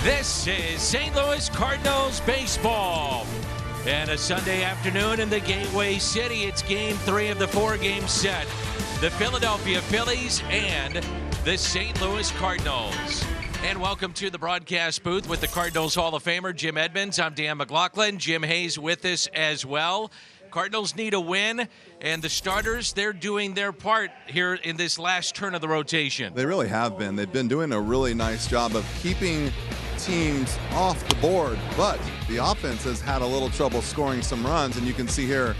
This is St. Louis Cardinals baseball. And a Sunday afternoon in the Gateway City. It's game 3 of the 4-game set. The Philadelphia Phillies and the St. Louis Cardinals. And welcome to the broadcast booth with the Cardinals Hall of Famer, Jim Edmonds. I'm Dan McLaughlin. Jim Hayes with us as well. Cardinals need a win, and the starters, they're doing their part here in this last turn of the rotation. They really have been. They've been doing a really nice job of keeping teams off the board, but the offense has had a little trouble scoring some runs, and you can see here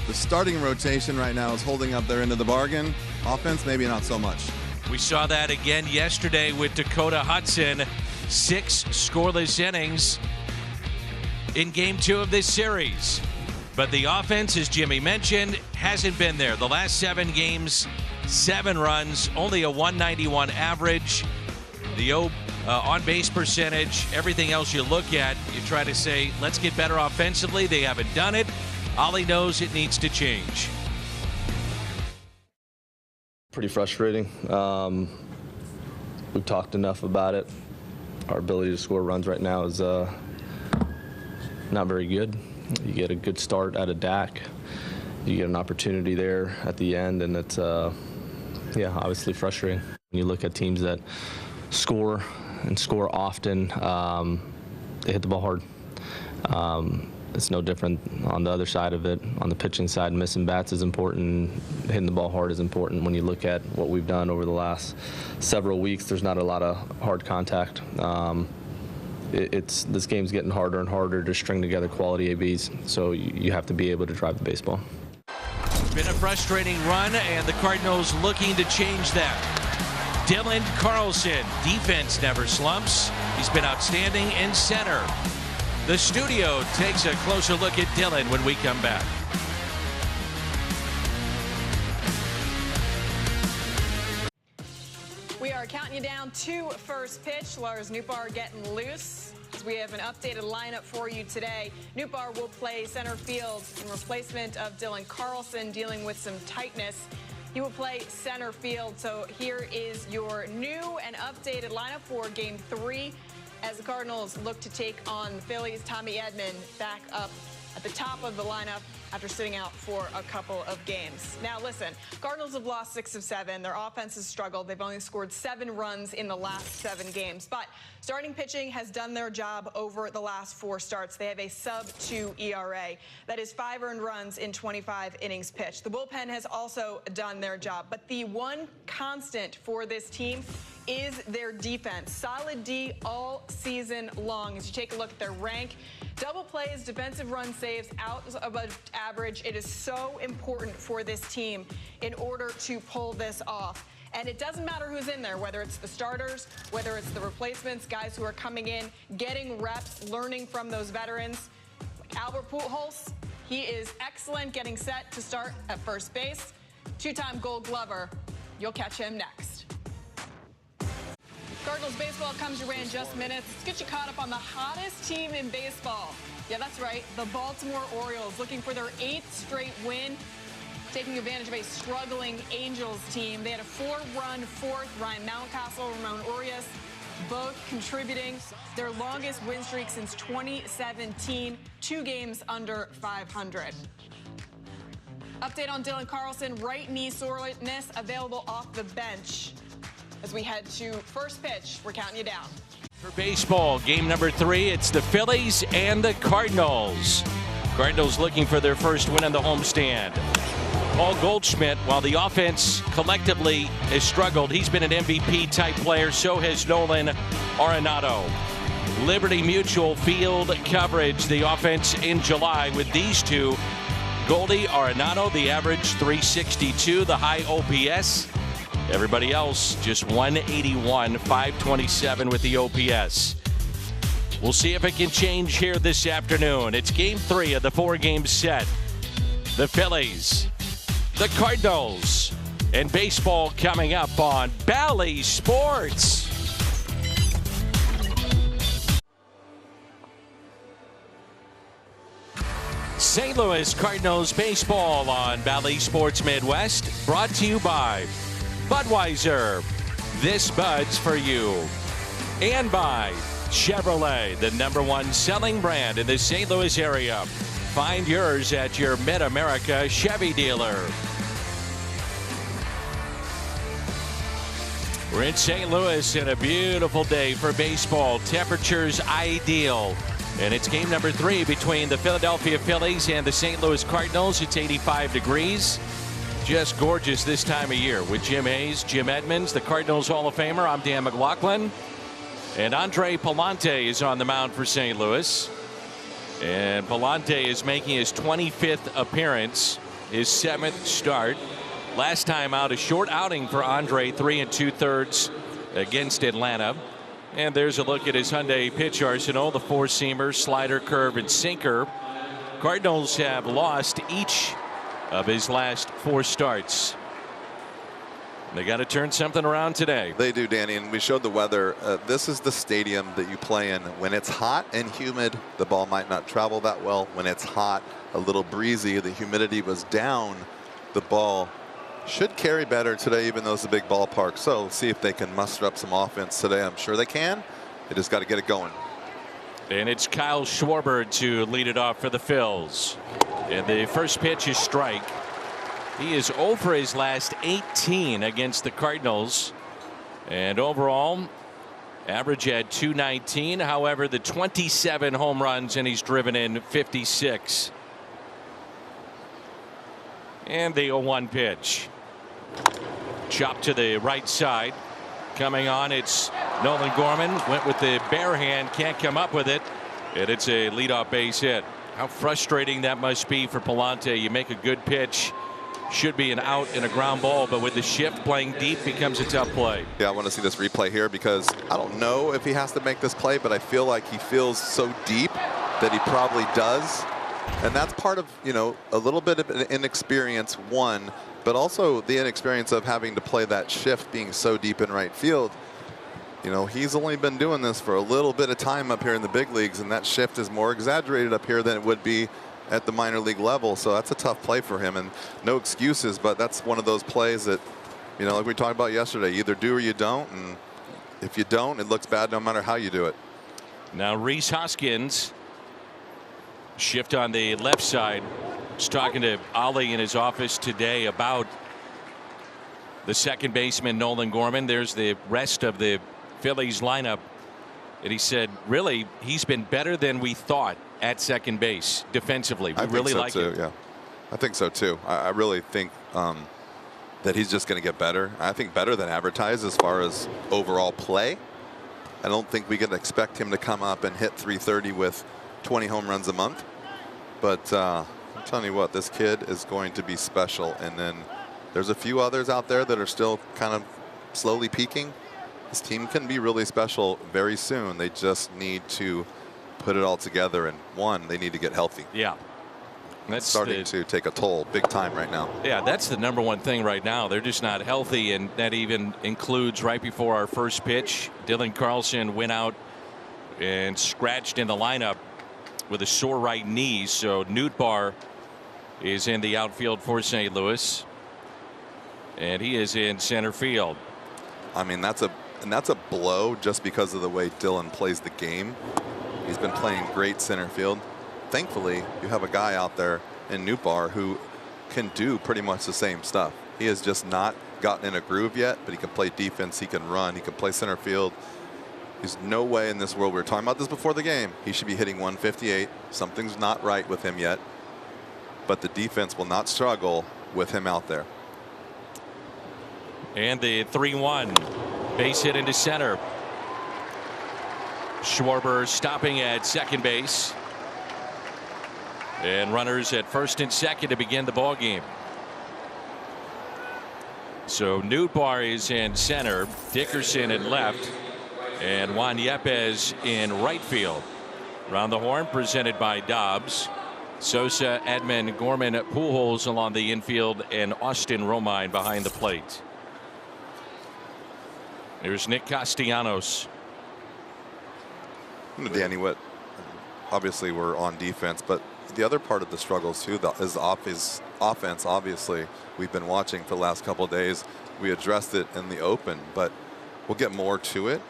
the starting rotation right now is holding up their end of the bargain. Offense, maybe not so much. We saw that again yesterday with Dakota Hudson. 6 scoreless innings in game 2 of this series. But the offense, as Jimmy mentioned, hasn't been there. The last 7 games, 7 runs, only a 191 average. The on-base percentage, everything else you look at, you try to say, let's get better offensively. They haven't done it. Ollie knows it needs to change. Pretty frustrating. We've talked enough about it. Our ability to score runs right now is not very good. You get a good start at a DAC. You get an opportunity there at the end, and it's, obviously frustrating. When you look at teams that score and score often, they hit the ball hard. It's no different on the other side of it. On the pitching side, missing bats is important. Hitting the ball hard is important. When you look at what we've done over the last several weeks, there's not a lot of hard contact. This game's getting harder and harder to string together quality ABs, so you have to be able to drive the baseball. Been a frustrating run, and the Cardinals looking to change that. Dylan Carlson, defense never slumps. He's been outstanding in center. The studio takes a closer look at Dylan when we come back. We are counting you down to first pitch. Lars Nootbaar getting loose. As we have an updated lineup for you today. Nootbaar will play center field in replacement of Dylan Carlson, dealing with some tightness. He will play center field. So here is your new and updated lineup for game 3 as the Cardinals look to take on the Phillies. Tommy Edman back up at the top of the lineup after sitting out for a couple of games. Now listen, Cardinals have lost 6 of 7. Their offense has struggled. They've only scored 7 runs in the last 7 games. But starting pitching has done their job over the last 4 starts. They have a sub-2 ERA. That is 5 earned runs in 25 innings pitched. The bullpen has also done their job. But the one constant for this team is their defense. Solid D all season long. As you take a look at their rank, double plays, defensive run saves, out above average. It is so important for this team in order to pull this off. And it doesn't matter who's in there, whether it's the starters, whether it's the replacements, guys who are coming in, getting reps, learning from those veterans. Like Albert Pujols, he is excellent getting set to start at first base. 2-time Gold Glover. You'll catch him next. Cardinals baseball comes your way in just minutes. Let's get you caught up on the hottest team in baseball. Yeah, that's right. The Baltimore Orioles looking for their 8th straight win, taking advantage of a struggling Angels team. They had a 4-run 4th. Ryan Mountcastle, Ramon Urias, both contributing. Their longest win streak since 2017, 2 games under 500. Update on Dylan Carlson, right knee soreness, available off the bench. As we head to first pitch, we're counting you down. For baseball, game number 3, it's the Phillies and the Cardinals. Cardinals looking for their first win on the homestand. Paul Goldschmidt, while the offense collectively has struggled, he's been an MVP-type player. So has Nolan Arenado. Liberty Mutual field coverage, the offense in July with these two. Goldie, Arenado, the average 362, the high OPS. Everybody else just 181, 527 with the OPS. We'll see if it can change here this afternoon. It's game 3 of the 4-game set. The Phillies, the Cardinals, and baseball coming up on Bally Sports. St. Louis Cardinals baseball on Bally Sports Midwest, brought to you by Budweiser, this Bud's for you. And by Chevrolet, the #1 selling brand in the St. Louis area. Find yours at your Mid-America Chevy dealer. We're in St. Louis and a beautiful day for baseball. Temperatures ideal. And it's game number 3 between the Philadelphia Phillies and the St. Louis Cardinals. It's 85 degrees. Just gorgeous this time of year with Jim Hayes, Jim Edmonds, the Cardinals Hall of Famer. I'm Dan McLaughlin. And Andre Pallante is on the mound for St. Louis. And Pallante is making his 25th appearance, his 7th start. Last time out, a short outing for Andre, 3 2/3 against Atlanta. And there's a look at his Hyundai pitch arsenal, the 4-seamer, slider, curve, and sinker. Cardinals have lost each of his last 4 starts. They got to turn something around today. They do, Danny, and we showed the weather. This is the stadium that you play in. When it's hot and humid, the ball might not travel that well. When it's hot, a little breezy, the humidity was down, the ball should carry better today, even though it's a big ballpark. So see if they can muster up some offense today. I'm sure they can. They just got to get it going. And it's Kyle Schwarber to lead it off for the Phils. And the first pitch is strike. He is 0 for his last 18 against the Cardinals. And overall, average at .219. However, the 27 home runs, and he's driven in 56. And the 0-1 pitch. Chop to the right side. Coming on, it's Nolan Gorman. Went with the bare hand, can't come up with it. And it's a leadoff base hit. How frustrating that must be for Pallante. You make a good pitch, should be an out and a ground ball, but with the shift playing deep becomes a tough play. Yeah, I want to see this replay here because I don't know if he has to make this play, but I feel like he feels so deep that he probably does. And that's part of, you know, a little bit of inexperience, one, but also the inexperience of having to play that shift being so deep in right field. You know, he's only been doing this for a little bit of time up here in the big leagues, and that shift is more exaggerated up here than it would be at the minor league level. So that's a tough play for him, and no excuses, but that's one of those plays that, you know, like we talked about yesterday, either do or you don't, and if you don't, it looks bad no matter how you do it. Now Rhys Hoskins shift on the left side. Was talking to Ollie in his office today about the second baseman Nolan Gorman. There's the rest of the Phillies lineup, and he said really he's been better than we thought at second base defensively. We really like it. Yeah, I think so too. I really think that he's just going to get better. I think better than advertised as far as overall play. I don't think we can expect him to come up and hit .330 with 20 home runs a month, but I'm telling you what, this kid is going to be special. And then there's a few others out there that are still kind of slowly peaking. This team can be really special very soon. They just need to put it all together, and one, they need to get healthy. Yeah, that's starting to take a toll big time right now. Yeah, that's the #1 thing right now. They're just not healthy, and that even includes right before our first pitch, Dylan Carlson went out and scratched in the lineup with a sore right knee. So Nootbaar is in the outfield for St. Louis, and he is in center field. I mean, that's a blow just because of the way Dylan plays the game. He's been playing great center field. Thankfully, you have a guy out there in Nootbaar who can do pretty much the same stuff. He has just not gotten in a groove yet, but he can play defense, he can run, he can play center field. There's no way in this world, we were talking about this before the game, he should be hitting 158. Something's not right with him yet, but the defense will not struggle with him out there. And the 3-1 base hit into center. Schwarber stopping at second base, and runners at first and second to begin the ball game. So Nootbaar is in center, Dickerson at left, and Juan Yepes in right field. Round the horn presented by Dobbs. Sosa, Edman, Gorman, Pujols along the infield, and Austin Romine behind the plate. There's Nick Castellanos. Danny, what obviously we're on defense, but the other part of the struggles too is offense. Obviously, we've been watching for the last couple of days. We addressed it in the open, but we'll get more to it.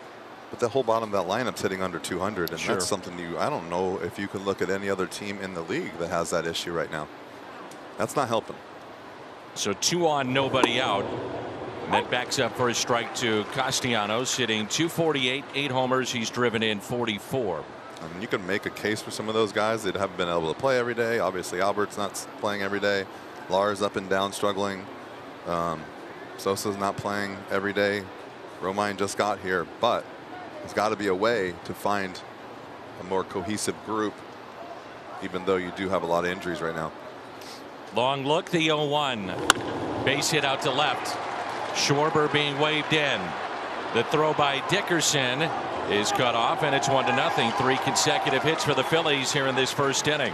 But the whole bottom of that lineup's hitting under 200, and Sure. that's something I don't know if you can look at any other team in the league that has that issue right now. That's not helping. So 2 on, nobody out. And that backs up for a strike to Castellanos, hitting .248, 8 homers. He's driven in 44. I mean, you can make a case for some of those guys that haven't been able to play every day. Obviously, Albert's not playing every day. Lars up and down struggling. Sosa's not playing every day. Romine just got here, but there's got to be a way to find a more cohesive group, even though you do have a lot of injuries right now. Long look, the 0-1. Base hit out to left. Schwarber being waved in. The throw by Dickerson is cut off, and it's 1-0. 3 consecutive hits for the Phillies here in this first inning.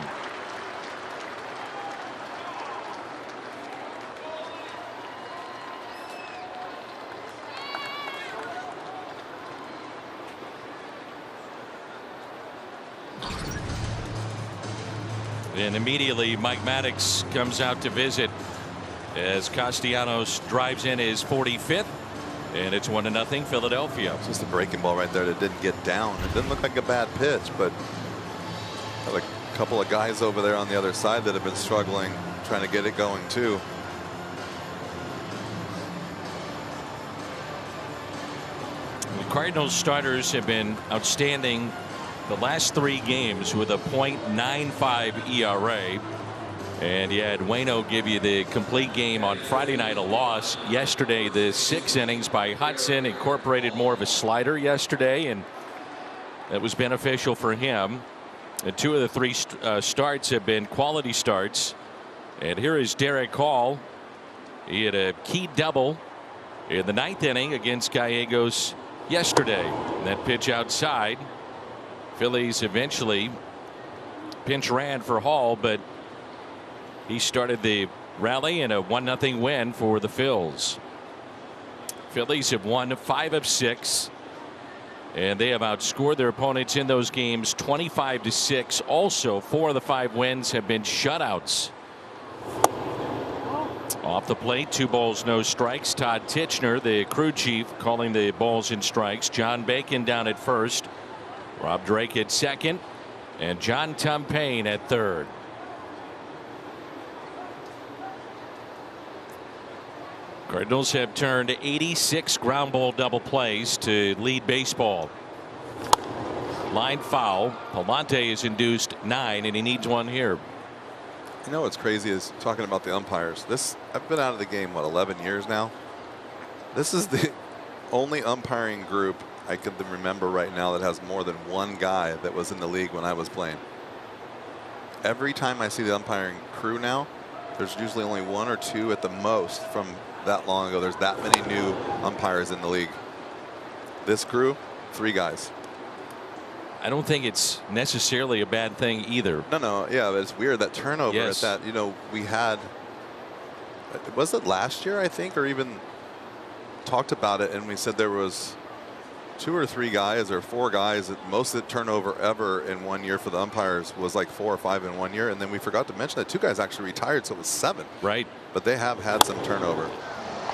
And immediately Mike Maddox comes out to visit as Castellanos drives in his 45th, and it's 1-0 Philadelphia. It's just a breaking ball right there that didn't get down. It didn't look like a bad pitch, but got a couple of guys over there on the other side that have been struggling trying to get it going too. The Cardinals starters have been outstanding the last 3 games with a .95 ERA. And you had Waino give you the complete game on Friday night, a loss. Yesterday, the 6 innings by Hudson incorporated more of a slider yesterday, and that was beneficial for him. And 2 of the 3 starts have been quality starts. And here is Derek Hall. He had a key double in the 9th inning against Gallegos yesterday. And that pitch outside. Phillies eventually pinch ran for Hall, but he started the rally in a 1-0 win for the Phils. Phillies have won 5 of 6, and they have outscored their opponents in those games 25-6. Also, 4 of the 5 wins have been shutouts. Off the plate, 2 balls, no strikes. Todd Titchener, the crew chief, calling the balls and strikes. John Bacon down at first. Rob Drake at second, and John Tumpane at third. Cardinals have turned 86 ground ball double plays to lead baseball. Line foul. Palante has induced 9, and he needs 1 here. You know what's crazy is talking about the umpires. I've been out of the game, what, 11 years now? This is the only umpiring group I can remember right now that has more than 1 guy that was in the league when I was playing. Every time I see the umpiring crew now, there's usually only 1 or 2 at the most from that long ago. There's that many new umpires in the league. This crew, 3 guys. I don't think it's necessarily a bad thing either. No, yeah, but it's weird that turnover Yes. at that. You know, we had, was it last year, I think, or even talked about it, and we said there was 2 or 3 guys or 4 guys that most of the turnover ever in 1 year for the umpires was like 4 or 5 in 1 year, and then we forgot to mention that 2 guys actually retired, so it was 7. Right. But they have had some turnover.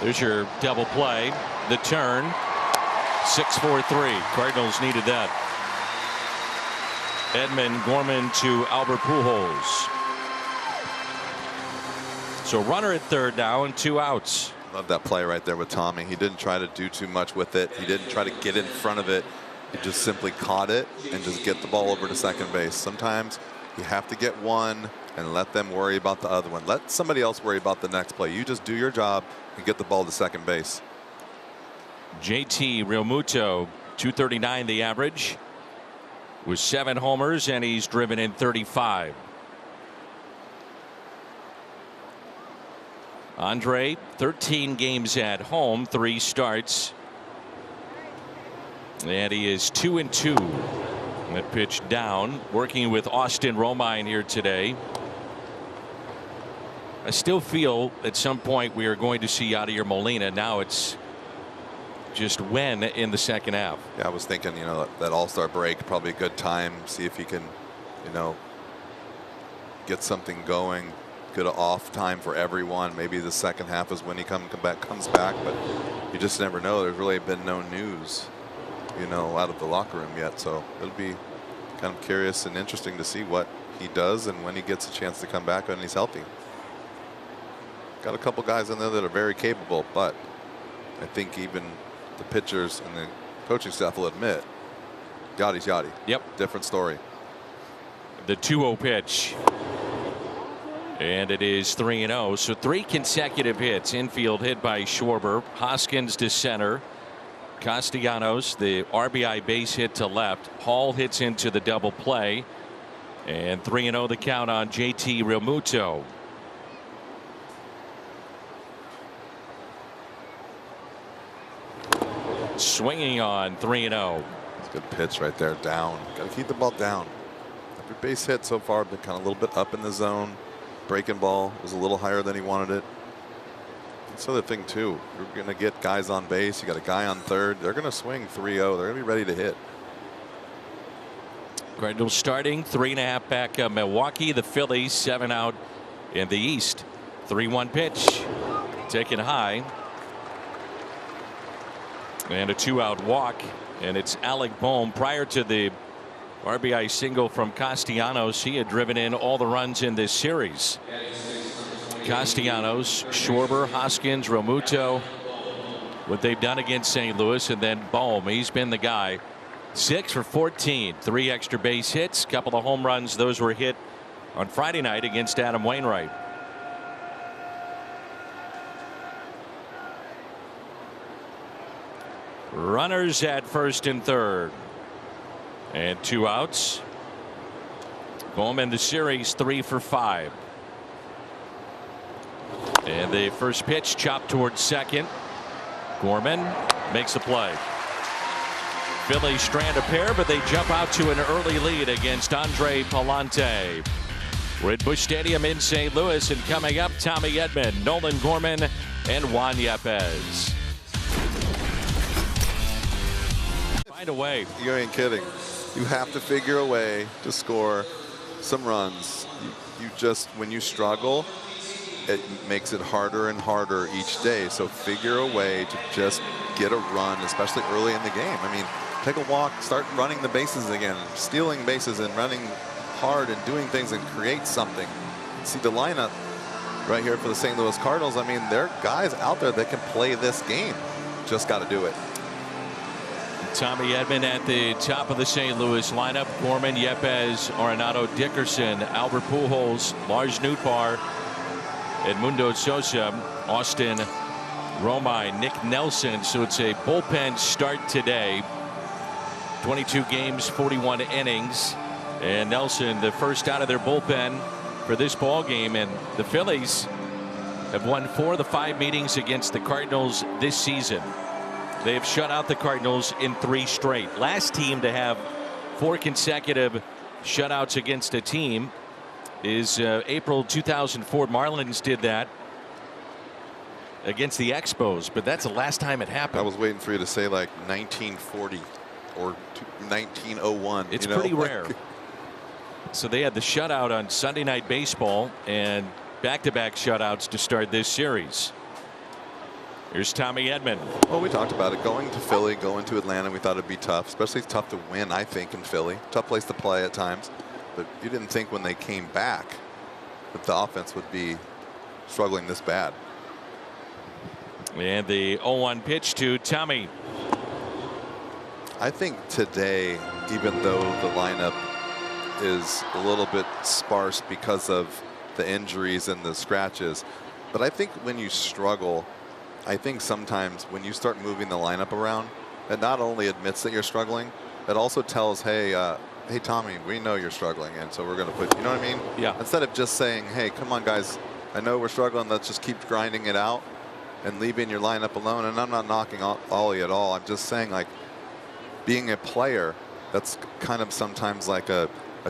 There's your double play. The turn. 6-4-3. Cardinals needed that. Edmund Gorman to Albert Pujols. So runner at third now and 2 outs. Love that play right there with Tommy. He didn't try to do too much with it. He didn't try to get in front of it. He just simply caught it and just get the ball over to second base. Sometimes you have to get one and let them worry about the other one. Let somebody else worry about the next play. You just do your job and get the ball to second base. JT Realmuto, 239 the average, with 7 homers, and he's driven in 35. Andre, 13 games at home, 3 starts, and he is 2-2. That pitch down. Working with Austin Romine here today. I still feel at some point we are going to see Yadier Molina. Now it's just when in the second half. Yeah, I was thinking, you know, that all-star break, probably a good time. See if he can, you know, get something going. Good off time for everyone. Maybe the second half is when he comes back. But you just never know. There's really been no news you know, out of the locker room yet. So it'll be kind of curious and interesting to see what he does and when he gets a chance to come back when he's healthy. Got a couple guys in there that are very capable, but I think even the pitchers and the coaching staff will admit, Yachty's Yachty. Yep. Different story. The 2-0 pitch. And it is 3-0. So 3 consecutive hits. Infield hit by Schwarber. Hoskins to center. Castellanos, the RBI base hit to left. Hall hits into the double play. And 3-0 the count on JT Realmuto. Swinging on 3-0. It's a good pitch right there. Down. Got to keep the ball down. Every base hit so far been kind of a little bit up in the zone. Breaking ball was a little higher than he wanted it. That's the other thing too. You're going to get guys on base. You got a guy on third. They're going to swing 3-0. They're going to be ready to hit. Cardinals starting 3.5 back of Milwaukee. The Phillies 7 out in the East. 3-1 pitch taken high. And a 2-out walk. And it's Alec Bohm. Prior to the RBI single from Castellanos, he had driven in all the runs in this series. Castellanos, Schwarber, Hoskins, Realmuto, what they've done against St. Louis, and then Bohm. He's been the guy. 6 for 14, 3 extra base hits, couple of home runs. Those were hit on Friday night against Adam Wainwright. Runners at first and third. And 2 outs. Bohm in the series 3 for 5. And the first pitch chopped towards second. Gorman makes the play. Phillies strand a pair, but they jump out to an early lead against Andre Palante. We're at Busch Stadium in St. Louis, and coming up, Tommy Edman, Nolan Gorman, and Juan Yepez. Find a way. You ain't kidding. You have to figure a way to score some runs. You just, when you struggle, it makes it harder and harder each day. So figure a way to just get a run, especially early in the game. I mean, take a walk, start running the bases again, stealing bases and running hard and doing things and create something. See the lineup right here for the St. Louis Cardinals. I mean, there are guys out there that can play this game. Just got to do it. Tommy Edman at the top of the St. Louis lineup. Gorman, Yepez, Arenado, Dickerson, Albert Pujols, Lars Nootbaar, Edmundo Sosa, Austin Romine, Nick Nelson. So it's a bullpen start today. 22 games, 41 innings. And Nelson, the first out of their bullpen for this ball game. And the Phillies have won 4 of the 5 meetings against the Cardinals this season. They have shut out the Cardinals in 3 straight. Last team to have 4 consecutive shutouts against a team is April 2004. Marlins did that against the Expos, but that's the last time it happened. I was waiting for you to say like 1940 or 1901. It's pretty rare. So they had the shutout on Sunday Night Baseball and back-to-back shutouts to start this series. Here's Tommy Edman. Well, we talked about it. Going to Philly, going to Atlanta, we thought it'd be tough. Especially it's tough to win, I think, in Philly. Tough place to play at times. But you didn't think when they came back that the offense would be struggling this bad. And the 0-1 pitch to Tommy. I think today, even though the lineup is a little bit sparse because of the injuries and the scratches, but I think when you struggle, I think sometimes when you start moving the lineup around, it not only admits that you're struggling, it also tells, hey, hey, Tommy, we know you're struggling, and so we're going to put, you know what I mean? Yeah. Instead of just saying, hey, come on, guys, I know we're struggling, let's just keep grinding it out and leaving your lineup alone. And I'm not knocking Ollie at all. I'm just saying, like, being a player, that's kind of sometimes like a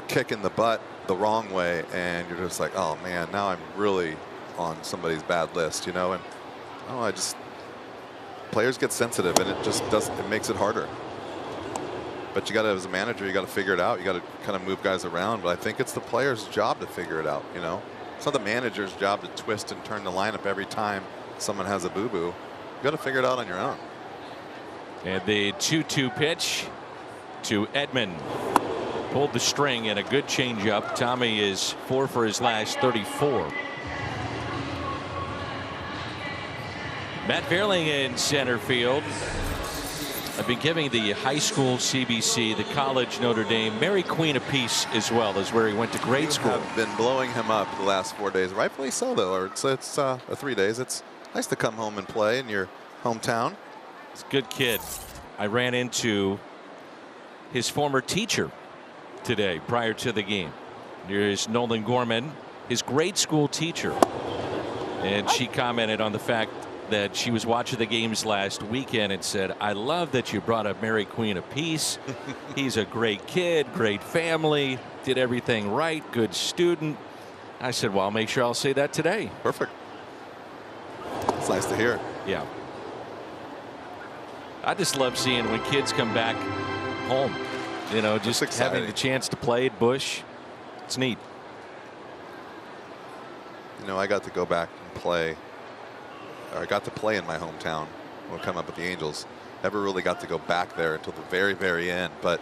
kick in the butt the wrong way, and you're just like, oh, man, now I'm really on somebody's bad list, you know? And oh, players get sensitive, and it just doesn't, it makes it harder. But you got to, as a manager, you got to figure it out. You got to kind of move guys around. But I think it's the player's job to figure it out, you know? It's not the manager's job to twist and turn the lineup every time someone has a boo-boo. You got to figure it out on your own. And the 2-2 pitch to Edman. Pulled the string and a good changeup. Tommy is 4 for his last 34. Matt Fairling in center field. I've been giving the high school CBC, the college Notre Dame, Mary Queen of Peace as well as where he went to grade school. Have been blowing him up the last 4 days, rightfully so though. Or it's 3 days. It's nice to come home and play in your hometown. He's a good kid. I ran into his former teacher today prior to the game. Here's Nolan Gorman, his grade school teacher, and she commented on the fact that she was watching the games last weekend and said, I love that you brought up Mary Queen of Peace. He's a great kid, great family, did everything right, good student. I said, well, I'll make sure I'll say that today. Perfect. It's nice to hear. Yeah. I just love seeing when kids come back home, you know, just having the chance to play at Busch. It's neat. You know, I got to go back and play. I got to play in my hometown when I come up with the Angels. Never really got to go back there until the very, very end. But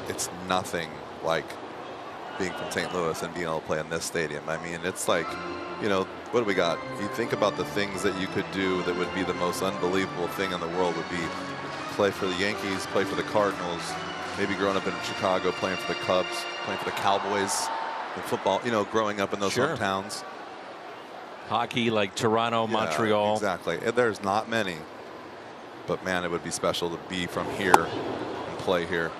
it's nothing like being from St. Louis and being able to play in this stadium. I mean, it's like, you know, what do we got? You think about the things that you could do that would be the most unbelievable thing in the world would be play for the Yankees, play for the Cardinals, maybe growing up in Chicago, playing for the Cubs, playing for the Cowboys, and football, you know, growing up in those hometowns. Hockey like Toronto, Montreal. Exactly. There's not many. But, man, it would be special to be from here and play here.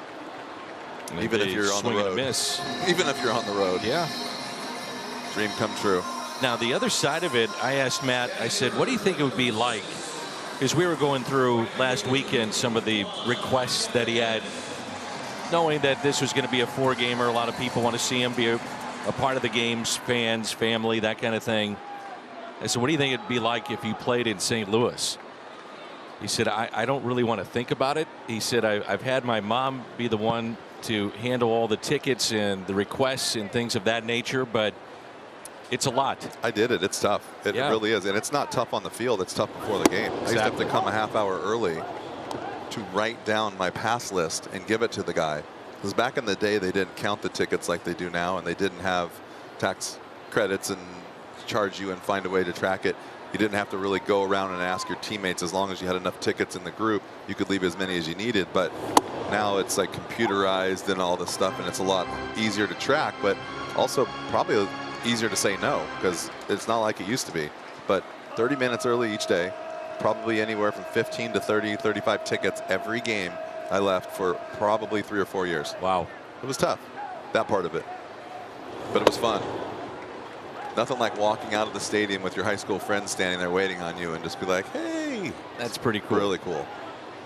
And even if you're on the road. Miss. Even if you're on the road. Yeah. Dream come true. Now, the other side of it, I asked Matt, I said, what do you think it would be like? Because we were going through last weekend some of the requests that he had, knowing that this was going to be a 4-gamer. A lot of people want to see him be a part of the games, fans, family, that kind of thing. I said, what do you think it'd be like if you played in St. Louis? He said, I don't really want to think about it. He said, I've had my mom be the one to handle all the tickets and the requests and things of that nature, but it's a lot. I did it. It's tough. It really is. And it's not tough on the field. It's tough before the game. I used to have to come a half hour early to write down my pass list and give it to the guy. Because back in the day, they didn't count the tickets like they do now, and they didn't have tax credits and charge you and find a way to track it. You didn't have to really go around and ask your teammates. As long as you had enough tickets in the group, you could leave as many as you needed. But now it's like computerized and all this stuff, and it's a lot easier to track, but also probably easier to say no, because it's not like it used to be. But 30 minutes early each day, probably anywhere from 15 to 30, 35 tickets every game. I left for probably 3 or 4 years. Wow. It was tough, that part of it, but it was fun. Nothing like walking out of the stadium with your high school friends standing there waiting on you and just be like, hey. That's pretty cool. Really cool.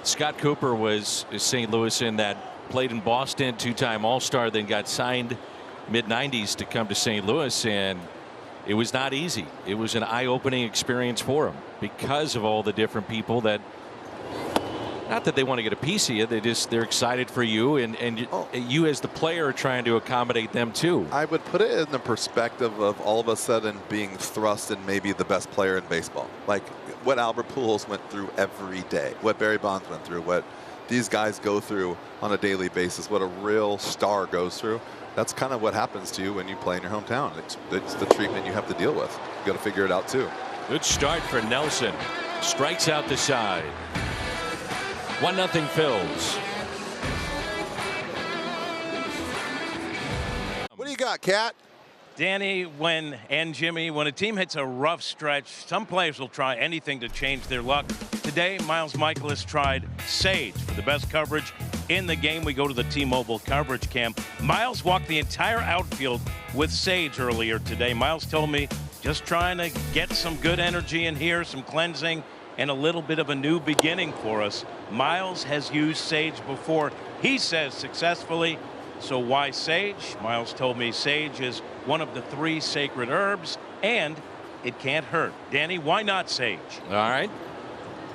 Scott Cooper was St. Louis in that, played in Boston, 2-time All-Star, then got signed mid-90s to come to St. Louis, and it was not easy. It was an eye-opening experience for him because of all the different people that, not that they want to get a piece of you, they're excited for you, and you as the player are trying to accommodate them too. I would put it in the perspective of all of a sudden being thrust in maybe the best player in baseball. Like what Albert Pujols went through every day, what Barry Bonds went through, what these guys go through on a daily basis, what a real star goes through. That's kind of what happens to you when you play in your hometown. It's the treatment you have to deal with. You got to figure it out too. Good start for Nelson. Strikes out the side. 1-0 Phils. What do you got, Cat? Danny, and Jimmy, when a team hits a rough stretch, some players will try anything to change their luck. Today, Miles Michaelis tried Sage for the best coverage in the game. We go to the T-Mobile coverage cam. Miles walked the entire outfield with Sage earlier today. Miles told me just trying to get some good energy in here, some cleansing, and a little bit of a new beginning for us. Miles has used Sage before, he says successfully. So why Sage? Miles told me Sage is one of the 3 sacred herbs, and it can't hurt. Danny, why not Sage? All right.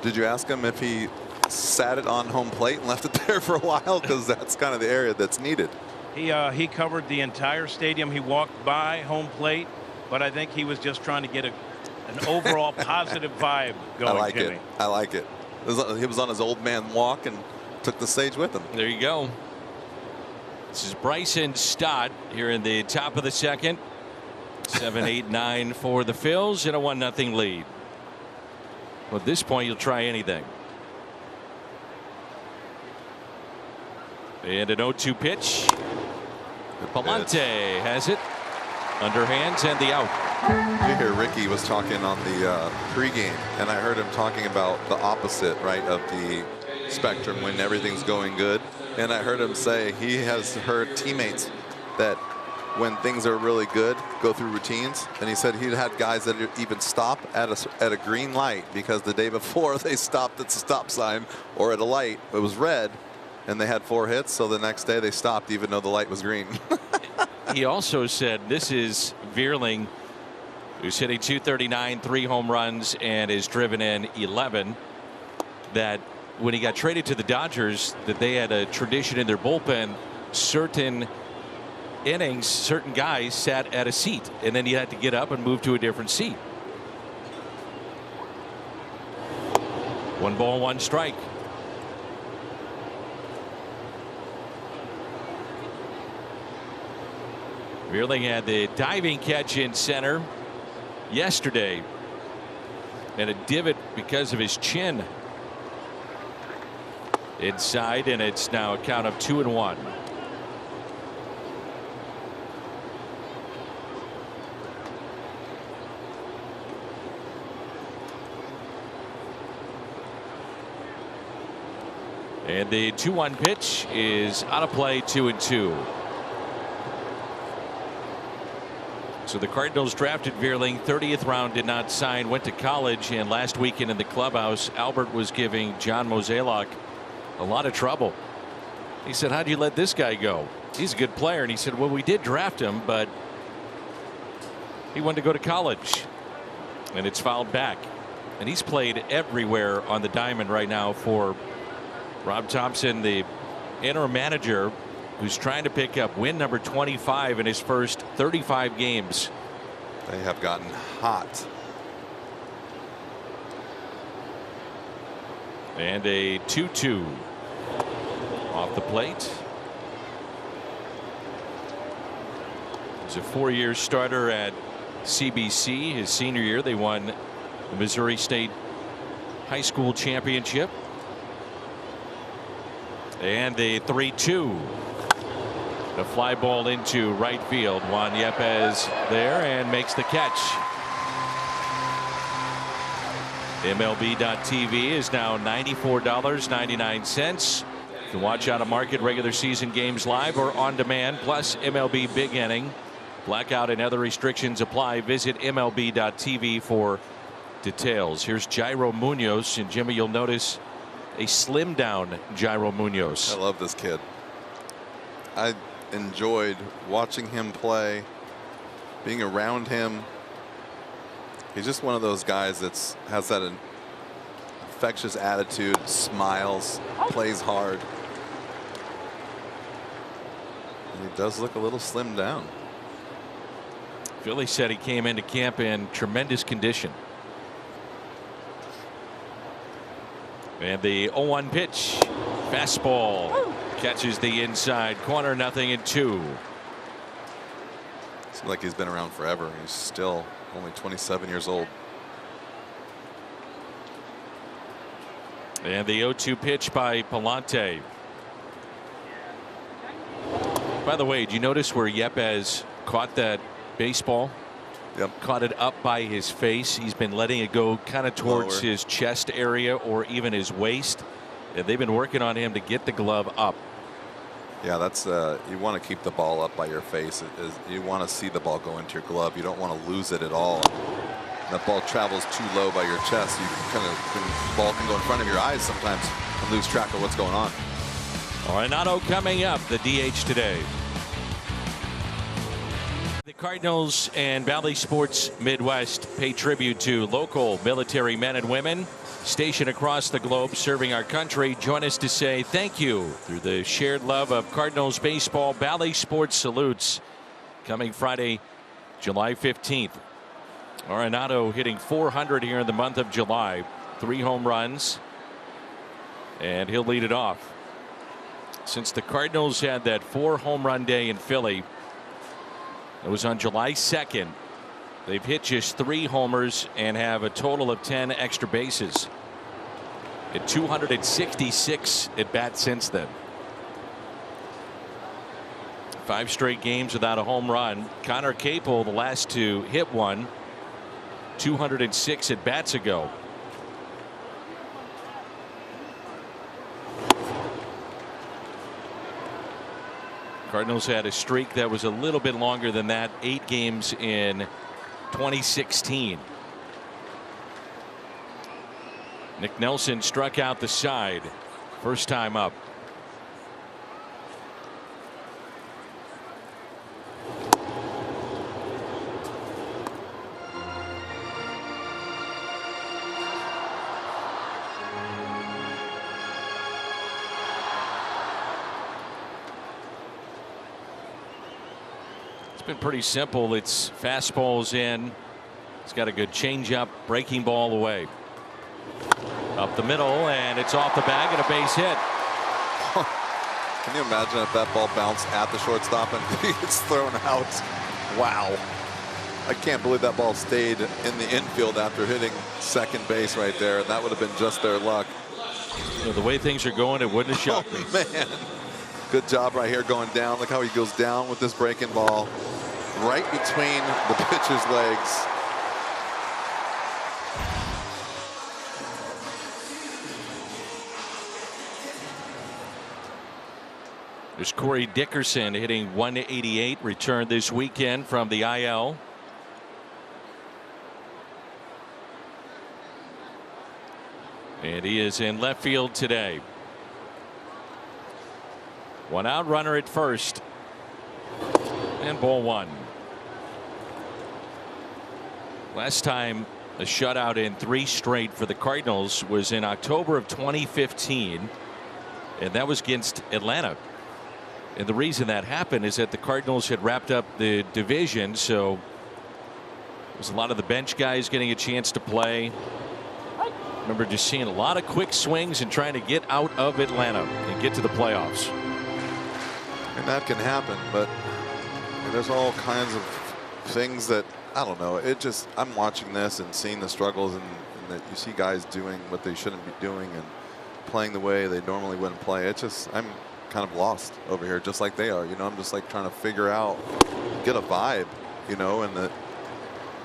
Did you ask him if he sat it on home plate and left it there for a while? Because that's kind of the area that's needed. He covered the entire stadium. He walked by home plate, but I think he was just trying to get an overall positive vibe going. I like it. I like it. He was on his old man walk and took the stage with him. There you go. This is Bryson Stott here in the top of the second. 7-8-9 for the Phils and a 1-0 lead. Well, at this point, you'll try anything. And an 0-2 pitch. Palante has it. Underhands and the out. You hear Ricky was talking on the pregame, and I heard him talking about the opposite, right, of the spectrum when everything's going good. And I heard him say he has heard teammates that when things are really good go through routines, and he said he'd had guys that even stop at a green light because the day before they stopped at the stop sign or at a light, it was red, and they had 4 hits, so the next day they stopped even though the light was green. He also said, this is Veerling, who's hitting .239, 3 home runs, and has driven in 11, that when he got traded to the Dodgers, that they had a tradition in their bullpen. Certain innings, certain guys sat at a seat, and then you had to get up and move to a different seat. 1 ball, 1 strike. Veerling had the diving catch in center yesterday, and a divot because of his chin. Inside, and it's now a count of 2-1. And the 2-1 pitch is out of play, 2-2. So the Cardinals drafted Veerling, 30th round, did not sign, went to college, and last weekend in the clubhouse, Albert was giving John Mozeliak a lot of trouble. He said, how'd you let this guy go? He's a good player. And he said, well, we did draft him, but he wanted to go to college. And it's fouled back. And he's played everywhere on the diamond right now for Rob Thompson, the interim manager, who's trying to pick up win number 25 in his first 35 games. They have gotten hot. And a 2-2 off the plate. He's a 4-year starter at CBC. His senior year, they won the Missouri State High School Championship. And the 3-2. The fly ball into right field. Juan Yepes there and makes the catch. MLB.TV is now $94.99. You can watch out of market regular season games live or on demand, plus MLB Big Inning. Blackout and other restrictions apply. Visit MLB.TV for details. Here's Jairo Munoz, and Jimmy, you'll notice a slim down Jairo Munoz. I love this kid. I enjoyed watching him play, being around him. He's just one of those guys that has that infectious attitude, smiles, plays hard. And he does look a little slimmed down. Philly said he came into camp in tremendous condition. And the 0-1 pitch. Fastball. Catches the inside corner. 0-2. Seems like he's been around forever. He's still only 27 years old. And the 0-2 pitch by Palante. By the way, did you notice where Yepes caught that baseball? Yep. Caught it up by his face. He's been letting it go kind of towards lower, his chest area or even his waist. And they've been working on him to get the glove up. Yeah, that's you want to keep the ball up by your face. You want to see the ball go into your glove. You don't want to lose it at all. That ball travels too low by your chest. You kind of, the ball can go in front of your eyes sometimes and lose track of what's going on. Arenado coming up, the DH today. The Cardinals and Valley Sports Midwest pay tribute to local military men and women stationed across the globe serving our country. Join us to say thank you through the shared love of Cardinals baseball. Valley Sports salutes coming Friday, July 15th. Arenado hitting .400 here in the month of July. 3 home runs, And he'll lead it off. Since the Cardinals had that 4-home run day in Philly, it was on July 2nd. They've hit just 3 homers and have a total of 10 extra bases. At 266 at bat since then. 5 straight games without a home run. Connor Capel, the last to hit one, 206 at bats ago. Cardinals had a streak that was a little bit longer than that, 8 games in 2016. Nick Nelson struck out the side, first time up. Been pretty simple. It's fastballs in. He's got a good changeup, breaking ball away. Up the middle, and it's off the bag and a base hit. Can you imagine if that ball bounced at the shortstop and it's thrown out? Wow. I can't believe that ball stayed in the infield after hitting second base right there. And that would have been just their luck. You know, the way things are going, it wouldn't have shocked me. Man. Good job right here going down. Look how he goes down with this breaking ball. Right between the pitcher's legs. There's Corey Dickerson hitting 188, returned this weekend from the IL. And he is in left field today. 1 out, runner at first. And ball 1. Last time a shutout in 3 straight for the Cardinals was in October of 2015, and that was against Atlanta. And the reason that happened is that the Cardinals had wrapped up the division, so there was a lot of the bench guys getting a chance to play. Remember just seeing a lot of quick swings and trying to get out of Atlanta and get to the playoffs. And that can happen, but there's all kinds of things that, I don't know, it just, I'm watching this and seeing the struggles and that you see guys doing what they shouldn't be doing and playing the way they normally wouldn't play. It's just, I'm kind of lost over here just like they are. You know, I'm just like trying to figure out, get a vibe, you know, and the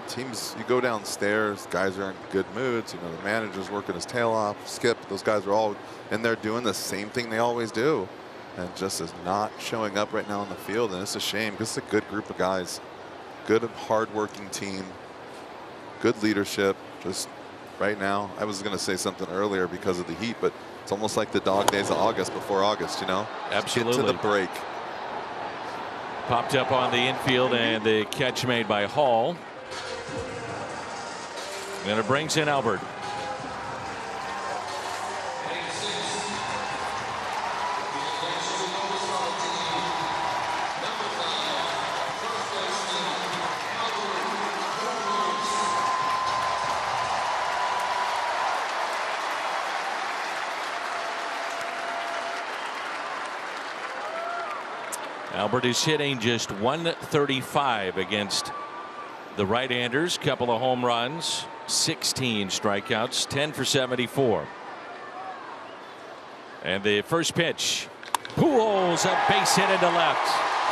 teams, you go downstairs, guys are in good moods, you know, the manager's working his tail off. Skip, those guys are all in there doing the same thing they always do, and just is not showing up right now on the field. And it's a shame because it's a good group of guys, good hard-working team, good leadership. Just right now, I was going to say something earlier because of the heat, but it's almost like the dog days of August before August, you know. Absolutely. Get to the break. Popped up on the infield, and the catch made by Hall. And it brings in Albert. Albert is hitting just 135 against the right-handers. Couple of home runs, 16 strikeouts, 10 for 74. And the first pitch, Pujols, a base hit into left.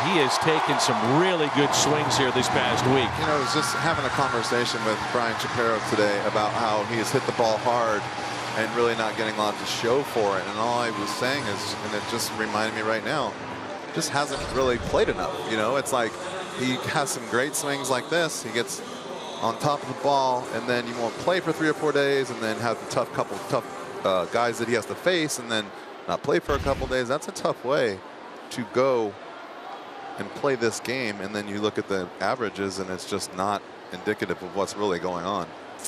He has taken some really good swings here this past week. You know, I was just having a conversation with Brian Shapiro today about how he has hit the ball hard and really not getting a lot to show for it. And all I was saying is, and it just reminded me right now, just hasn't really played enough. You know, it's like he has some great swings like this. He gets on top of the ball, and then you won't play for 3 or 4 days, and then have the couple tough guys that he has to face, and then not play for a couple days. That's a tough way to go and play this game. And then you look at the averages, and it's just not indicative of what's really going on.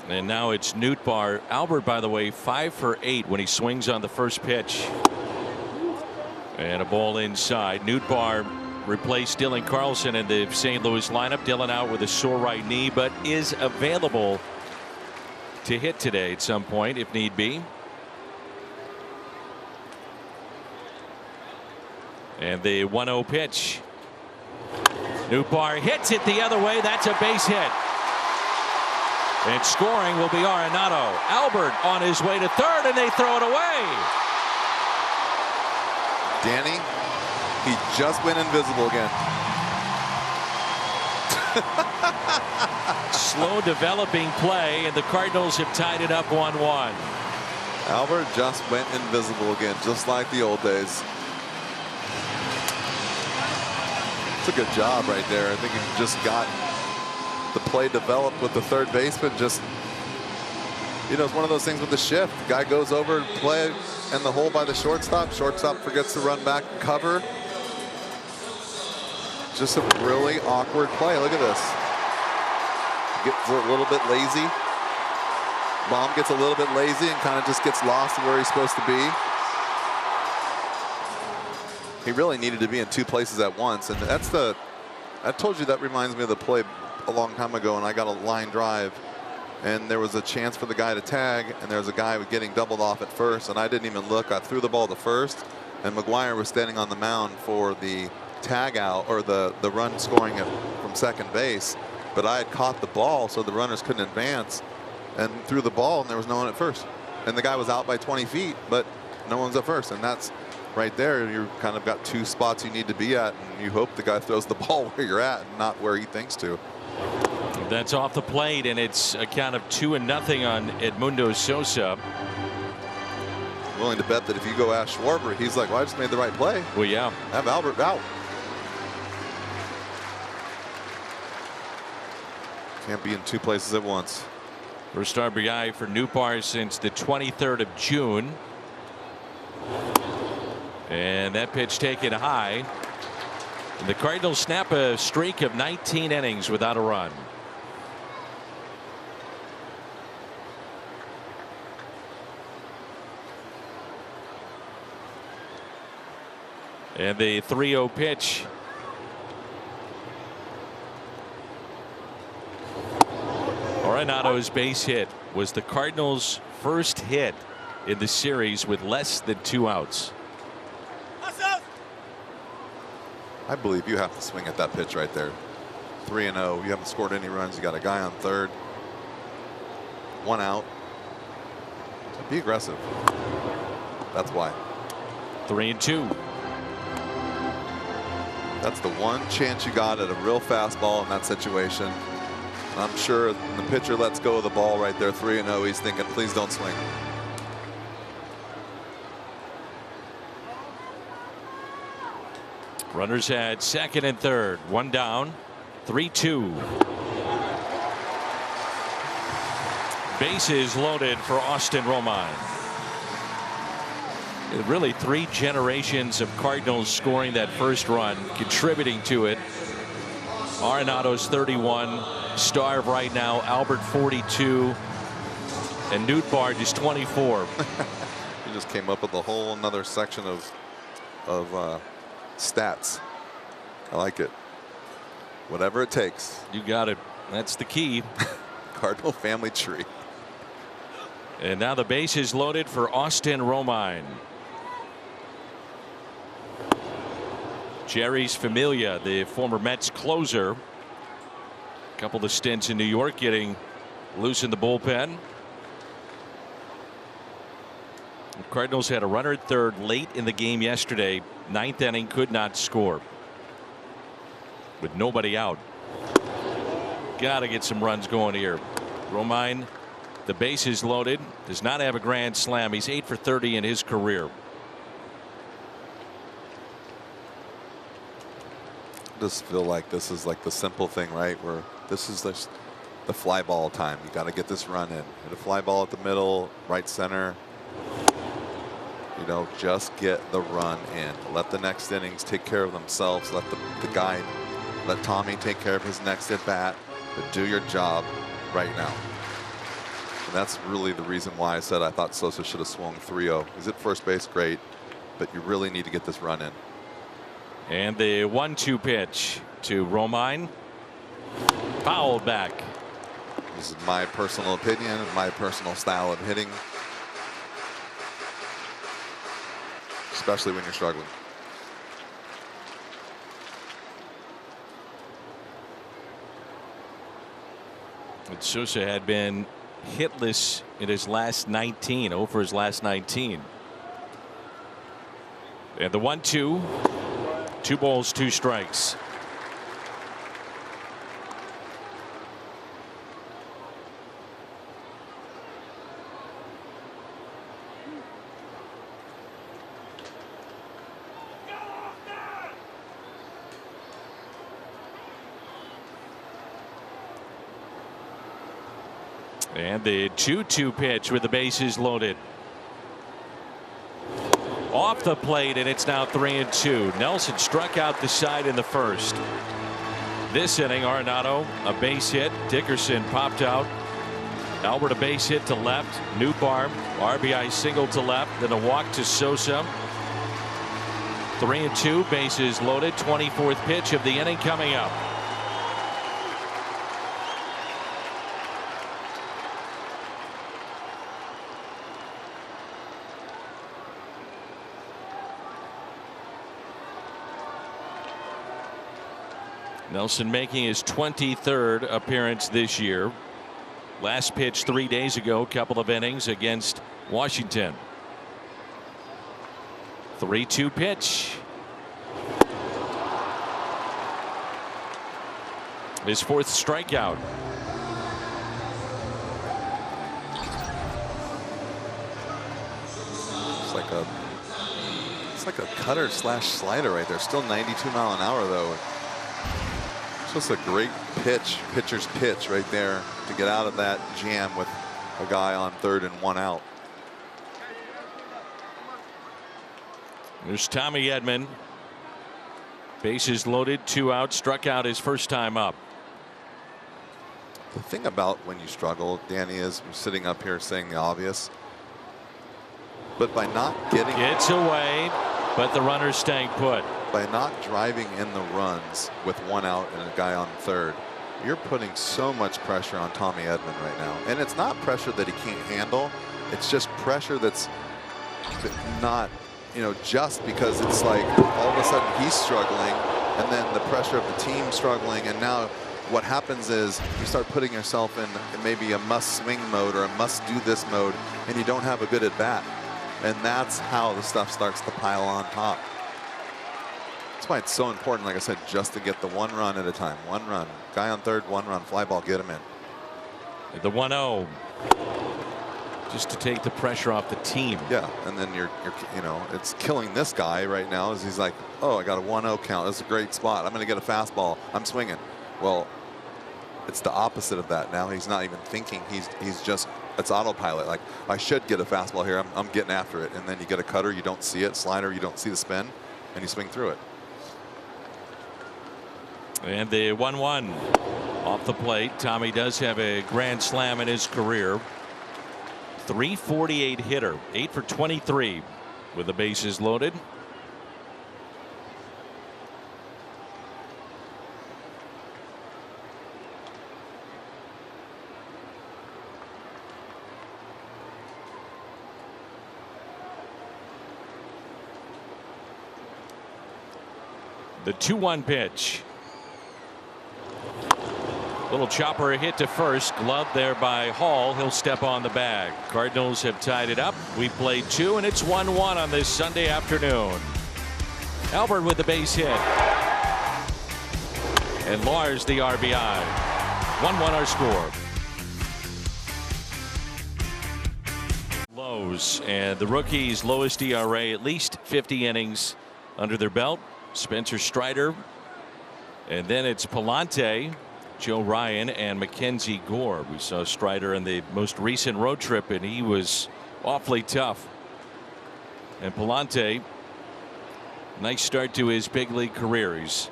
And now it's Nootbaar. Albert, by the way, 5 for 8 when he swings on the first pitch. And a ball inside. Nootbaar replaced Dylan Carlson in the St. Louis lineup. Dylan out with a sore right knee, but is available to hit today at some point if need be. And the 1-0 pitch. Nootbaar hits it the other way. That's a base hit. And scoring will be Arenado. Albert on his way to third, and they throw it away. Danny, he just went invisible again. Slow developing play, and the Cardinals have tied it up 1-1. Albert just went invisible again, just like the old days. It's a good job right there. I think he just got the play developed with the third baseman. Just, you know, it's one of those things with the shift. The guy goes over and play in the hole by the shortstop. Shortstop forgets to run back and cover. Just a really awkward play. Look at this. Gets a little bit lazy. Baum gets a little bit lazy and kind of just gets lost where he's supposed to be. He really needed to be in two places at once, and that's the. I told you that reminds me of the play a long time ago, and I got a line drive, and there was a chance for the guy to tag, and there was a guy getting doubled off at first, and I didn't even look. I threw the ball to first, and McGuire was standing on the mound for the tag out or the run scoring from second base, but I had caught the ball, so the runners couldn't advance, and threw the ball, and there was no one at first, and the guy was out by 20 feet, but no one's at first, and that's. Right there, you kind of got two spots you need to be at, and you hope the guy throws the ball where you're at, and not where he thinks to. That's off the plate, and it's a count of 2-0 on Edmundo Sosa. Willing to bet that if you go ask Schwarber, he's like, well, I just made the right play. Well, yeah. Have Albert out. Can't be in two places at once. First RBI for Nootbaar since the 23rd of June. And that pitch taken high. And the Cardinals snap a streak of 19 innings without a run. And the 3-0 pitch. Arenado's base hit was the Cardinals' first hit in the series with less than 2 outs. I believe you have to swing at that pitch right there. 3-0. You haven't scored any runs. You got a guy on third. 1 out. Be aggressive. That's why. 3-2. That's the one chance you got at a real fastball in that situation. And I'm sure the pitcher lets go of the ball right there. 3-0. He's thinking, please don't swing. Runners at second and third. 1 down. 3-2. Bases loaded for Austin Romine. Really 3 generations of Cardinals scoring that first run, contributing to it. Arenado's 31. Starve right now. Albert 42. And Nootbaar just 24. He just came up with a whole another section of stats. I like it. Whatever it takes. You got it. That's the key. Cardinal family tree. And now the base is loaded for Austin Romine. Jerry's Familia, the former Mets closer. A couple of stints in New York, getting loose in the bullpen. The Cardinals had a runner at third late in the game yesterday. 9th inning, could not score. With nobody out. Got to get some runs going here. Romine, the base is loaded. Does not have a grand slam. He's 8 for 30 in his career. I just feel like this is like the simple thing, right? Where this is the fly ball time. You got to get this run in. Hit a fly ball at the middle, right center. You know, just get the run in. Let the next innings take care of themselves. Let the guy, let Tommy take care of his next at bat. But do your job right now. And that's really the reason why I said I thought Sosa should have swung 3-0. He's at first base, great, but you really need to get this run in. And the 1-2 pitch to Romine. Fouled back. This is my personal opinion, my personal style of hitting. Especially when you're struggling. But Sosa had been hitless in his last 19, over his last 19. And the 1-2, 2 balls, 2 strikes. And the 2-2 pitch with the bases loaded. Off the plate, and it's now 3-2. Nelson struck out the side in the first. This inning, Arenado a base hit. Dickerson popped out. Albert a base hit to left. Newbar RBI single to left. Then a walk to Sosa. 3-2, bases loaded. 24th pitch of the inning coming up. Nelson making his 23rd appearance this year. Last pitch 3 days ago, couple of innings against Washington. 3-2 pitch. His 4th strikeout. It's like a cutter slash slider right there. Still 92 mile an hour though. Just a great pitch, pitcher's pitch right there to get out of that jam with a guy on 3rd and 1 out. There's Tommy Edman. Bases loaded, 2 out, struck out his first time up. The thing about when you struggle, Danny, is we're sitting up here saying the obvious. But by not getting Gets away, but the runner's staying put. By not driving in the runs with 1 out and a guy on 3rd, you're putting so much pressure on Tommy Edman right now. And it's not pressure that he can't handle. It's just pressure that's not, just because it's like all of a sudden he's struggling and then the pressure of the team struggling. And now what happens is you start putting yourself in maybe a must swing mode or a must do this mode, and you don't have a good at bat. And that's how the stuff starts to pile on top. That's why it's so important, like I said, just to get the 1 run at a time. 1 run. Guy on 3rd, 1 run. Fly ball, get him in. The 1-0. Just to take the pressure off the team. Yeah, and then you're it's killing this guy right now as he's like, oh, I got a 1-0 count. That's a great spot. I'm going to get a fastball. I'm swinging. Well, it's the opposite of that now. He's not even thinking. He's just, it's autopilot. Like, I should get a fastball here. I'm getting after it. And then you get a cutter, you don't see it. Slider, you don't see the spin, and you swing through it. And the 1-1 off the plate. Tommy does have a grand slam in his career. 348 hitter, 8 for 23 with the bases loaded. The 2-1 pitch. Little chopper hit to first, glove there by Hall. He'll step on the bag. Cardinals have tied it up. We played 2, and it's 1-1 on this Sunday afternoon. Albert with the base hit. And Lars the RBI. 1-1 our score. Lows, and the rookies' lowest ERA, at least 50 innings under their belt. Spencer Strider. And then it's Palante, Joe Ryan, and Mackenzie Gore. We saw Strider in the most recent road trip, and he was awfully tough. And Palante, nice start to his big league career. He's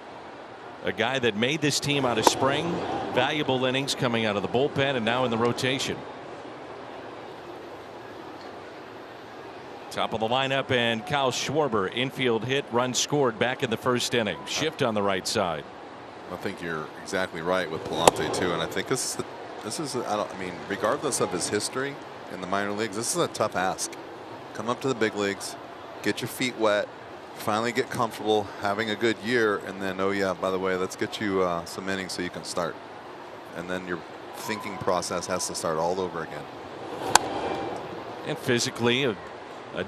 a guy that made this team out of spring, valuable innings coming out of the bullpen, and now in the rotation. Top of the lineup, and Kyle Schwarber, infield hit, run scored back in the first inning. Shift on the right side. I think you're exactly right with Palante too, and I think this is I mean, regardless of his history in the minor leagues, this is a tough ask. Come up to the big leagues, get your feet wet, finally get comfortable, having a good year, and then, oh yeah, by the way, let's get you some innings so you can start. And then thinking process has to start all over again. And physically, a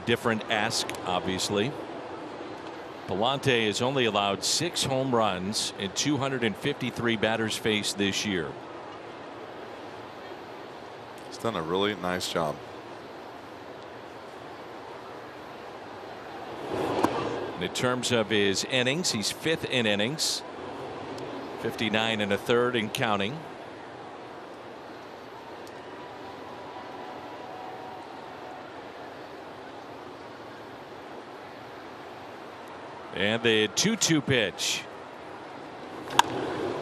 different ask, obviously. Pallante has only allowed 6 home runs in 253 batters faced this year. He's done a really nice job. In terms of his innings, he's 5th in innings, 59 1/3 and counting. And the 2-2 pitch.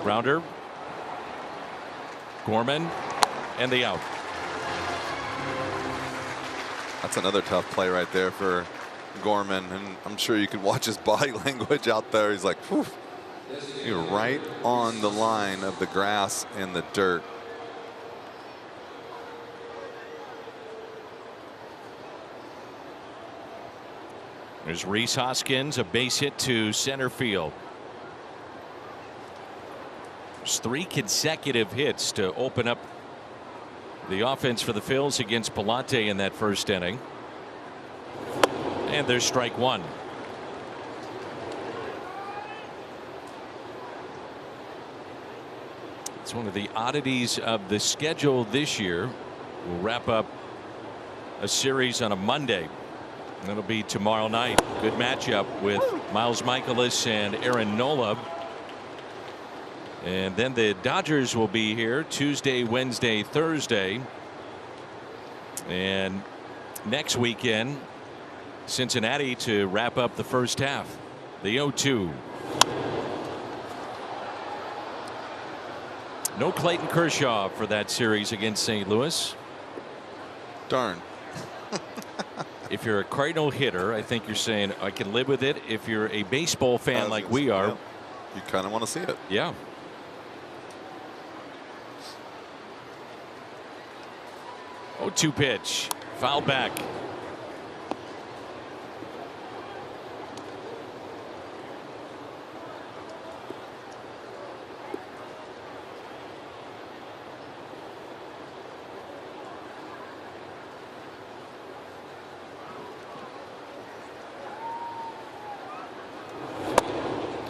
Grounder. Gorman. And the out. That's another tough play right there for Gorman, and I'm sure you could watch his body language out there. He's like, whew. You're right on the line of the grass and the dirt. There's Rhys Hoskins, a base hit to center field. There's 3 consecutive hits to open up the offense for the Phils against Pallante in that first inning. And there's strike 1. It's one of the oddities of the schedule this year. We'll wrap up a series on a Monday. That'll be tomorrow night. Good matchup with Miles Michaelis and Aaron Nola. And then the Dodgers will be here Tuesday, Wednesday, Thursday. And next weekend, Cincinnati to wrap up the first half. The 0-2. No Clayton Kershaw for that series against St. Louis. Darn. If you're a Cardinal hitter, I think you're saying I can live with it. If you're a baseball fan like we are, yeah, you kind of want to see it. Yeah. Oh, 2 pitch. Foul back.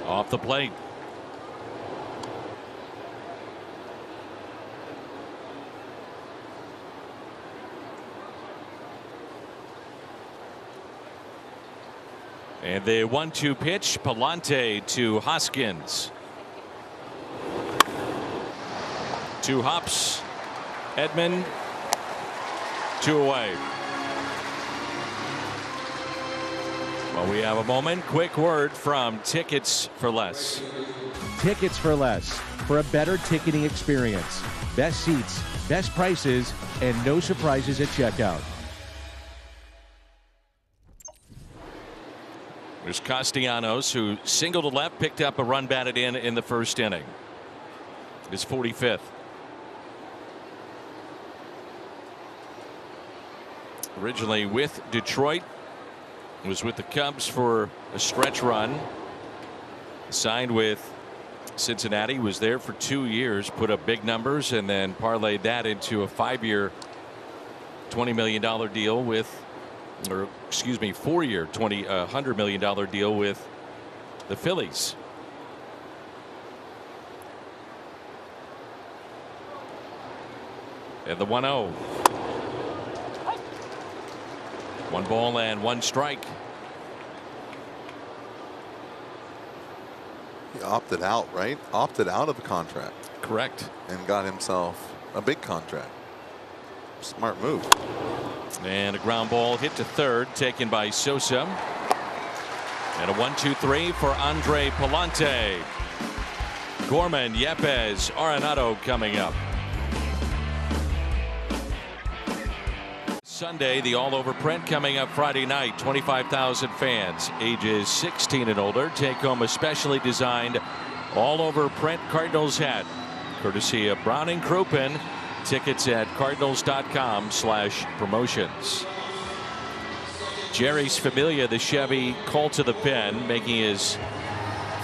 Off the plate. And the 1-2 pitch, Pallante to Hoskins. 2 hops. Edman. 2 away. Well, we have a moment. Quick word from Tickets for Less. Tickets for Less. For a better ticketing experience. Best seats, best prices, and no surprises at checkout. There's Castellanos, who singled to left, picked up a run batted in the first inning. His 45th. Originally with Detroit, was with the Cubs for a stretch run. Signed with Cincinnati, was there for 2 years, put up big numbers, and then parlayed that into a 5-year, $20 million deal with, or excuse me, 4-year, $100 million deal with the Phillies. And the 1-0. 1 ball and 1 strike. He opted out, right? Opted out of the contract. Correct. And got himself a big contract. Smart move. And a ground ball hit to third, taken by Sosa. And a 1-2-3 for Andre Pallante. Gorman, Yepez, Arenado coming up. Sunday, the all-over print coming up Friday night. 25,000 fans, ages 16 and older, take home a specially designed all-over print Cardinals hat, courtesy of Brown and Crouppen. Tickets at cardinals.com/promotions. Jerry's Familia, the Chevy Colt to the pen, making his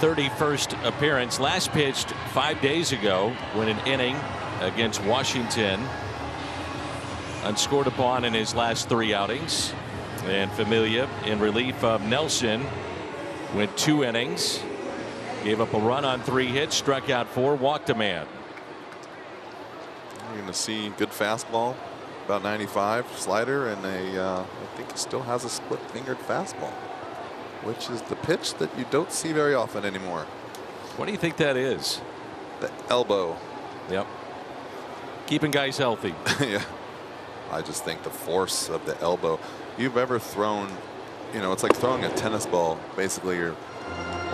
31st appearance. Last pitched 5 days ago, went an inning, against Washington. Unscored upon in his last 3 outings. And Familia, in relief of Nelson, went 2 innings. Gave up a run on 3 hits, struck out 4, walked a man. You're going to see good fastball, about 95 slider, and I think he still has a split-fingered fastball, which is the pitch that you don't see very often anymore. What do you think that is? The elbow. Yep. Keeping guys healthy. Yeah. I just think the force of the elbow. You've ever thrown, you know, it's like throwing a tennis ball, basically, or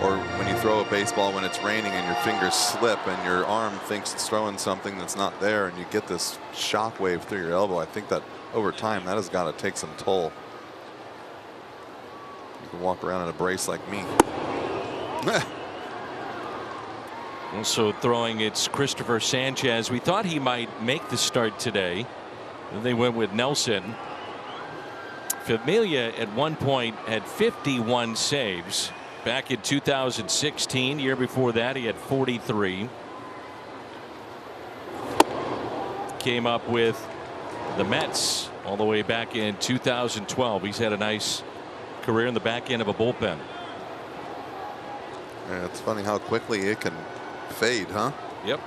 when you throw a baseball when it's raining and your fingers slip and your arm thinks it's throwing something that's not there, and you get this shock wave through your elbow. I think that over time that has got to take some toll. You can walk around in a brace like me. Also throwing, it's Christopher Sanchez. We thought he might make the start today. They went with Nelson. Familia at one point had 51 saves back in 2016. Year before that he had 43. Came up with the Mets all the way back in 2012. He's had a nice career in the back end of a bullpen. Yeah, it's funny how quickly it can fade, huh? Yep.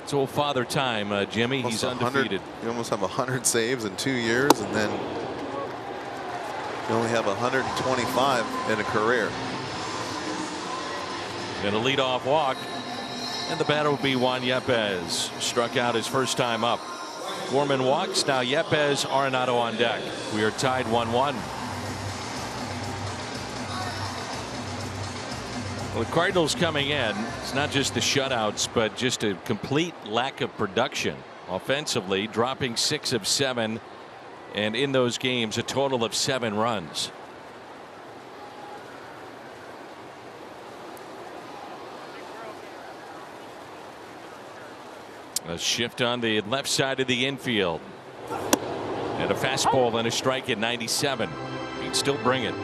It's old father time, Jimmy. He's undefeated. You almost have 100 saves in 2 years, and then you only have 125 in a career. And a leadoff walk, and the batter will be Juan Yepez. Struck out his first time up. Gorman walks. Now Yepez, Arenado on deck. We are tied 1-1. Well, the Cardinals coming in, it's not just the shutouts, but just a complete lack of production offensively, dropping 6 of 7, and in those games a total of 7 runs. A shift on the left side of the infield, and a fastball and a strike at 97. He'd still bring it.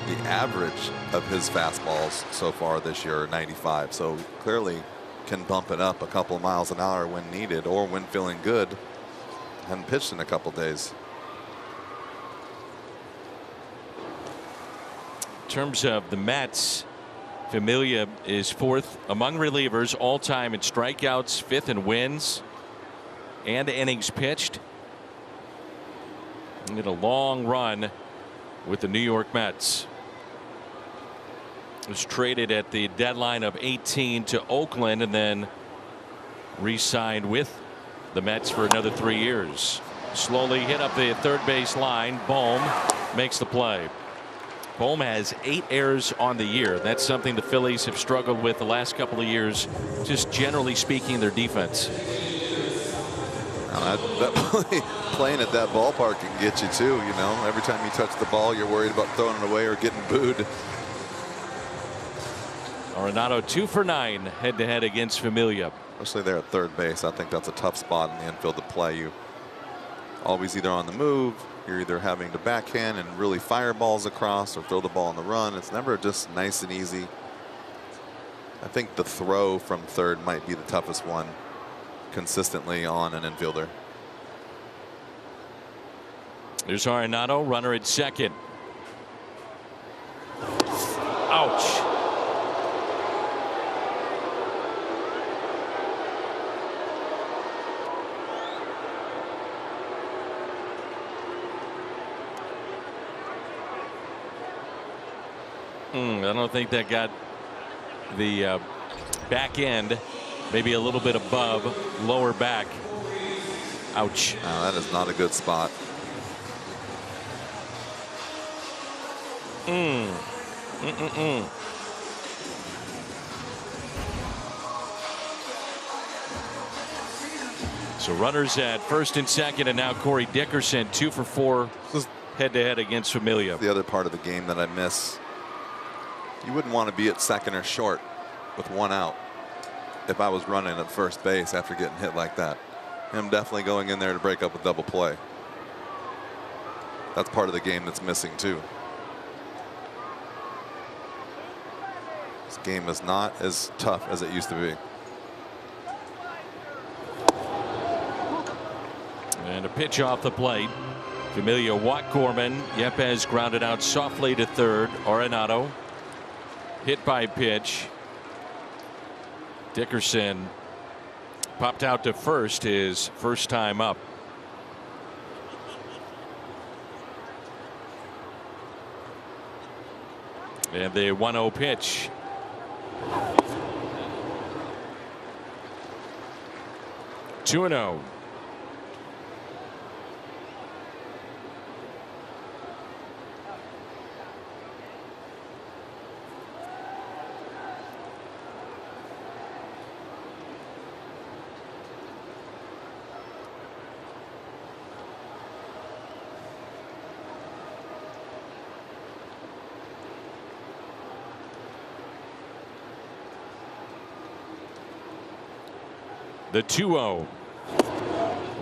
The average of his fastballs so far this year are 95, so clearly can bump it up a couple of miles an hour when needed or when feeling good. Hadn't pitched in a couple days. In terms of the Mets, Familia is 4th among relievers all time in strikeouts, 5th in wins and innings pitched. And a long run with the New York Mets. Was traded at the deadline of 18 to Oakland and then re-signed with the Mets for another 3 years. Slowly hit up the third base line. Bohm makes the play. Bohm has 8 errors on the year. That's something the Phillies have struggled with the last couple of years, just generally speaking, their defense. Playing at that ballpark can get you too, you know. Every time you touch the ball, you're worried about throwing it away or getting booed. Arenado 2 for 9 head-to-head against Familia. Especially there at third base. I think that's a tough spot in the infield to play. You always either on the move, you're either having to backhand and really fire balls across or throw the ball on the run. It's never just nice and easy. I think the throw from third might be the toughest one consistently on an infielder. There's Arenado, runner at second. Ouch. I don't think that got the back end, maybe a little bit above, lower back. Ouch. That is not a good spot. So runners at first and second, and now Corey Dickerson 2 for 4 head-to-head against Familia. The other part of the game that I miss. You wouldn't want to be at second or short with 1 out if I was running at first base after getting hit like that. Him definitely going in there to break up a double play. That's part of the game that's missing too. This game is not as tough as it used to be. And a pitch off the plate. Familia walked Gorman. Yepes grounded out softly to third. Arenado hit by pitch. Dickerson popped out to first, his first time up. And the 1-0 pitch. Two and 0. The 2-0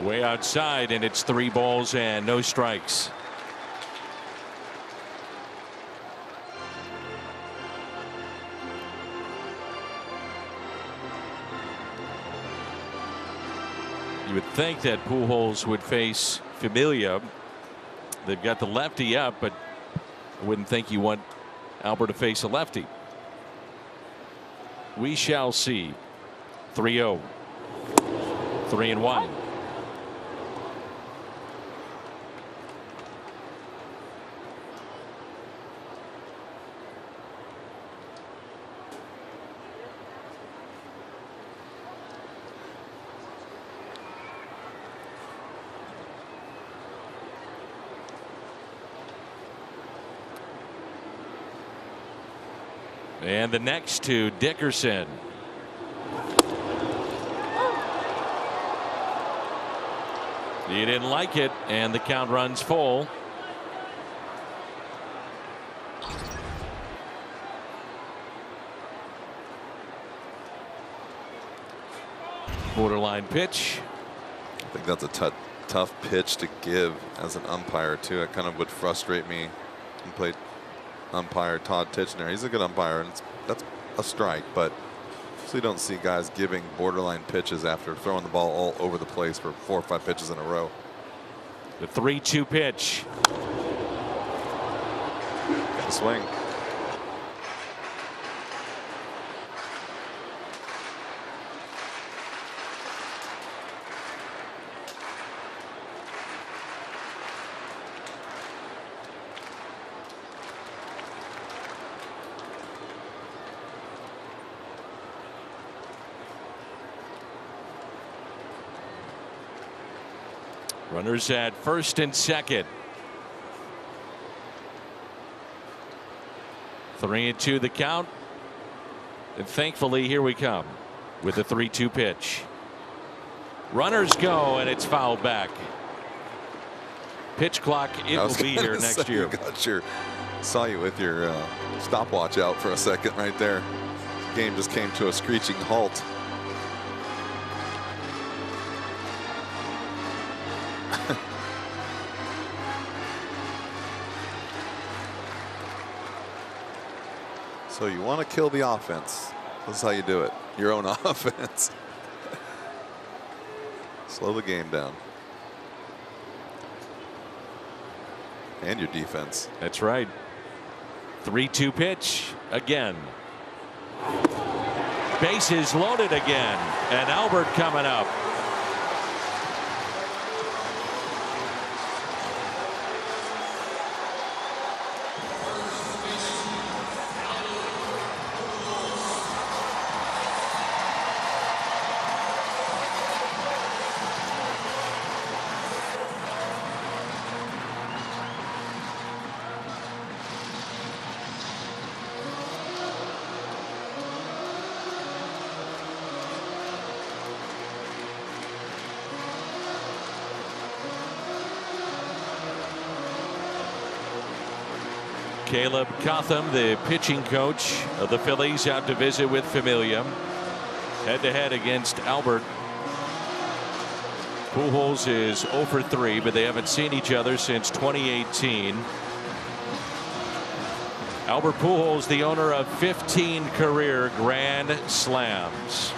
way outside, and it's 3 balls and no strikes. You would think that Pujols would face Familia. They've got the lefty up, but I wouldn't think you want Albert to face a lefty. We shall see. 3-0. 3-1. And the next to Dickerson. He didn't like it, and the count runs full. Borderline pitch. I think that's a tough pitch to give as an umpire too. It kind of would frustrate me. He played umpire Todd Tichenor. He's a good umpire, and that's a strike, but you don't see guys giving borderline pitches after throwing the ball all over the place for 4 or 5 pitches in a row. The 3-2 pitch. Got a swing. Runners at first and second. 3-2 the count. And thankfully, here we come with the 3-2 pitch. Runners go, and it's fouled back. Pitch clock, it will be here next year. Saw you with your stopwatch out for a second right there. Game just came to a screeching halt. So you want to kill the offense. This is how you do it. Your own offense. Slow the game down. And your defense. That's right. 3-2 pitch again. Bases loaded again. And Albert coming up. Caleb Cotham, the pitching coach of the Phillies, out to visit with Familia. Head-to-head against Albert. Pujols is 0 for 3, but they haven't seen each other since 2018. Albert Pujols, the owner of 15 career Grand Slams.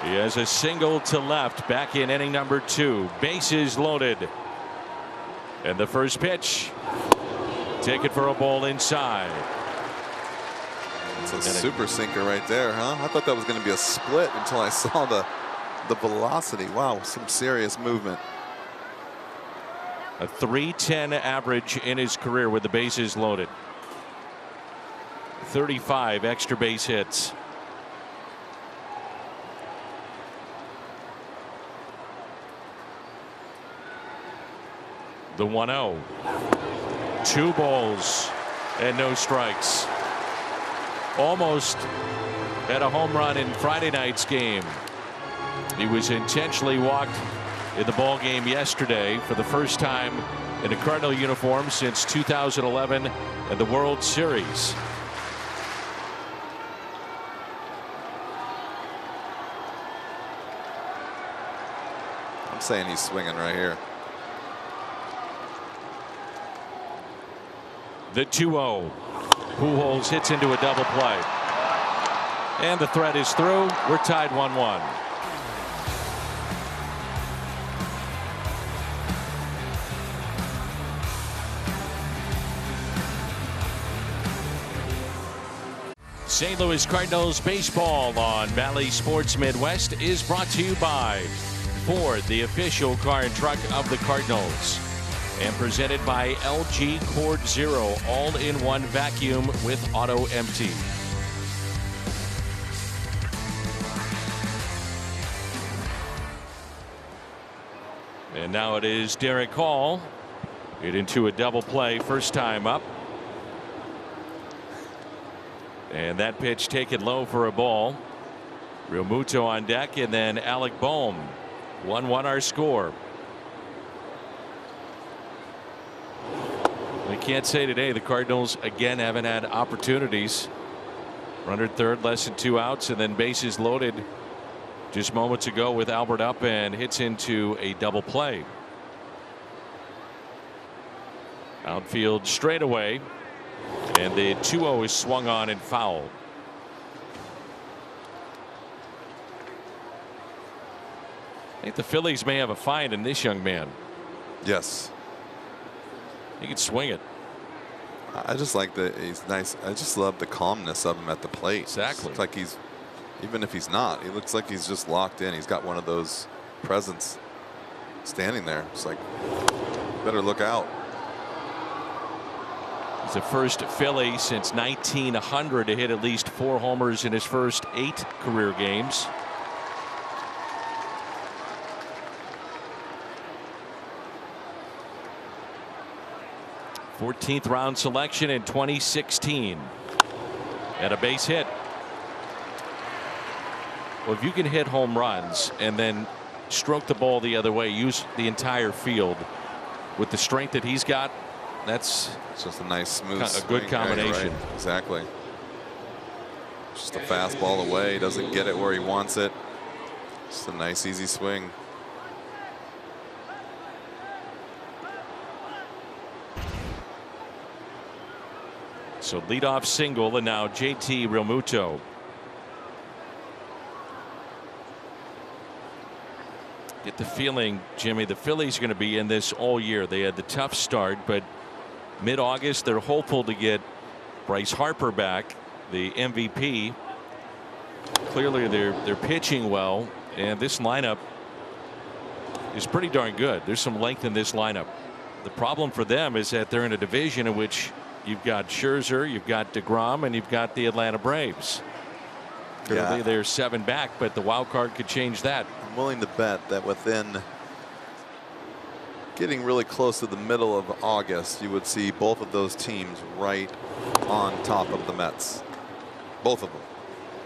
He has a single to left back in inning number 2. Bases loaded. And the first pitch. Take it for a ball inside. It's a super sinker right there, huh? I thought that was going to be a split until I saw the velocity. Wow, some serious movement. A .310 average in his career with the bases loaded. 35 extra base hits. The 1-0. 2 balls and no strikes. Almost had a home run in Friday night's game. He was intentionally walked in the ball game yesterday for the first time in a Cardinal uniform since 2011 and the World Series. I'm saying he's swinging right here. The 2-0. Pujols hits into a double play. And the threat is through. We're tied 1-1. St. Louis Cardinals baseball on Valley Sports Midwest is brought to you by Ford, the official car and truck of the Cardinals. And presented by LG Cord Zero, all-in-one vacuum with auto empty. And now it is Derek Hall. Hit into a double play first time up. And that pitch taken low for a ball. Realmuto on deck, and then Alec Bohm. 1-1 our score. We can't say today the Cardinals again haven't had opportunities. Runner at third, less than 2 outs, and then bases loaded just moments ago with Albert up and hits into a double play. Outfield straightaway, and the 2-0 is swung on and fouled. I think the Phillies may have a find in this young man. Yes. He can swing it. I just like that he's nice. I just love the calmness of him at the plate. Exactly. It's like he's, even if he's not, he looks like he's just locked in. He's got one of those presence standing there. It's like, better look out. He's the first Philly since 1900 to hit at least 4 homers in his first 8 career games. Fourteenth round selection in 2016. And a base hit. Well, if you can hit home runs and then stroke the ball the other way, use the entire field with the strength that he's got, that's it's just a nice smooth a good combination. Yeah, right. Exactly. Just a fastball away. Doesn't get it where he wants it. Just a nice easy swing. So leadoff single, and now JT Realmuto. Get the feeling, Jimmy, the Phillies are going to be in this all year. They had the tough start, but mid-August they're hopeful to get Bryce Harper back, the MVP. Clearly they're pitching well, and this lineup is pretty darn good. There's some length in this lineup. The problem for them is that they're in a division in which you've got Scherzer, you've got DeGrom, and you've got the Atlanta Braves. Yeah. They're 7 back, but the wild card could change that. I'm willing to bet that within getting really close to the middle of August, you would see both of those teams right on top of the Mets. Both of them.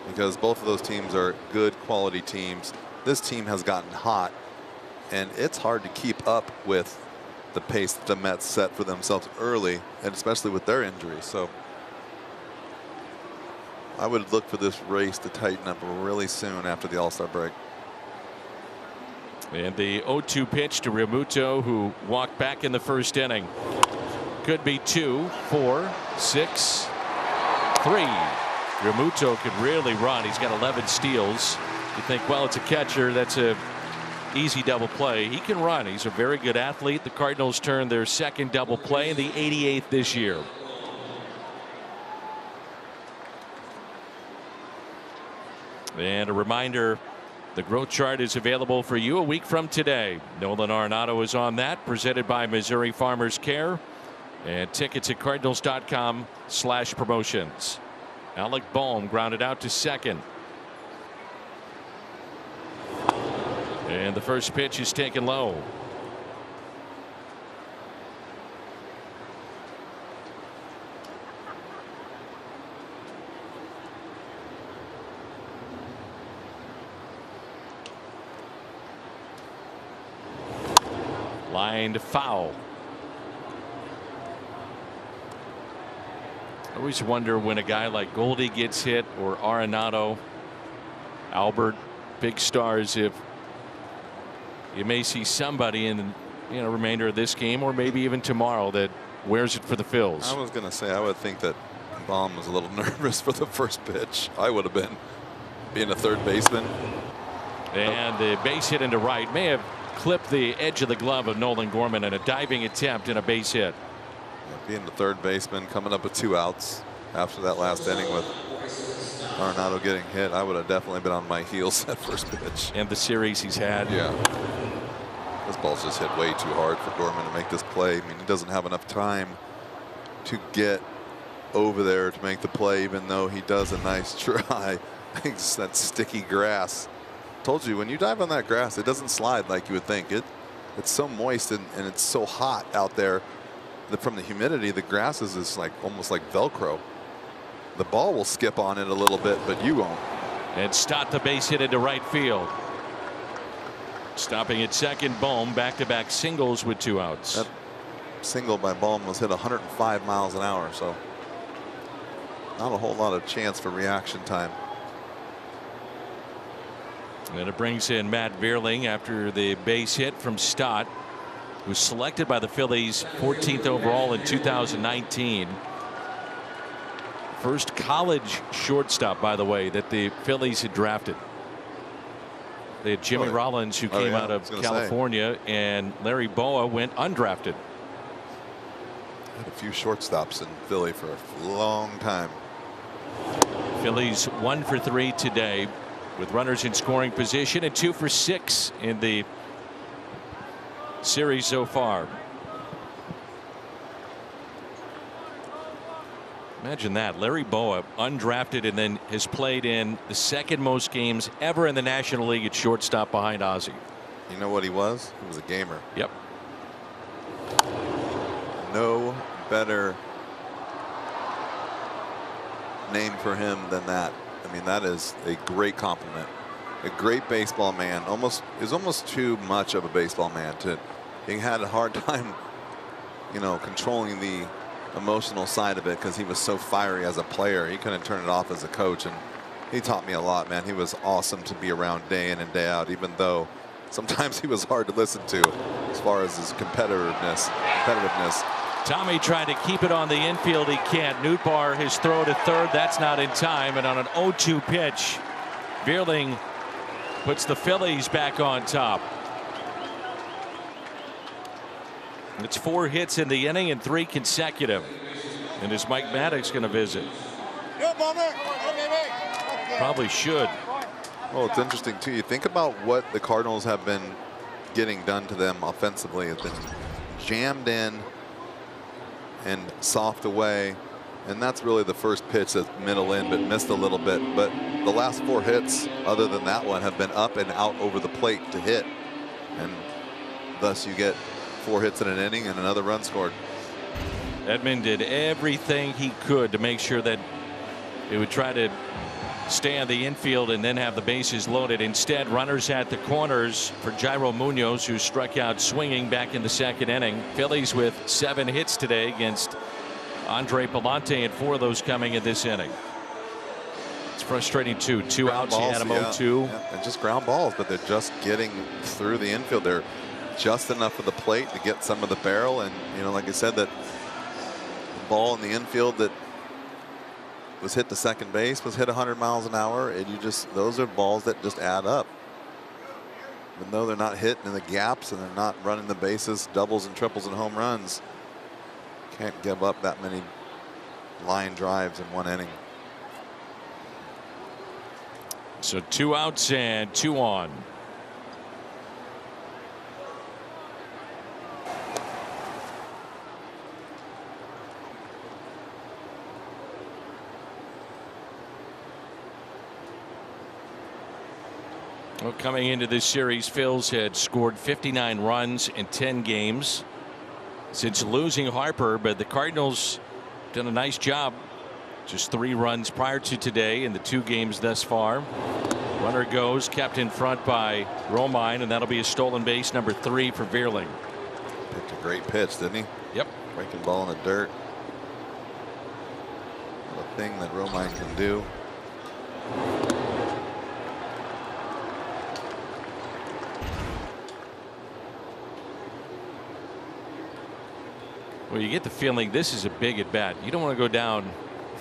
Because both of those teams are good quality teams. This team has gotten hot, and it's hard to keep up with the pace that the Mets set for themselves early, and especially with their injuries. So I would look for this race to tighten up really soon after the All-Star break. And the 0-2 pitch to Realmuto, who walked back in the first inning. Could be 2, 4, 6, 3. Realmuto could really run. He's got 11 steals. You think, well, it's a catcher. That's a easy double play. He can run. He's a very good athlete. The Cardinals turned their second double play in the 88th this year. And a reminder, the growth chart is available for you a week from today. Nolan Arenado is on that, presented by Missouri Farmers Care. And tickets at cardinals.com/promotions. Alec Bohm grounded out to second. And the first pitch is taken low. Lined foul. I always wonder when a guy like Goldie gets hit, or Arenado, Albert, big stars, if you may see somebody in the remainder of this game, or maybe even tomorrow, that wears it for the Phils. I was going to say, I would think that Baum was a little nervous for the first pitch. I would have been, being a third baseman. And the base hit into right may have clipped the edge of the glove of Nolan Gorman in a diving attempt and a base hit. Being the third baseman, coming up with 2 outs after that last inning with Arenado getting hit, I would have definitely been on my heels at first pitch. And the series he's had. Yeah. This ball's just hit way too hard for Gorman to make this play. I mean, he doesn't have enough time to get over there to make the play, even though he does a nice try. It's that sticky grass. Told you, when you dive on that grass, it doesn't slide like you would think. It's so moist and it's so hot out there that from the humidity, the grass is like almost like Velcro. The ball will skip on it a little bit, but you won't. And Stott the base hit into right field. Stopping at second, Bohm back-to-back singles with 2 outs. That single by Bohm was hit 105 miles an hour, so not a whole lot of chance for reaction time. And it brings in Matt Vierling after the base hit from Stott, who was selected by the Phillies 14th overall in 2019. First college shortstop, by the way, that the Phillies had drafted. They had Jimmy Rollins, who came out of California, and Larry Boa went undrafted. Had a few shortstops in Philly for a long time. Phillies 1 for 3 today, with runners in scoring position, and 2 for 6 in the series so far. Imagine that. Larry Boa, undrafted, and then has played in the second most games ever in the National League at shortstop behind Ozzie. You know what he was? He was a gamer. Yep. No better name for him than that. I mean, that is a great compliment. A great baseball man. Is almost too much of a baseball man. He had a hard time, controlling the emotional side of it because he was so fiery as a player. He couldn't turn it off as a coach, and he taught me a lot, man. He was awesome to be around day in and day out, even though sometimes he was hard to listen to as far as his competitiveness. Tommy tried to keep it on the infield. He can't. Nootbaar, his throw to third, that's not in time. And on an 0-2 pitch, Vierling puts the Phillies back on top. It's 4 hits in the inning and 3 consecutive. And is Mike Maddox going to visit? Probably should. Well, it's interesting too. You think about what the Cardinals have been getting done to them offensively. It's been jammed in and soft away, and that's really the first pitch that's middle in, but missed a little bit. But the last 4 hits, other than that one, have been up and out over the plate to hit, and thus you get 4 hits in an inning and another run scored. Edman did everything he could to make sure that he would try to stay on the infield and then have the bases loaded. Instead, runners at the corners for Jairo Munoz, who struck out swinging back in the second inning. Phillies with 7 hits today against Andre Palante, and 4 of those coming in this inning. It's frustrating too. Two Ground outs, you balls, had him yeah. 0-2. Yeah, and just ground balls, but they're just getting through the infield. They're just enough of the plate to get some of the barrel. And, you know, like I said, that ball in the infield that was hit to second base was hit 100 miles an hour. And you just, those are balls that just add up. Even though they're not hitting in the gaps and they're not running the bases, doubles and triples and home runs, can't give up that many line drives in one inning. So 2 outs and 2 on. Well, coming into this series, Phils had scored 59 runs in 10 games since losing Harper, but the Cardinals done a nice job. Just 3 runs prior to today in the 2 games thus far. Runner goes, kept in front by Romine, and that'll be a stolen base number 3 for Veerling. Picked a great pitch, didn't he? Yep. Breaking ball in the dirt. What a thing that Romine can do. Well, you get the feeling this is a big at bat. You don't want to go down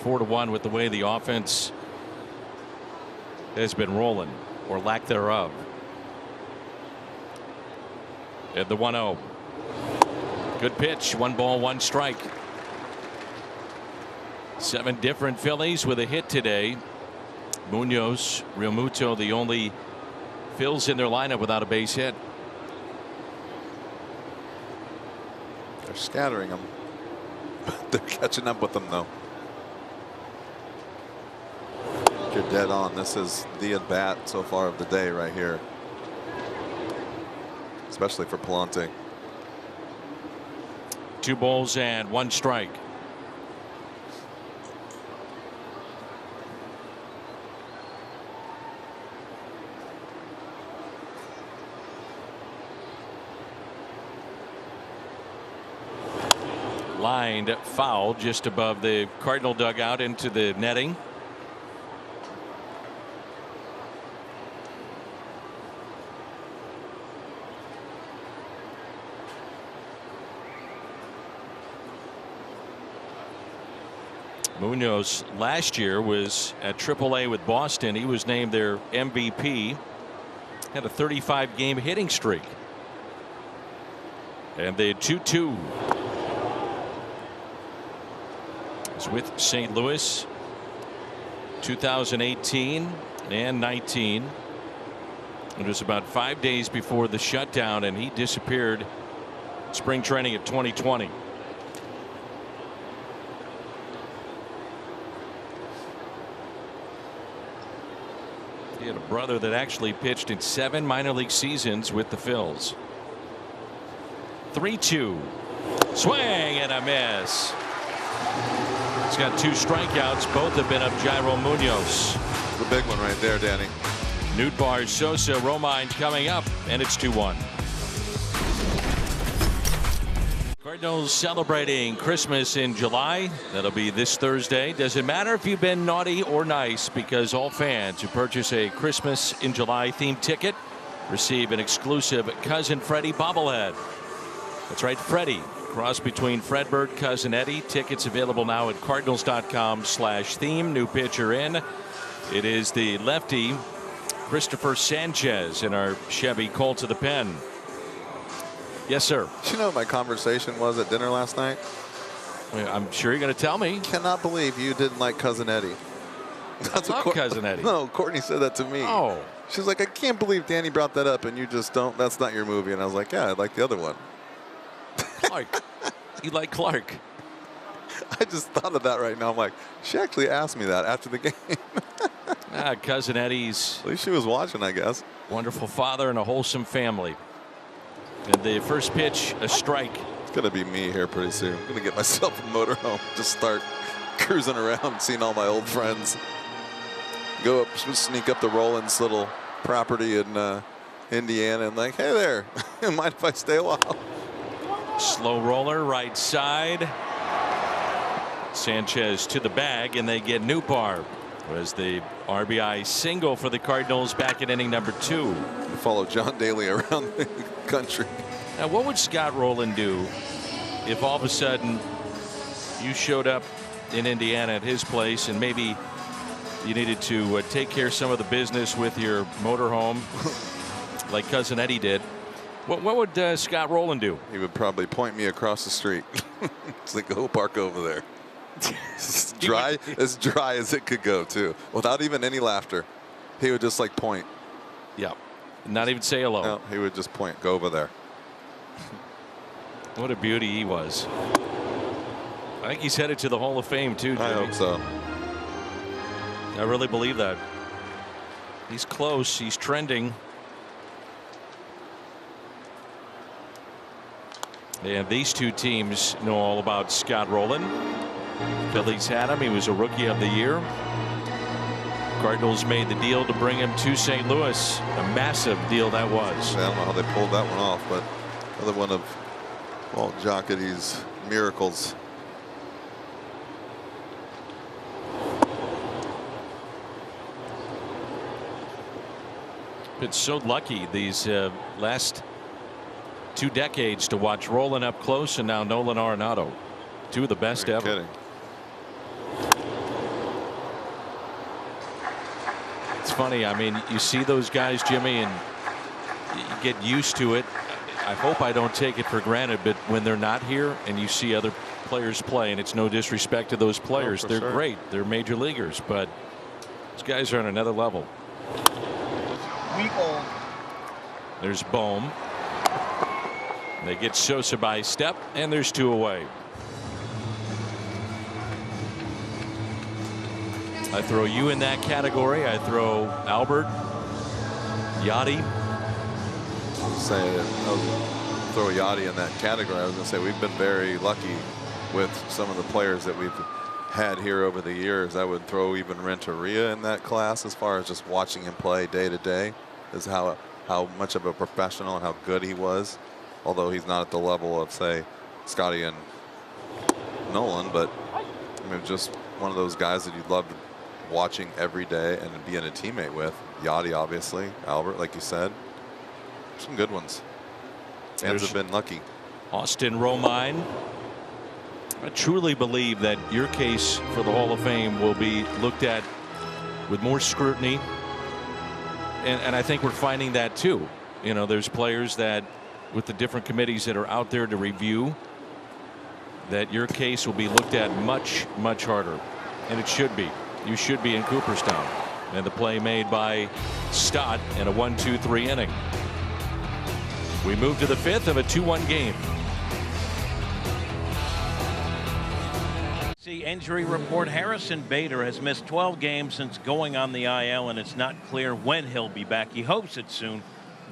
4-1 with the way the offense has been rolling, or lack thereof. At the 1-0. Good pitch. 1 ball, 1 strike. 7 different Phillies with a hit today. Munoz, Realmuto, the only Phils in their lineup without a base hit. They're scattering them. They're catching up with them, though. You're dead on. This is the at bat so far of the day right here, especially for Palante. 2 balls and 1 strike. Lined foul just above the Cardinal dugout into the netting. Munoz last year was at AAA with Boston. He was named their MVP. Had a 35-game hitting streak. And they had 2-2. Was with St. Louis 2018 and 19. It was about 5 days before the shutdown, and he disappeared spring training of 2020. He had a brother that actually pitched in 7 minor league seasons with the Phils. 3-2. Swing and a miss. He's got 2 strikeouts. Both have been up Jairo Munoz. The big one right there, Danny. Nootbaar, Sosa, Romine coming up, and it's 2-1. Cardinals celebrating Christmas in July. That'll be this Thursday. Doesn't matter if you've been naughty or nice, because all fans who purchase a Christmas in July themed ticket receive an exclusive Cousin Freddie bobblehead. That's right, Freddie. Cross between Fredbird, Cousin Eddie. Tickets available now at Cardinals.com/theme. New pitcher in. It is the lefty Christopher Sanchez in our Chevy Colt to the pen. Yes, sir. You know what my conversation was at dinner last night? I'm sure you're going to tell me. Cannot believe you didn't like Cousin Eddie. That's what Cousin Eddie. No, Courtney said that to me. Oh. She's like, I can't believe Danny brought that up and you just don't. That's not your movie. And I was like, yeah, I like the other one. Clark. You like Clark. I just thought of that right now. I'm like, she actually asked me that after the game. Cousin Eddie's. At least she was watching, I guess. Wonderful father and a wholesome family. And the first pitch, a strike. It's going to be me here pretty soon. I'm going to get myself a motorhome. Just start cruising around, seeing all my old friends. Go up, sneak up to Roland's little property in Indiana and like, hey there, mind if I stay a while? Slow roller, right side. Sanchez to the bag, and they get Nootbaar. Was the RBI single for the Cardinals back in inning number 2. Follow John Daly around the country. Now, what would Scott Rowland do if all of a sudden you showed up in Indiana at his place and maybe you needed to take care of some of the business with your motorhome like Cousin Eddie did? What would Scott Rowland do? He would probably point me across the street. It's like, go park over there. As dry as it could go, too, without even any laughter. He would just like point. Yeah, not even say hello. No, he would just point. Go over there. What a beauty he was. I think he's headed to the Hall of Fame too, Jimmy. I hope so. I really believe that. He's close. He's trending. And these two teams know all about Scott Rowland. Phillies had him. He was a Rookie of the Year. Cardinals made the deal to bring him to St. Louis. A massive deal that was. I don't know how they pulled that one off, but another one of Walt Jocketty's miracles. Been so lucky these last 2 decades to watch Rowland up close, and now Nolan Arenado. 2 of the best ever. Kidding. It's funny. I mean, you see those guys, Jimmy, and you get used to it. I hope I don't take it for granted, but when they're not here and you see other players play, and it's no disrespect to those players, they're great. They're major leaguers, but those guys are on another level. There's Bohm. They get Sosa by step, and there's 2 away. I throw you in that category. I throw Albert, Yachty. I'll throw Yachty in that category. I was going to say we've been very lucky with some of the players that we've had here over the years. I would throw even Renteria in that class as far as just watching him play day to day, is how much of a professional and how good he was. Although he's not at the level of, say, Scotty and Nolan, but I mean, just one of those guys that you loved watching every day and being a teammate with. Yachty, obviously, Albert, like you said, some good ones. Fans have been lucky. Austin Romine. I truly believe that your case for the Hall of Fame will be looked at with more scrutiny, and I think we're finding that too. You know, there's players that, with the different committees that are out there to review, that your case will be looked at much, much harder, and it should be. You should be in Cooperstown. And the play made by Stott in a 1-2-3 inning. We move to the 5th of a 2-1 game. See, injury report: Harrison Bader has missed 12 games since going on the IL, and it's not clear when he'll be back. He hopes it's soon.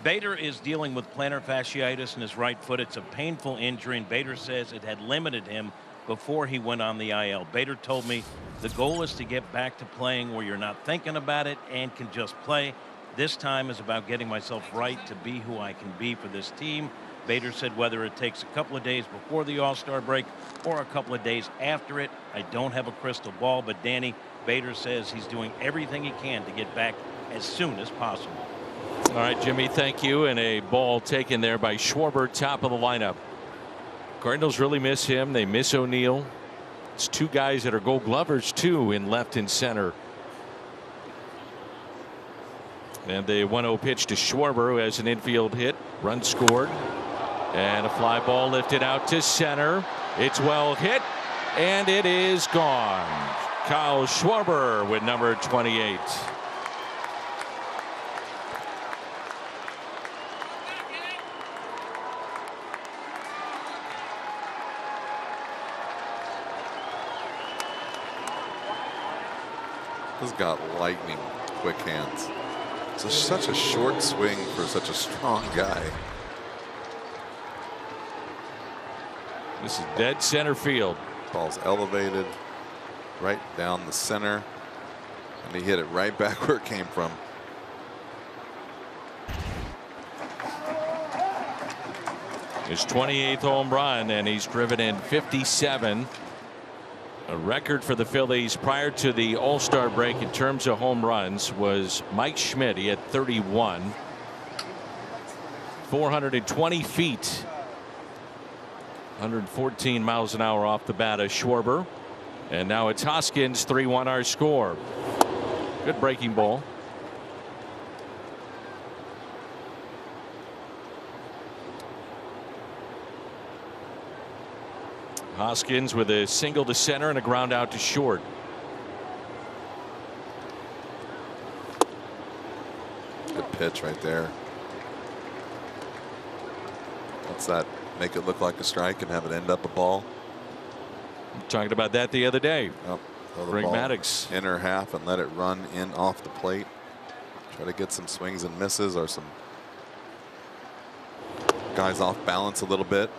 Bader is dealing with plantar fasciitis in his right foot. It's a painful injury, and Bader says it had limited him before he went on the IL. Bader told me the goal is to get back to playing where you're not thinking about it and can just play. This time is about getting myself right to be who I can be for this team. Bader said whether it takes a couple of days before the All-Star break or a couple of days after it, I don't have a crystal ball, but Danny, Bader says he's doing everything he can to get back as soon as possible. All right, Jimmy, thank you. And a ball taken there by Schwarber, top of the lineup. Cardinals really miss him. They miss O'Neill. It's 2 guys that are Gold Glovers too in left and center. And the 1-0 pitch to Schwarber, who has an infield hit. Run scored. And a fly ball lifted out to center. It's well hit, and it is gone. Kyle Schwarber with number 28. He's got lightning quick hands. It's such a short swing for such a strong guy. This is dead center field. Ball's elevated right down the center, and he hit it right back where it came from. His 28th home run, and he's driven in 57. A record for the Phillies prior to the All-Star break in terms of home runs was Mike Schmidt. He had 31. 420 feet. 114 miles an hour off the bat of Schwarber. And now it's Hoskins. 3-1 our score. Good breaking ball. Hoskins with a single to center and a ground out to short. Good pitch right there. What's that? Make it look like a strike and have it end up a ball. Talking about that the other day. Yep. Throw the Greg ball Maddux. Inner half and let it run in off the plate. Try to get some swings and misses or some guys off balance a little bit.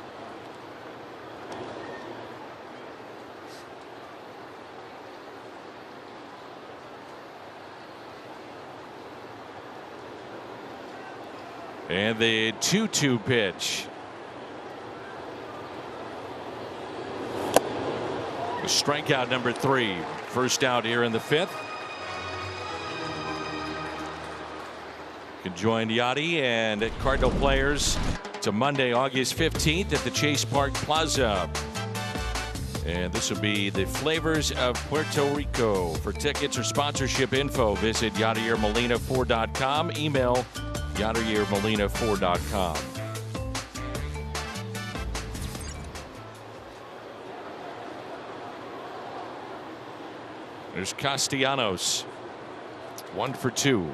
And the 2-2 pitch. Strikeout number 3. First out here in the 5th. You can join Yachty and Cardinal players. It's a Monday, August 15th at the Chase Park Plaza. And this will be the Flavors of Puerto Rico. For tickets or sponsorship info, visit YadierMolina4.com. Email YadierMolina4.com. There's Castellanos. 1 for 2.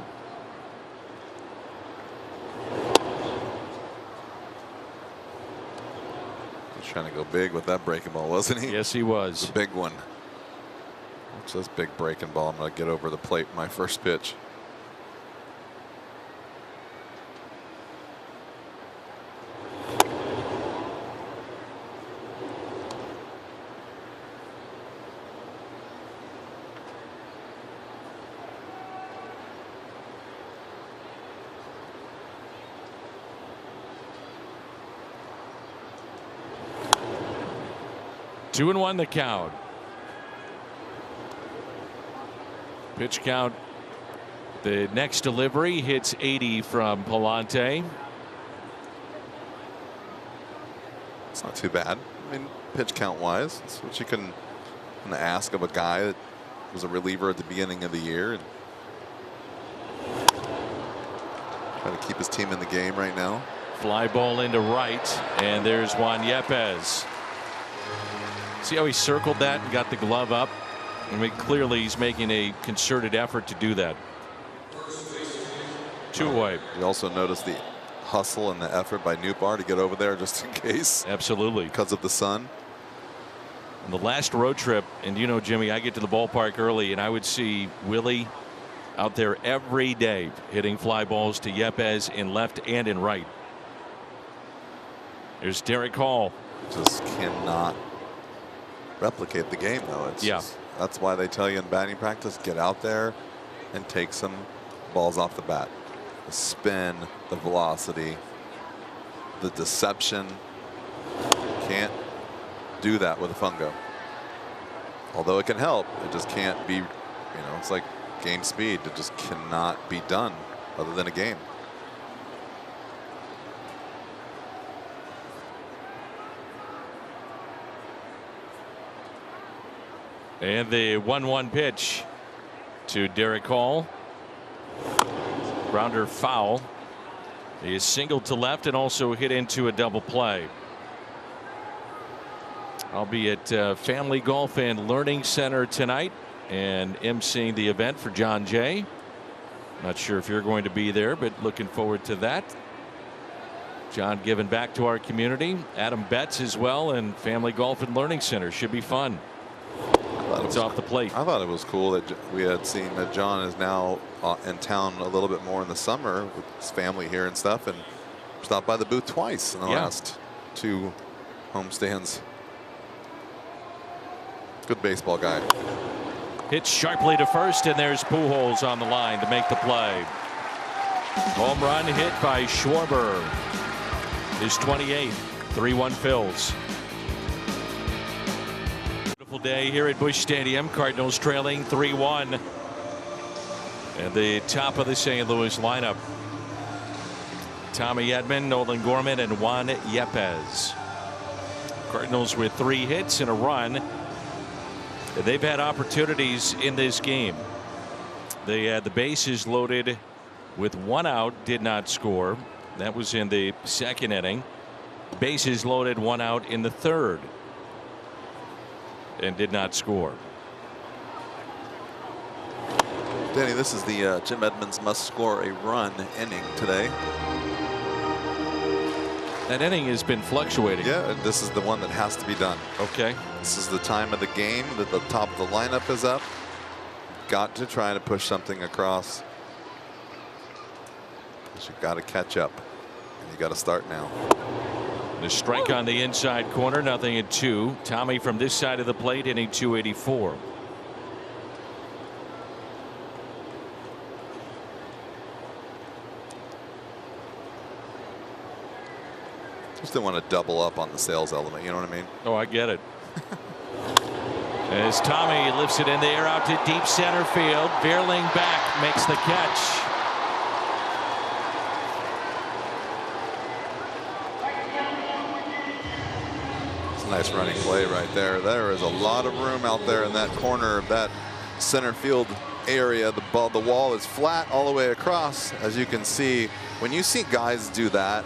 He's trying to go big with that breaking ball, wasn't he? Yes, he was. The big one. Watch this big breaking ball. I'm going to get over the plate my first pitch. Two and 1 the count. Pitch count. The next delivery hits 80 from Palante. It's not too bad. I mean, pitch count wise, it's what you can ask of a guy that was a reliever at the beginning of the year and trying to keep his team in the game right now. Fly ball into right, and there's Juan Yepez. See how he circled that and got the glove up? I mean, clearly he's making a concerted effort to do that. 2 away. You also notice the hustle and the effort by Nootbaar to get over there just in case. Absolutely. Because of the sun. On the last road trip, and you know, Jimmy, I get to the ballpark early and I would see Willie out there every day hitting fly balls to Yepez in left and in right. There's Derek Hall. Just cannot replicate the game, though. It's just, that's why they tell you in batting practice, get out there and take some balls off the bat. The spin, the velocity, the deception. Can't do that with a fungo. Although it can help, it just can't be, you know, it's like game speed. It just cannot be done other than a game. And the 1-1 pitch to Derek Hall. Grounder foul. He is singled to left and also hit into a double play. I'll be at Family Golf and Learning Center tonight and emceeing the event for John Jay. Not sure if you're going to be there, but looking forward to that. John giving back to our community. Adam Betts as well, and Family Golf and Learning Center. Should be fun. It's off the plate. I thought it was cool that we had seen that John is now in town a little bit more in the summer with his family here and stuff, and stopped by the booth twice in the last 2 homestands. Good baseball guy. Hits sharply to first, and there's Pujols on the line to make the play. Home run hit by Schwarber. His 28th. 3-1 Phils. Beautiful day here at Busch Stadium. Cardinals trailing 3-1. At the top of the St. Louis lineup, Tommy Edman, Nolan Gorman, and Juan Yepez. Cardinals with 3 hits and a run. They've had opportunities in this game. They had the bases loaded with 1 out, did not score. That was in the 2nd inning. Bases loaded, 1 out in the 3rd, and did not score. Danny, this is the Jim Edmonds must score a run inning today. That inning has been fluctuating. Yeah, and this is the one that has to be done. Okay. This is the time of the game that the top of the lineup is up. Got to try to push something across. You got to catch up. And you got to start now. The strike on the inside corner, 0-2. Tommy from this side of the plate hitting .284. Just didn't want to double up on the sales element. You know what I mean? Oh, I get it. As Tommy lifts it in the air out to deep center field. Veerling back makes the catch. It's a nice running play right there. There is a lot of room out there in that corner of that center field area. The wall is flat all the way across. As you can see, when you see guys do that,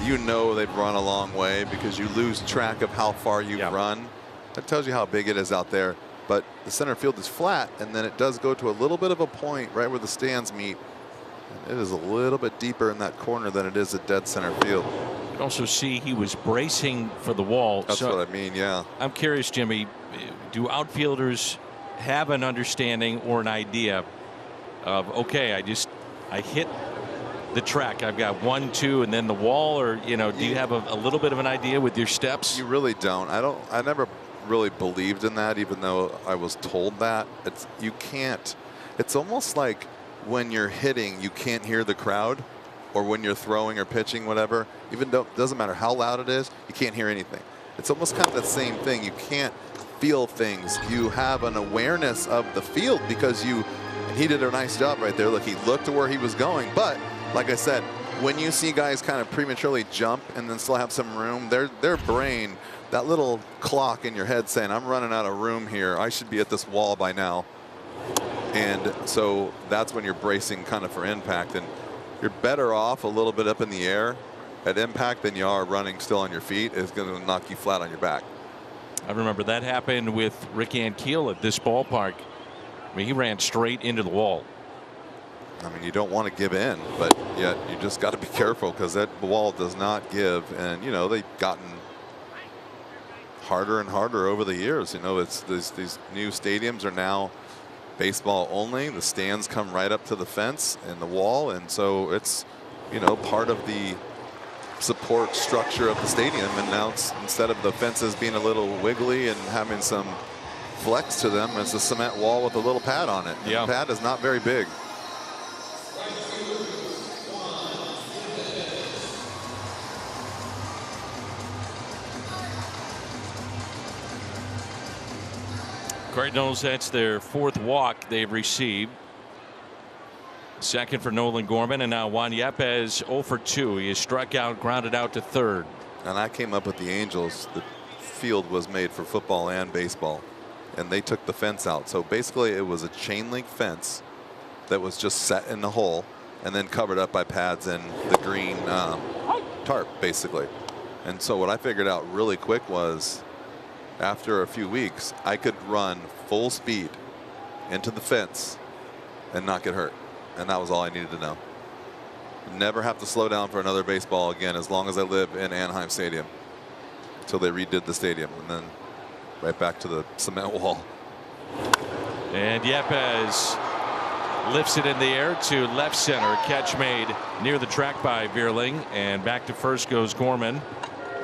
you know they've run a long way because you lose track of how far you've run. That tells you how big it is out there. But the center field is flat, and then it does go to a little bit of a point right where the stands meet. And it is a little bit deeper in that corner than it is at dead center field. You can also see he was bracing for the wall. That's what I mean, yeah. I'm curious, Jimmy, do outfielders have an understanding or an idea of, okay, I hit the track, I've got 1, 2, and then the wall, or do you have a little bit of an idea with your steps? You really don't. I never really believed in that, even though I was told that. You can't. It's almost like when you're hitting, you can't hear the crowd, or when you're throwing or pitching, whatever. Even though it doesn't matter how loud it is, you can't hear anything. It's almost kind of the same thing. You can't feel things. You have an awareness of the field because and he did a nice job right there. Look, he looked to where he was going, but like I said, when you see guys kind of prematurely jump and then still have some room, their brain, that little clock in your head saying, I'm running out of room here. I should be at this wall by now. And so that's when you're bracing kind of for impact. And you're better off a little bit up in the air at impact than you are running still on your feet. It's going to knock you flat on your back. I remember that happened with Rick Ankiel at this ballpark. I mean, he ran straight into the wall. I mean, you don't want to give in, but yet you just got to be careful because that wall does not give. And, they've gotten harder and harder over the years. It's these new stadiums are now baseball only. The stands come right up to the fence and the wall. And so it's, part of the support structure of the stadium. And now instead of the fences being a little wiggly and having some flex to them, it's a cement wall with a little pad on it. Yeah. The pad is not very big. Cardinals, that's their 4th walk they've received. 2nd for Nolan Gorman, and now Juan Yepez 0 for 2. He is struck out, grounded out to 3rd. And I came up with the Angels. The field was made for football and baseball, and they took the fence out. So basically it was a chain link fence that was just set in the hole and then covered up by pads and the green tarp, basically. And so what I figured out really quick was, after a few weeks, I could run full speed into the fence and not get hurt. And that was all I needed to know. Never have to slow down for another baseball again as long as I live in Anaheim Stadium until they redid the stadium, and then right back to the cement wall. And Yepez lifts it in the air to left center. Catch made near the track by Veerling, and back to first goes Gorman.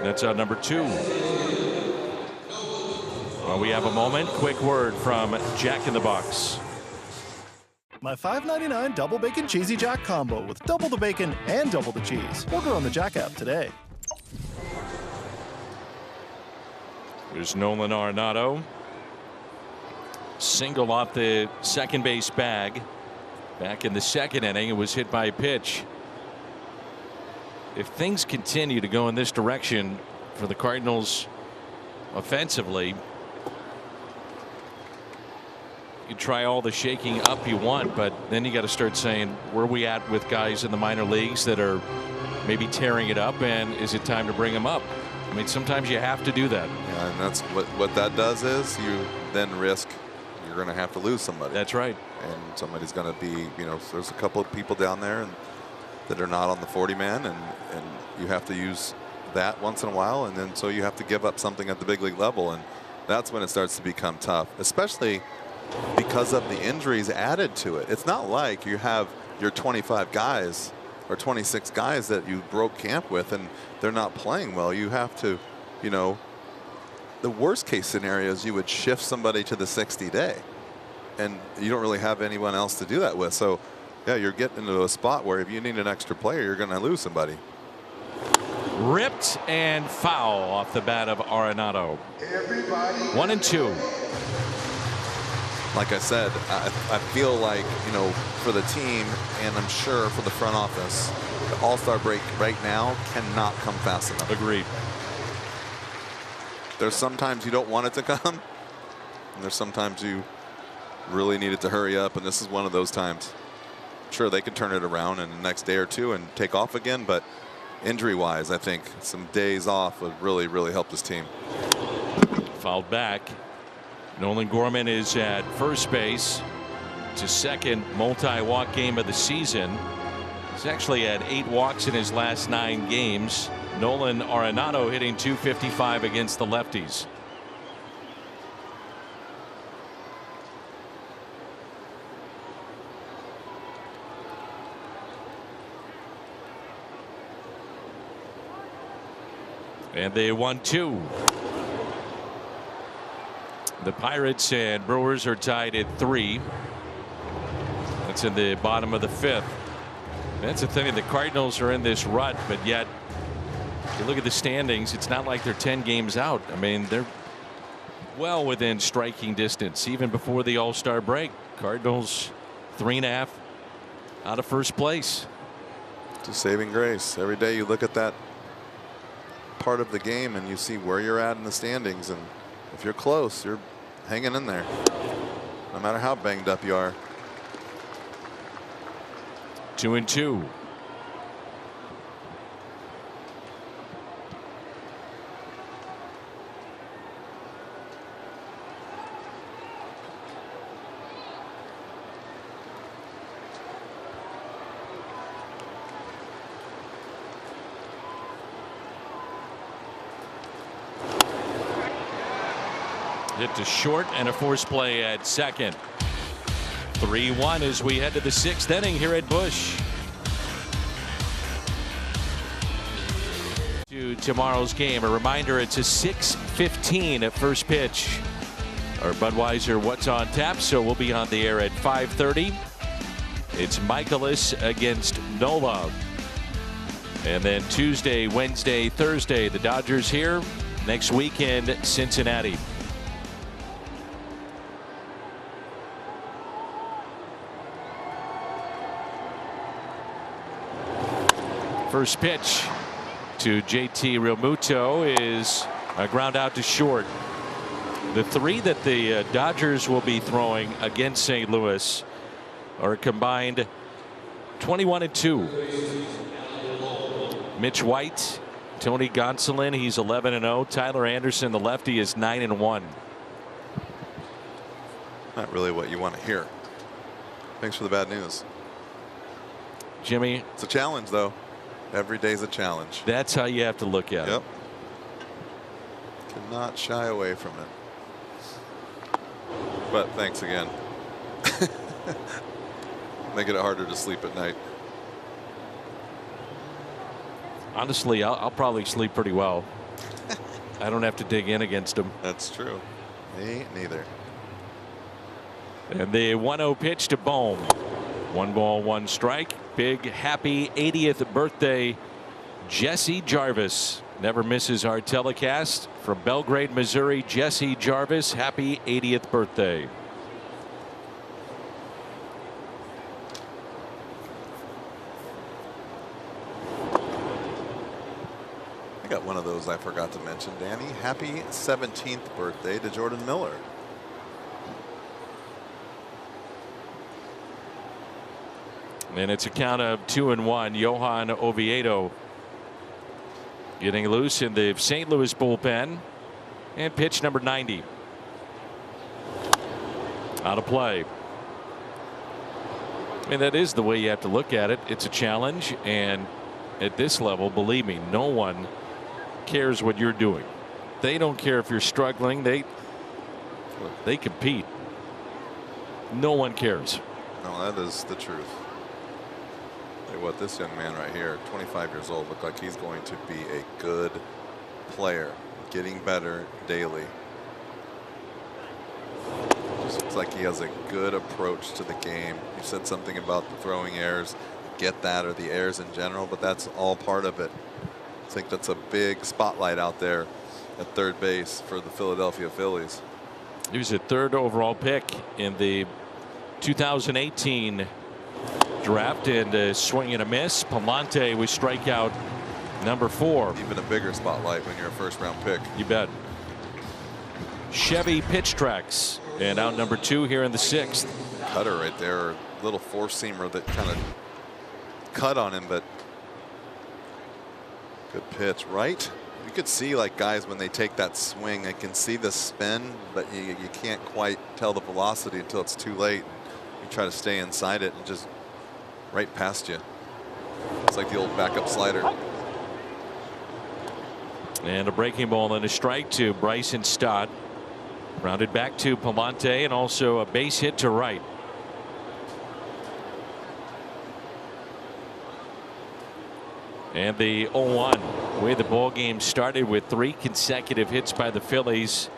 That's out number 2. Well, we have a moment. Quick word from Jack in the Box. My $5.99 double bacon cheesy Jack combo with double the bacon and double the cheese. Order on the Jack app today. There's Nolan Arenado. single off the second base bag. Back in the second inning, it was hit by a pitch. If things continue to go in this direction for the Cardinals offensively, you try all the shaking up you want, but then you got to start saying, where are we at with guys in the minor leagues that are maybe tearing it up, and is it time to bring them up? I mean, sometimes you have to do that. Yeah, and that's what that does is you then risk you're going to have to lose somebody. That's right. And somebody's going to be, you know, there's a couple of people down there that are not on the 40-man, and you have to use that once in a while, and then so you have to give up something at the big league level, and that's when it starts to become tough, especially because of the injuries added to it. It's not like you have your 25 guys or 26 guys that you broke camp with and they're not playing well. You have to, you know, the worst case scenario is you would shift somebody to the 60-day, and you don't really have anyone else to do that with. So yeah, you're getting into a spot where if you need an extra player, you're going to lose somebody. Ripped and foul off the bat of Arenado. 1-2. Like I said, I feel like, you know, for the team, and I'm sure for the front office, the All-Star break right now cannot come fast enough. Agreed. There's sometimes you don't want it to come, and there's sometimes you really need it to hurry up, and this is one of those times. Sure, they can turn it around in the next day or two and take off again, but injury-wise, I think some days off would really, really help this team. Fouled back. Nolan Gorman is at first base. It's his second multi-walk game of the season. He's actually had 8 walks in his last 9 games. Nolan Arenado hitting .255 against the lefties. And they 1-2. The Pirates and Brewers are tied at 3. That's in the bottom of the 5th. That's the thing. The Cardinals are in this rut, but yet you look at the standings, it's not like they're 10 games out. I mean, they're well within striking distance even before the All-Star break. Cardinals 3.5 out of first place. It's a saving grace. Every day you look at that part of the game and you see where you're at in the standings, and if you're close, you're hanging in there no matter how banged up you are. 2-2. Hit to short and a force play at second. 3-1 as we head to the 6th inning here at Busch. To tomorrow's game, a reminder, it's a 6:15 at first pitch. Our Budweiser What's on Tap, so we'll be on the air at 5:30. It's Michaelis against Nola. And then Tuesday, Wednesday, Thursday, the Dodgers here. Next weekend, Cincinnati. First pitch to JT Realmuto is a ground out to short. The 3 that the Dodgers will be throwing against St. Louis are combined 21-2. Mitch White, Tony Gonsolin, he's 11-0. Tyler Anderson, the lefty, is 9-1. Not really what you want to hear. Thanks for the bad news, Jimmy. It's a challenge, though. Every day's a challenge. That's how you have to look at it. Cannot shy away from it. But thanks again. Making it harder to sleep at night. Honestly, I'll probably sleep pretty well. I don't have to dig in against them. That's true. Me neither. And the 1-0 pitch to Bohm. 1 ball, 1 strike. Big happy 80th birthday, Jesse Jarvis. Never misses our telecast from Belgrade, Missouri. Jesse Jarvis, happy 80th birthday. got one of those I forgot to mention, Danny. Happy 17th birthday to Jordan Miller. And it's a count of 2-1. Johan Oviedo getting loose in the St. Louis bullpen. And pitch number 90. Out of play. I mean, that is the way you have to look at it. It's a challenge, and at this level, believe me, no one cares what you're doing. They don't care if you're struggling. They compete. No one cares. No, that is the truth. Tell you what, this young man right here, 25 years old, looked like he's going to be a good player, getting better daily. Just looks like he has a good approach to the game. You said something about the throwing errors. Get that, or the errors in general, but that's all part of it. I think that's a big spotlight out there at third base for the Philadelphia Phillies. He was a 3rd overall pick in the 2018 draft, and a swing and a miss. Palante was strikeout number 4. Even a bigger spotlight when you're a first-round pick. You bet. Chevy pitch tracks, and out number 2 here in the 6th. Cutter right there, little four-seamer that kind of cut on him, but good pitch. Right, you could see, like, guys when they take that swing, they can see the spin, but you can't quite tell the velocity until it's too late. You try to stay inside it and just right past you. It's like the old backup slider. And a breaking ball and a strike to Bryson Stott. Rounded back to Palante, and also a base hit to right. And the 0-1. The way the ball game started with 3 consecutive hits by the Phillies,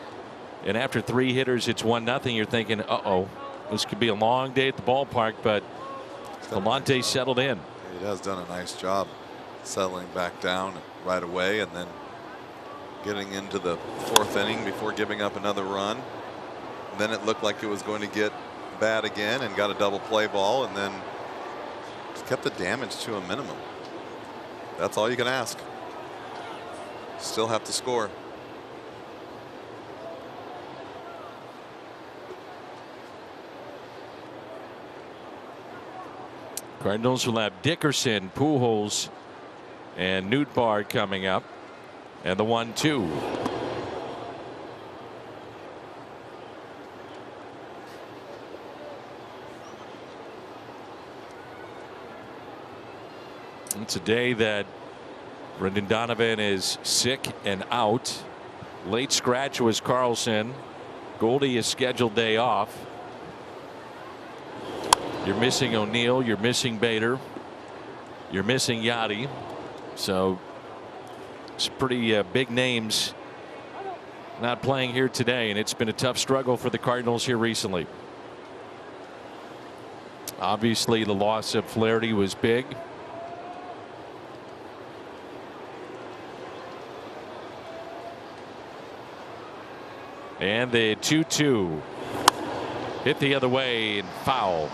and after 3 hitters, it's 1-0. You're thinking, uh-oh, this could be a long day at the ballpark, but Palante settled in. He has done a nice job settling back down right away, and then getting into the 4th inning before giving up another run. Then it looked like it was going to get bad again, and got a double play ball, and then just kept the damage to a minimum. That's all you can ask. Still have to score. Cardinals will have Dickerson, Pujols, and Nootbaar coming up. And the 1-2. It's a day that Brendan Donovan is sick and out. Late scratch was Carlson. Goldie is scheduled day off. You're missing O'Neill. You're missing Bader. You're missing Yachty. So it's pretty big names not playing here today, and it's been a tough struggle for the Cardinals here recently. Obviously, the loss of Flaherty was big. And the 2-2 hit the other way and foul.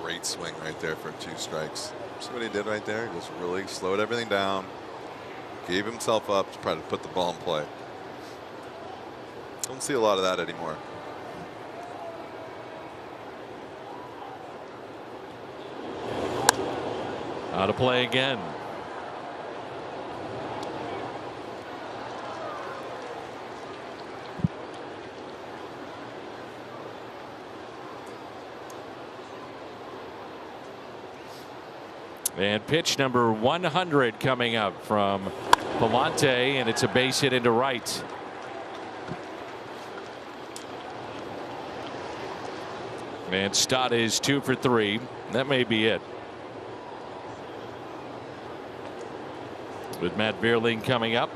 Great swing right there for 2 strikes. See what he did right there? Just really slowed everything down, gave himself up to try to put the ball in play. Don't see a lot of that anymore. Out of play again. And pitch number 100 coming up from Palante, and it's a base hit into right. And Stott is 2 for 3. That may be it. With Matt Vierling coming up.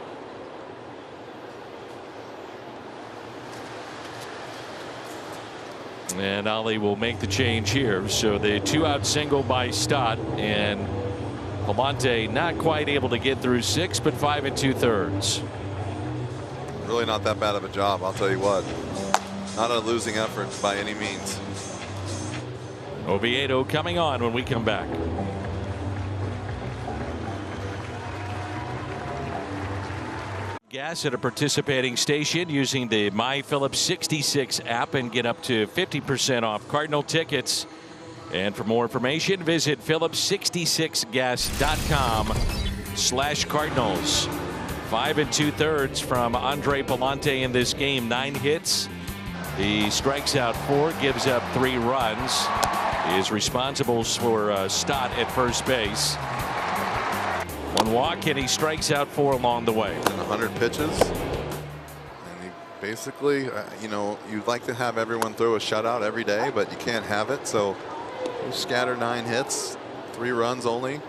And Ali will make the change here. So the 2-out single by Stott, and Palante not quite able to get through 6, but 5 2/3. Really not that bad of a job, I'll tell you what. Not a losing effort by any means. Oviedo coming on when we come back. gas at a participating station using the My Phillips 66 app and get up to 50% off Cardinal tickets. And for more information, visit phillips66gas.com/Cardinals. 5 2/3 from Andre Pallante in this game. 9 hits. He strikes out 4, gives up 3 runs. He is responsible for Stott at first base. 1 walk, and he strikes out 4 along the way. 100 pitches. And he basically, you know, you'd like to have everyone throw a shutout every day, but you can't have it. So you scatter 9 hits, 3 runs only.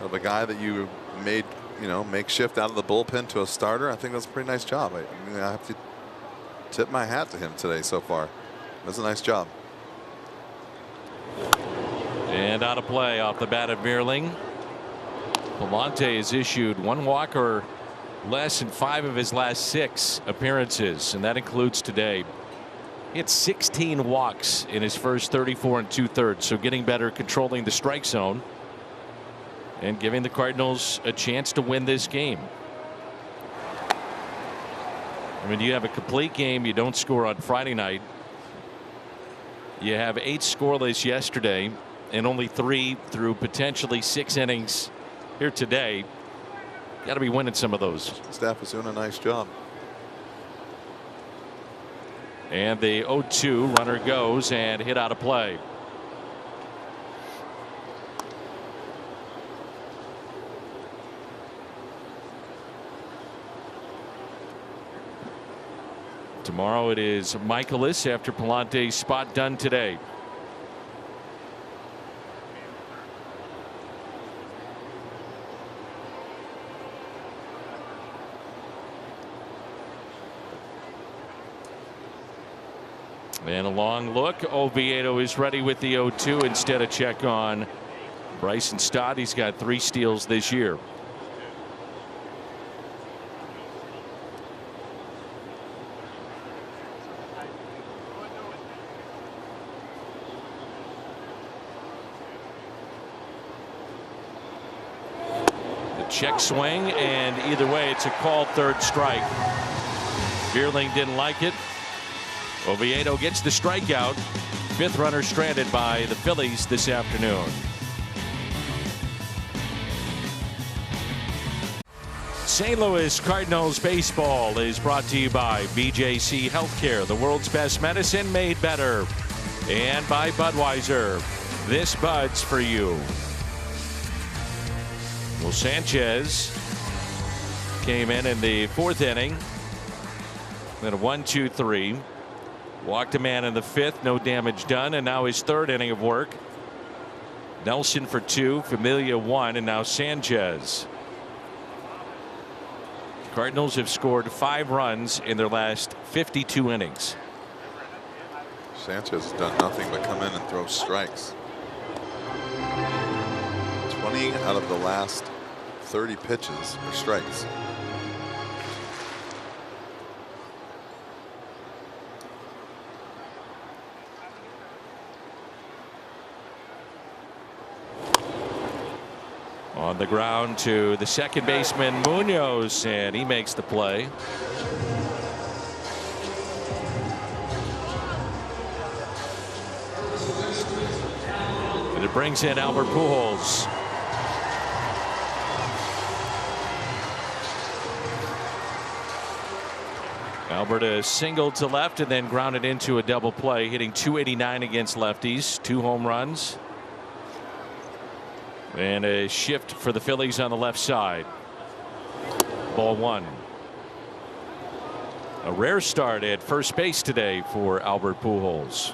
Of a guy that you made, you know, makeshift out of the bullpen to a starter. I think that's a pretty nice job. I mean, I have to tip my hat to him today so far. That's a nice job. And out of play off the bat of Meerling. Pallante has issued 1 walk or less in 5 of his last 6 appearances, and that includes today. He had 16 walks in his first 34 2/3, so getting better controlling the strike zone and giving the Cardinals a chance to win this game. I mean, you have a complete game, you don't score on Friday night. You have 8 scoreless yesterday and only 3 through potentially 6 innings here today. Got to be winning some of those. Staff is doing a nice job. And the 0-2 runner goes and hit out of play. Tomorrow it is Michaelis after Pallante's spot done today. And a long look. Oviedo is ready with the 0-2 instead of check on Bryson Stott. He's got 3 steals this year. The check swing, and either way it's a called 3rd strike. Meerling didn't like it. Oviedo gets the strikeout. 5th runner stranded by the Phillies this afternoon. St. Louis Cardinals baseball is brought to you by BJC Healthcare, the world's best medicine made better, and by Budweiser. This Bud's for you. Well, Sanchez came in the 4th inning. Then a 1-2-3. Walked a man in the 5th, no damage done, and now his 3rd inning of work. Nelson for 2, Familia 1, and now Sanchez. Cardinals have scored 5 runs in their last 52 innings. Sanchez has done nothing but come in and throw strikes. 20 out of the last 30 pitches are strikes. On the ground to the second baseman Munoz, and he makes the play. And it brings in Albert Pujols. Albert a single to left and then grounded into a double play, hitting .289 against lefties, 2 home runs. And a shift for the Phillies on the left side. Ball 1. A rare start at first base today for Albert Pujols.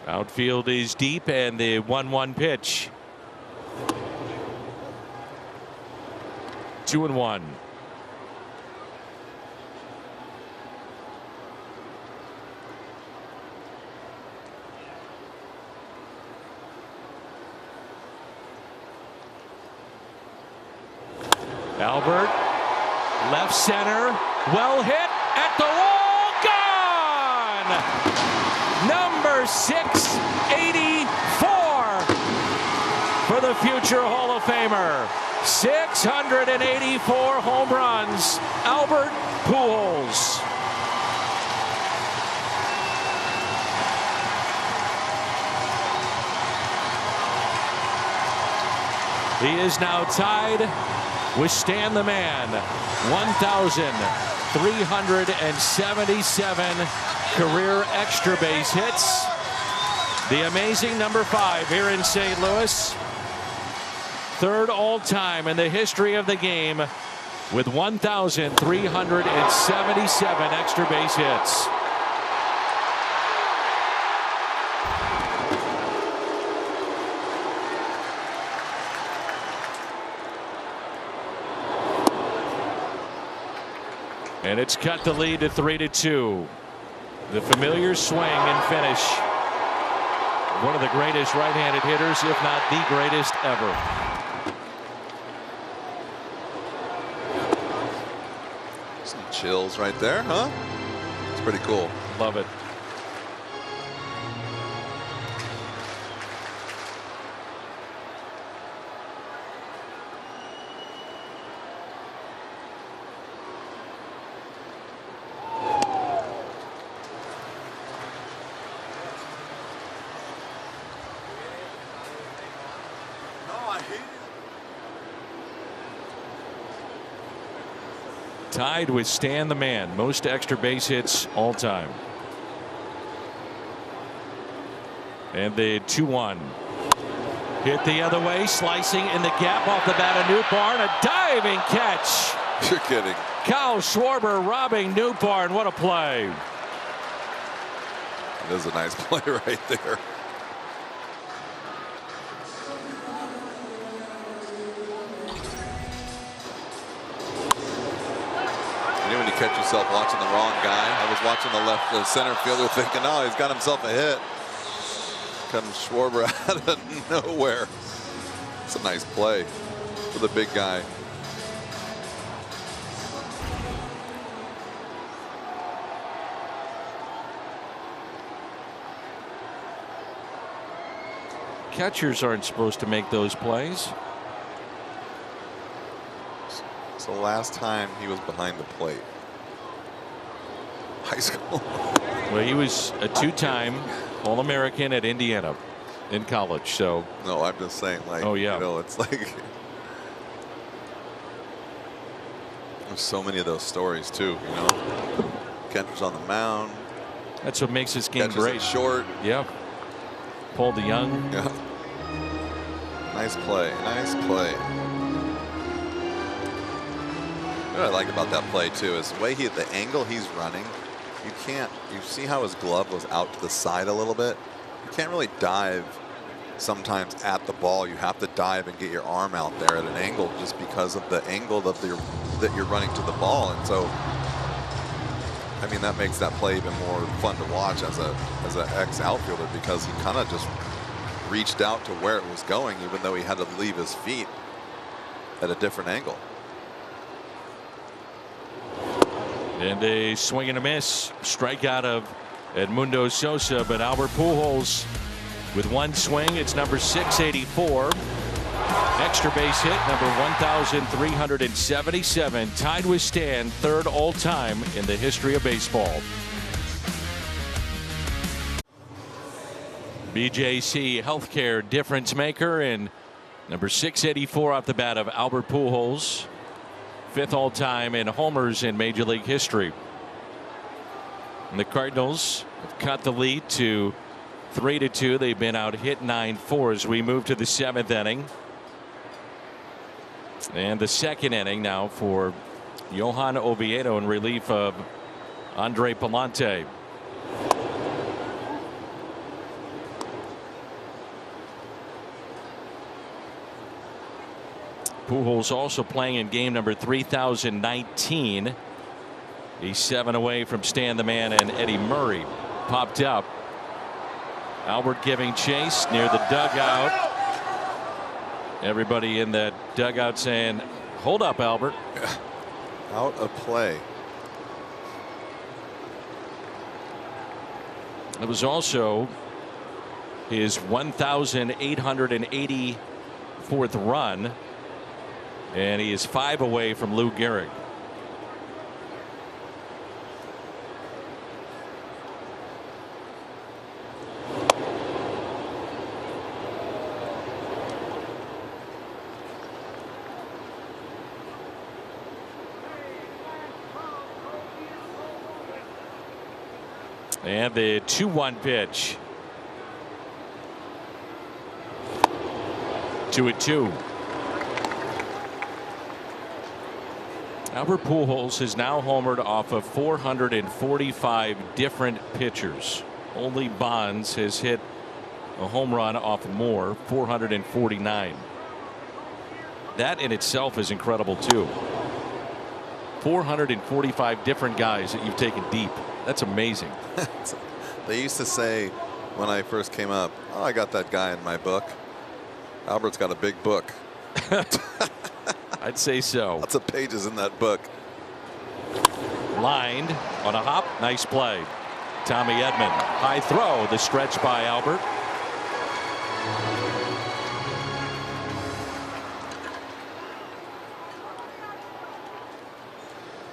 Outfield is deep, and the 1-1 pitch. 2-1. Albert, left center, well hit at the wall, gone! Number 684 for the future Hall of Famer. 684 home runs, Albert Pujols. He is now tied with Stan the Man. 1,377 career extra base hits. The amazing number 5 here in St. Louis. Third all-time in the history of the game with 1,377 extra base hits. And it's cut the lead to 3-2. The familiar swing and finish. One of the greatest right-handed hitters, if not the greatest ever. Some chills right there, huh? It's pretty cool. Love it. Tied with Stan the Man, most extra base hits all time. And the 2-1. Hit the other way, slicing in the gap off the bat of Newbarn. A diving catch. You're kidding. Kyle Schwarber robbing Newbarn. What a play. It is a nice play right there. When you catch yourself watching the wrong guy. I was watching the left center fielder thinking, oh, he's got himself a hit. Comes Schwarber out of nowhere. It's a nice play for the big guy. Catchers aren't supposed to make those plays. It's the last time he was behind the plate. High school. Well, he was a 2-time All-American at Indiana in college. So no, I'm just saying, like, oh yeah, you know, it's like there's so many of those stories too. You know, catchers on the mound. That's what makes this game catches great. It short. Yep. Paul DeYoung. Yeah. Nice play. Nice play. What I like about that play too is the way the angle he's running. You see how his glove was out to the side a little bit. You can't really dive sometimes at the ball. You have to dive and get your arm out there at an angle just because of the angle that you're running to the ball. And so, I mean, that makes that play even more fun to watch as an ex-outfielder, because he kind of just reached out to where it was going, even though he had to leave his feet at a different angle. And a swing and a miss. Strikeout of Edmundo Sosa, but Albert Pujols with one swing. It's number 684. Extra base hit, number 1,377. Tied with Stan, third all-time in the history of baseball. BJC Healthcare difference maker, and number 684 off the bat of Albert Pujols. Fifth all-time in homers in Major League history. And the Cardinals have cut the lead to 3-2. They've been out hit 9-4 as we move to the 7th inning. And the 2nd inning now for Johan Oviedo in relief of Andre Palante. Pujols also playing in game number 3019. He's 7 away from Stan the Man and Eddie Murray. Popped up. Albert giving chase near the dugout. Everybody in that dugout saying, Hold up, Albert. Out of play. It was also his 1,884th run, and he is 5 away from Lou Gehrig. And the 2-1 pitch. 2-2. Albert Pujols has now homered off of 445 different pitchers. Only Bonds has hit a home run off more, 449. That in itself is incredible too. 445 different guys that you've taken deep. That's amazing. They used to say when I first came up, oh, I got that guy in my book. Albert's got a big book. I'd say so. Lots of pages in that book. Lined on a hop. Nice play. Tommy Edman. High throw. The stretch by Albert.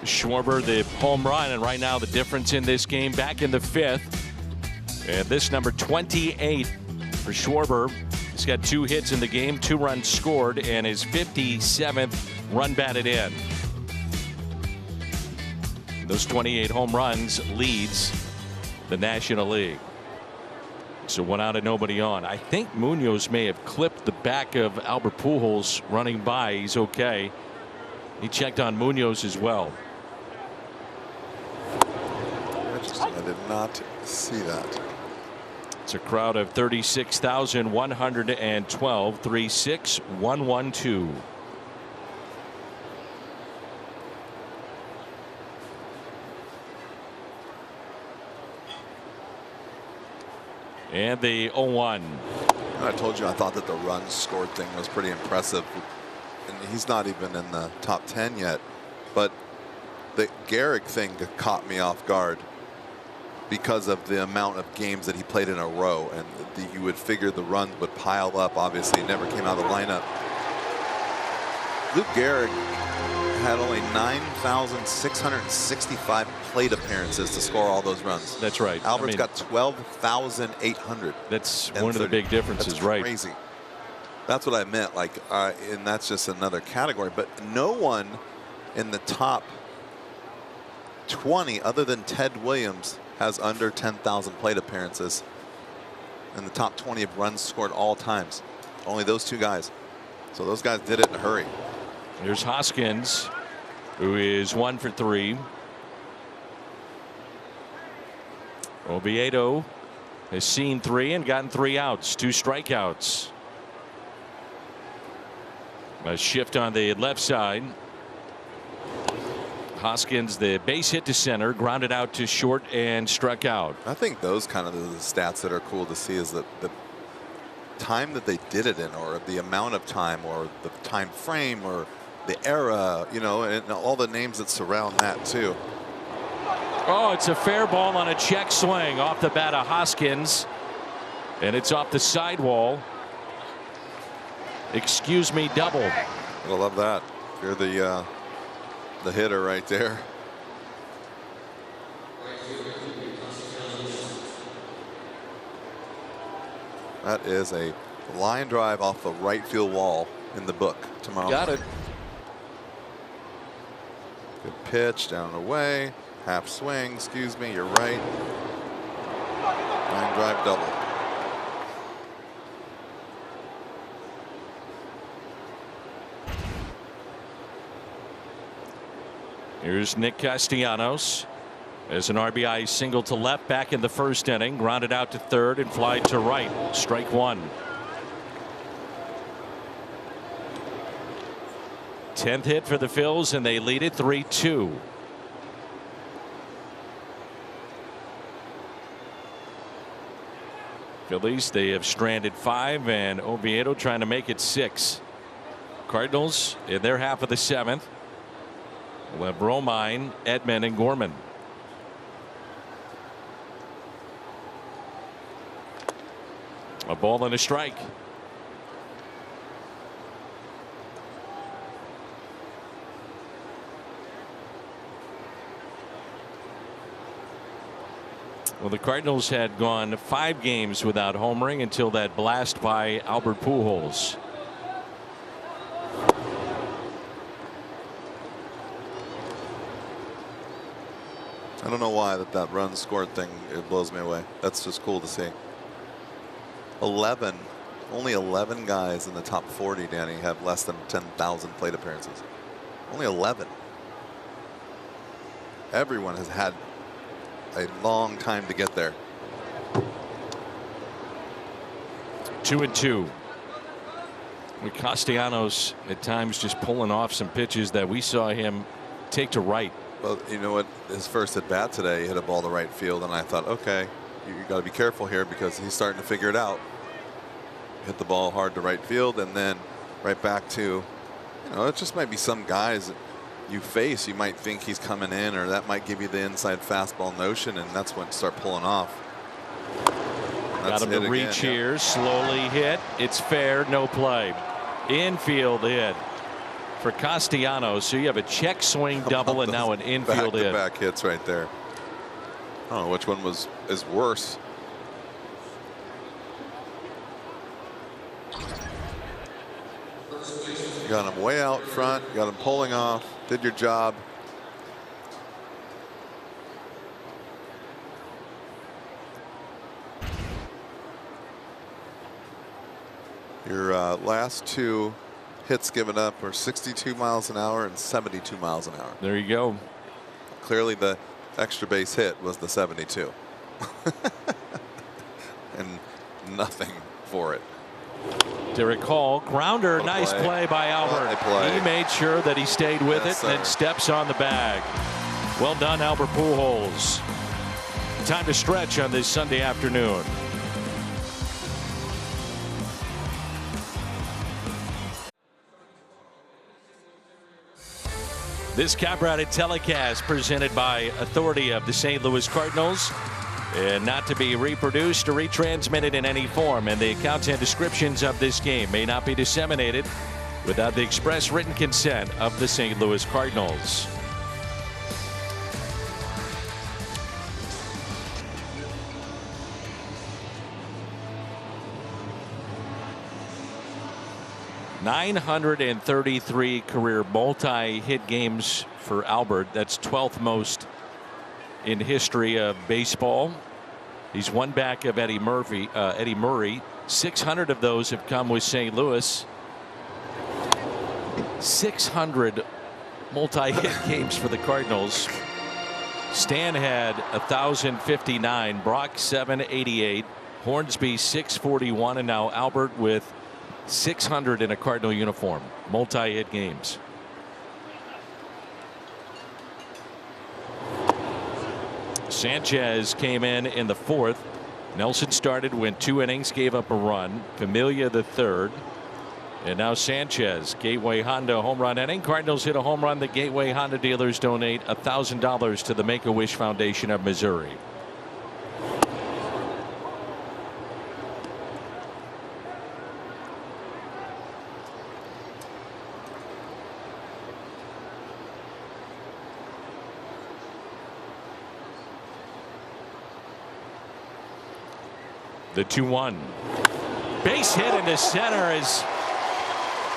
Schwarber, the home run, and right now the difference in this game back in the 5th. And this number 28 for Schwarber. He's got 2 hits in the game, 2 runs scored, and his 57th run batted in. Those 28 home runs leads the National League. So 1 out and nobody on. I think Munoz may have clipped the back of Albert Pujols running by. He's okay. He checked on Munoz as well. Interesting. I did not see that. It's a crowd of 36,112. 36112. And the 0-1. I told you I thought that the runs scored thing was pretty impressive. And he's not even in the top 10 yet. But the Gehrig thing caught me off guard because of the amount of games that he played in a row. And you would figure the runs would pile up. Obviously, he never came out of the lineup. Luke Gehrig had only 9,665 plate appearances to score all those runs. That's right. Albert's got 12,800. That's one of the big differences, that's right? Crazy. That's what I meant. Like, and that's just another category. But no one in the top 20, other than Ted Williams, has under 10,000 plate appearances. In the top 20 of runs scored all times. Only those 2 guys. So those guys did it in a hurry. Here's Hoskins, who is 1 for 3. Oviedo has seen 3 and gotten 3 outs, 2 strikeouts. A shift on the left side. Hoskins, the base hit to center, grounded out to short and struck out. I think those kind of the stats that are cool to see is that the time that they did it in, or the amount of time, or the time frame, or the era, you know, and all the names that surround that too. Oh, it's a fair ball on a check swing off the bat of Hoskins, and it's off the sidewall. Excuse me, double. I love that. You're the hitter right there. That is a line drive off the right field wall in the book tomorrow. Got it. Good pitch down and away. Half swing. Excuse me. You're right. Line drive double. Here's Nick Castellanos as an RBI single to left back in the 1st inning, grounded out to 3rd and fly to right. Strike 1. 10th hit for the Phils, and they lead it 3-2. Phillies, they have stranded 5, and Oviedo trying to make it 6. Cardinals in their half of the 7th will have Romine, Edman, and Gorman. A ball and a strike. Well, the Cardinals had gone 5 games without homering until that blast by Albert Pujols. I don't know why that run scored thing, it blows me away. That's just cool to see. Only 11 guys in the top 40, Danny, have less than 10,000 plate appearances. Only 11. Everyone has had a long time to get there. 2-2. With Castellanos at times just pulling off some pitches that we saw him take to right. Well, you know what? His first at bat today, he hit a ball to right field, and I thought, okay, you got to be careful here because he's starting to figure it out. Hit the ball hard to right field, and then right back to, it just might be some guys that you face. You might think he's coming in, or that might give you the inside fastball notion, and that's when start pulling off. Got him to reach here, slowly hit. It's fair, no play. Infield hit for Castellanos. So you have a check swing double and now an infield hit. Back hits right there. I don't know which one is worse. Got him way out front, got him pulling off, did your job. Your last 2 hits given up are 62 miles an hour and 72 miles an hour. There you go. Clearly the extra base hit was the 72. And nothing for it. Derek Hall, grounder, nice play by Albert. He made sure that he stayed with it and steps on the bag. Well done, Albert Pujols. Time to stretch on this Sunday afternoon. This Caprati telecast presented by authority of the St. Louis Cardinals and not to be reproduced or retransmitted in any form, and the accounts and descriptions of this game may not be disseminated without the express written consent of the St. Louis Cardinals. .933 career multi-hit games for Albert. That's 12th most in history of baseball. He's one back of Eddie Murray. 600 of those have come with St. Louis. 600 multi-hit games for the Cardinals. Stan had 1,059, Brock 788, Hornsby 641, and now Albert with 600 in a Cardinal uniform. Multi-hit games. Sanchez came in the 4th. Nelson started, went 2 innings, gave up a run. Familia the 3rd. And now Sanchez, Gateway Honda home run inning. Cardinals hit a home run. The Gateway Honda dealers donate $1,000 to the Make-A-Wish Foundation of Missouri. The 2-1. Base hit into center as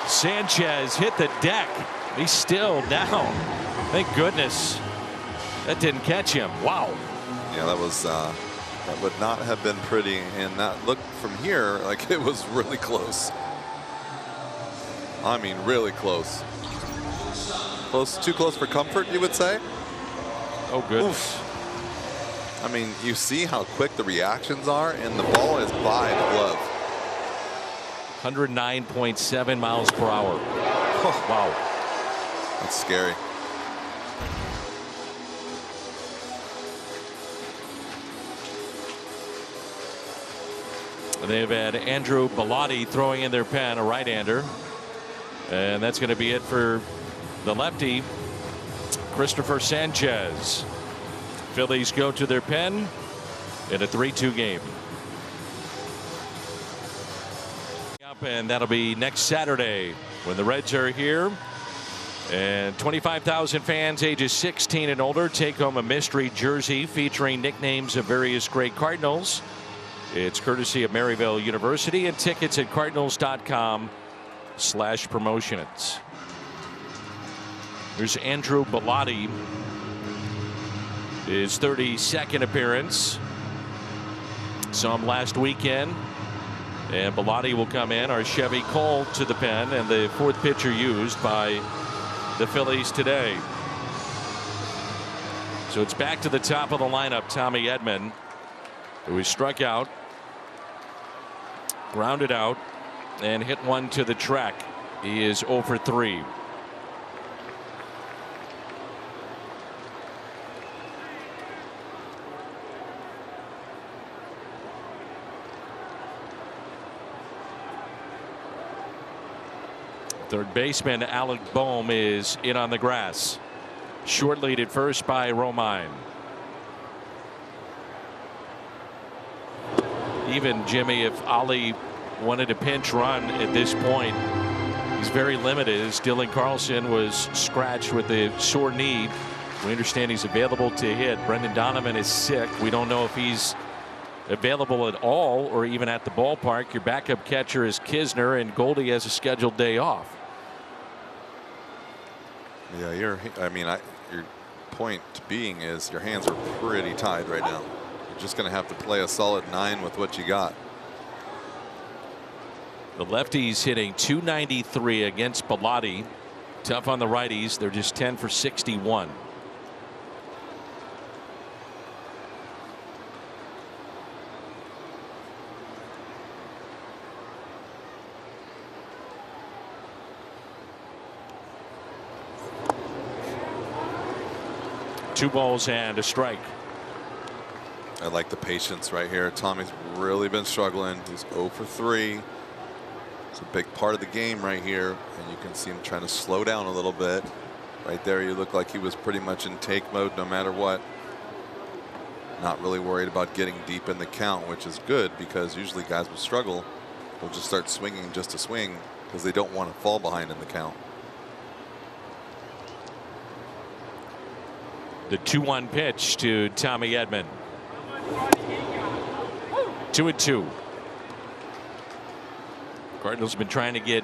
Sanchez hit the deck. He's still down. Thank goodness that didn't catch him. Wow. Yeah, that was that would not have been pretty, and that looked from here like it was really close. I mean, really close. Too close for comfort, you would say? Oh, goodness. Oof. I mean, you see how quick the reactions are, and the ball is by the glove. 109.7 miles per hour. Oh, wow. That's scary. They've had Andrew Bellotti throwing in their pen, a right-hander. And that's going to be it for the lefty, Christopher Sanchez. Phillies go to their pen in a 3-2 game. And that'll be next Saturday when the Reds are here. And 25,000 fans ages 16 and older take home a mystery jersey featuring nicknames of various great Cardinals. It's courtesy of Maryville University, and tickets at cardinals.com/promotions. There's Andrew Bellotti, his 32nd appearance. Saw him last weekend. And Bellotti will come in, our Chevy Cole to the pen, and the fourth pitcher used by the Phillies today. So it's back to the top of the lineup. Tommy Edman, who was struck out, grounded out, and hit one to the track. He is 0 for 3. Third baseman Alec Bohm is in on the grass. Short lead at first by Romine. Even Jimmy, if Ali wanted a pinch run at this point, he's very limited, as Dylan Carlson was scratched with a sore knee. We understand he's available to hit. Brendan Donovan is sick. We don't know if he's available at all or even at the ballpark. Your backup catcher is Kisner, and Goldie has a scheduled day off. Yeah, your point being is your hands are pretty tied right now. You're just going to have to play a solid 9 with what you got. The lefties hitting .293 against Bellotti. Tough on the righties. They're just 10 for 61. Two balls and a strike. I like the patience right here. Tommy's really been struggling. He's 0 for 3. It's a big part of the game right here, and you can see him trying to slow down a little bit. Right there, you look like he was pretty much in take mode no matter what. Not really worried about getting deep in the count, which is good, because usually guys will struggle. They'll just start swinging just to swing because they don't want to fall behind in the count. The 2-1 pitch to Tommy Edman. 2-2. Cardinals have been trying to get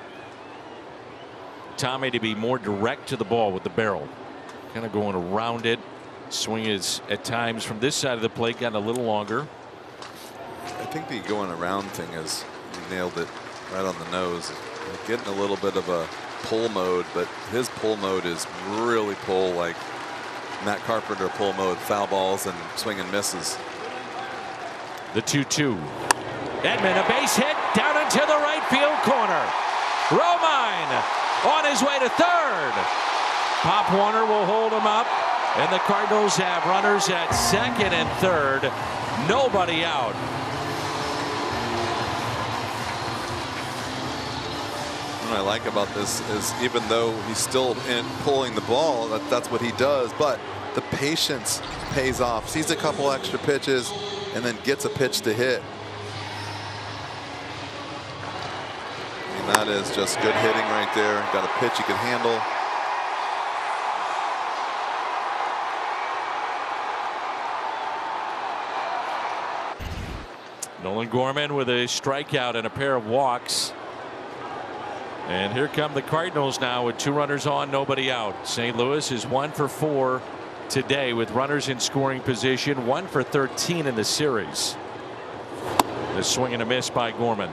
Tommy to be more direct to the ball with the barrel. Kind of going around it. Swing is at times from this side of the plate gotten a little longer. I think the going around thing is, you nailed it right on the nose. You're getting a little bit of a pull mode, but his pull mode is really pull like Matt Carpenter pull mode, foul balls and swing and misses. The 2-2. Edman, a base hit down into the right field corner. Romine on his way to third. Pop Warner will hold him up, and the Cardinals have runners at second and third. Nobody out. What I like about this is, even though he's still in pulling the ball, that's what he does, but the patience pays off. Sees a couple extra pitches and then gets a pitch to hit. I mean, that is just good hitting right there. Got a pitch he can handle. Nolan Gorman with a strikeout and a pair of walks. And here come the Cardinals now with 2 runners on, nobody out. St. Louis is 1 for 4 today with runners in scoring position, 1 for 13 in the series. The swing and a miss by Gorman.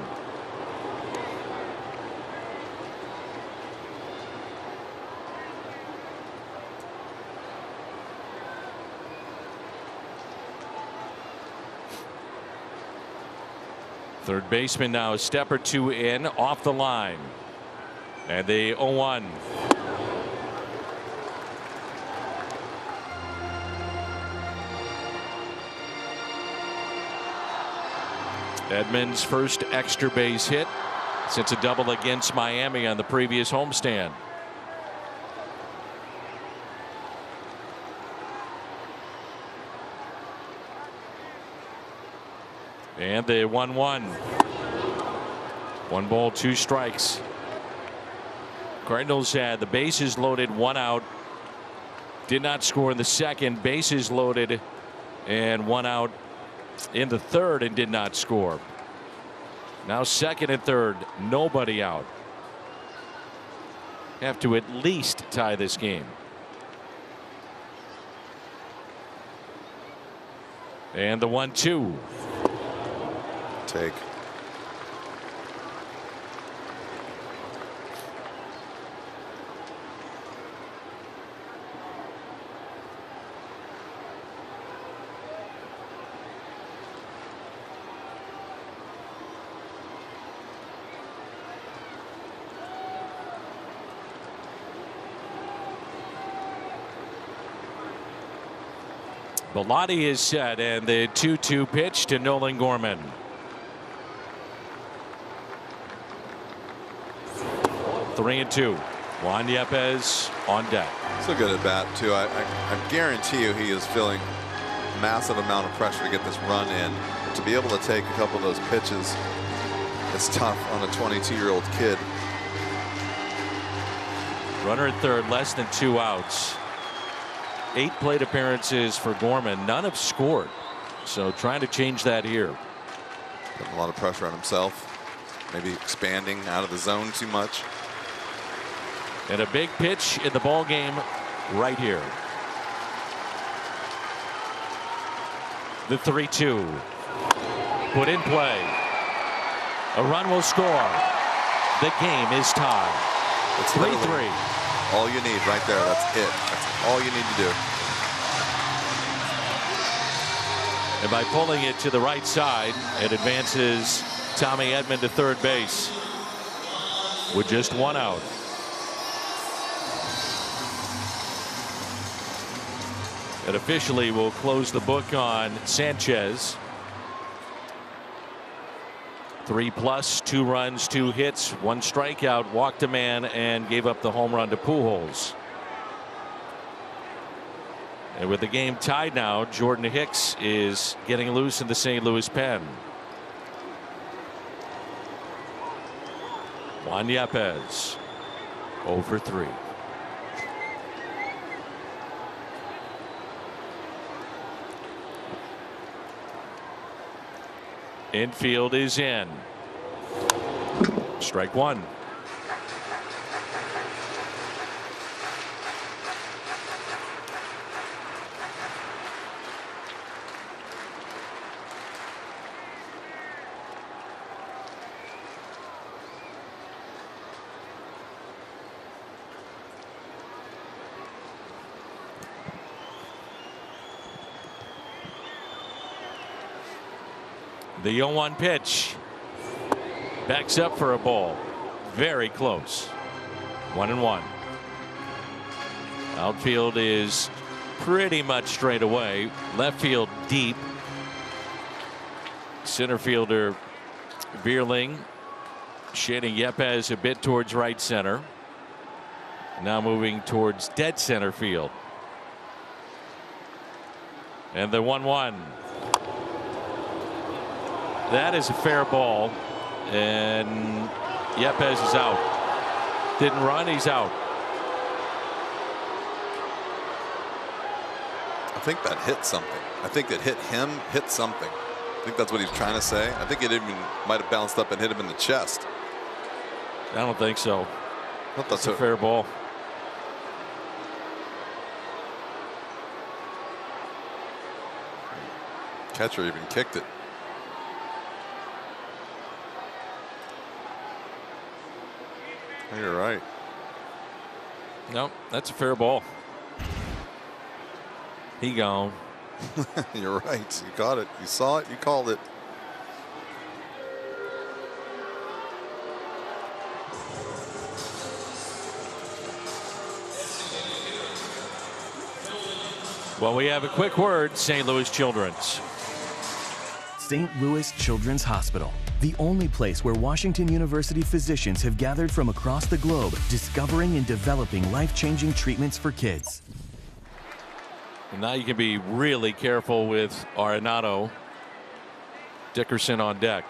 Third baseman now a step or two in off the line. And the 0-1. Edman's first extra base hit since a double against Miami on the previous homestand. And the 1-1. 1 ball, 2 strikes. Cardinals had the bases loaded, 1 out. Did not score in the second. Bases loaded and 1 out in the third and did not score. Now second and third, nobody out. Have to at least tie this game. And the 1-2. Take. Bellotti is set, and the 2-2 pitch to Nolan Gorman. Three and 2. Juan Yepez on deck. So good at bat too. I guarantee you he is feeling massive amount of pressure to get this run in. But to be able to take a couple of those pitches is tough on a 22-year-old kid. Runner at third, less than 2 outs. 8 plate appearances for Gorman. None have scored. So trying to change that here. Putting a lot of pressure on himself. Maybe expanding out of the zone too much. And a big pitch in the ball game right here. The 3-2. Put in play. A run will score. The game is tied. It's 3-3. All you need right there. That's it. That's all you need to do. And by pulling it to the right side, it advances Tommy Edman to third base with just 1 out. It officially will close the book on Sanchez. 3+, 2 runs, 2 hits, 1 strikeout, walked a man, and gave up the home run to Pujols. And with the game tied now, Jordan Hicks is getting loose in the St. Louis pen. Juan Yepez 0 for 3. Infield is in. Strike 1. The 0-1 pitch. Backs up for a ball. Very close. 1-1. Outfield is pretty much straight away. Left field deep. Center fielder Bierling shading Yepez a bit towards right center. Now moving towards dead center field. And the 1-1. That is a fair ball, and Yepez is out. Didn't run, he's out. I think that hit something. I think it hit him, hit something. I think that's what he's trying to say. I think it even might have bounced up and hit him in the chest. I don't think so. That's a fair ball. Catcher even kicked it. You're right. No, that's a fair ball. He gone. You're right. You got it. You saw it. You called it. Well, we have a quick word. St. Louis Children's. St. Louis Children's Hospital. the only place where Washington University physicians have gathered from across the globe, discovering and developing life-changing treatments for kids. And now you can be really careful with Arenado. Dickerson on deck.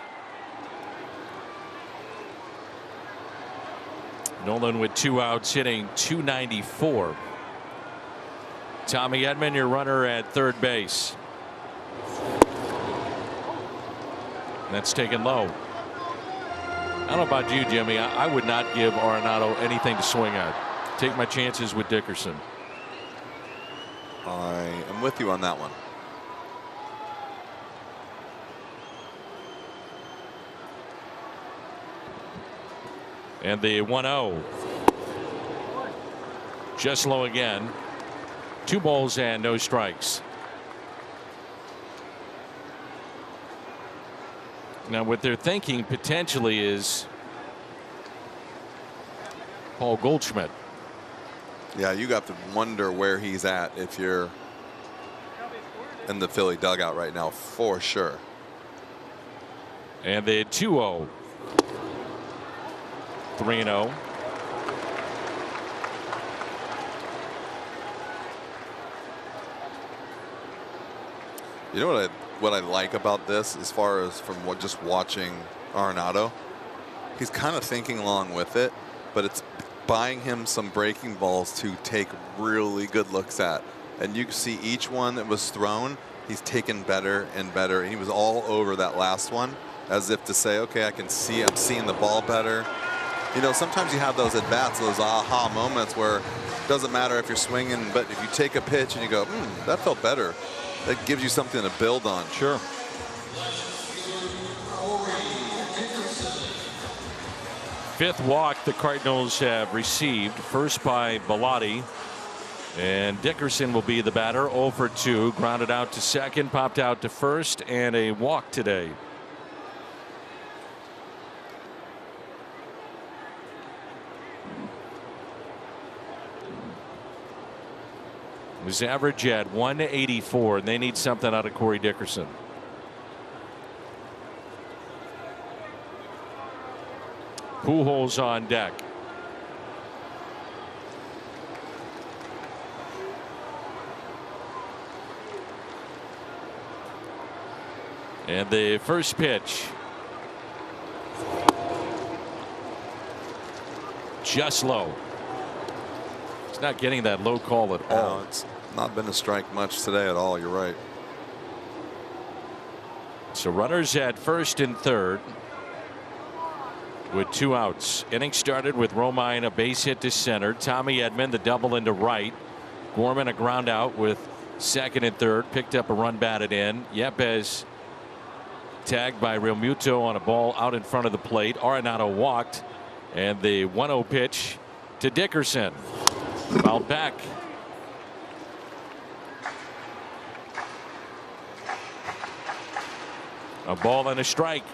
Nolan with 2 outs, hitting .294. Tommy Edman, your runner at third base. And that's taken low. I don't know about you, Jimmy. I would not give Arenado anything to swing at. Take my chances with Dickerson. I am with you on that one. And the 1-0. Just low again. 2 balls and no strikes. Now what they're thinking potentially is Paul Goldschmidt. Yeah, you got to wonder where he's at if you're in the Philly dugout right now, for sure. And the 2-0. 3-0. You know what I like about this, as far as from just watching Arenado, he's kind of thinking along with it, but it's buying him some breaking balls to take really good looks at. And you can see each one that was thrown, he's taken better and better. And he was all over that last one, as if to say, okay, I'm seeing the ball better. You know, sometimes you have those at bats, those aha moments where it doesn't matter if you're swinging, but if you take a pitch and you go, that felt better, that gives you something to build on. Sure. Fifth walk the Cardinals have received, first by Bellotti, and Dickerson will be the batter. 0 for 2, grounded out to second, popped out to first, and a walk today. His average at 184, and they need something out of Corey Dickerson. Pujols on deck. And the first pitch. Just low. He's not getting that low call at all. No, it's not been a strike much today at all. You're right. So runners at first and third with 2 outs. Inning started with Romine a base hit to center. Tommy Edman the double into right. Gorman a ground out with second and third. Picked up a run batted in. Yepes tagged by Realmuto on a ball out in front of the plate. Arenado walked, and the 1-0 pitch to Dickerson. Fouled back. A ball and a strike.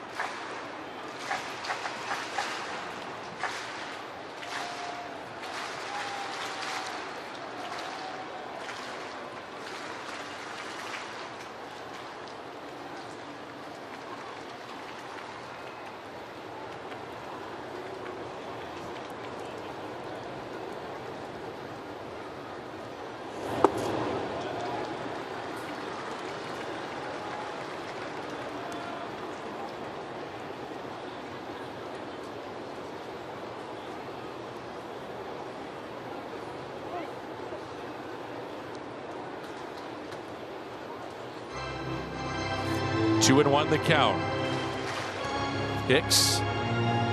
Two and 1 the count. Hicks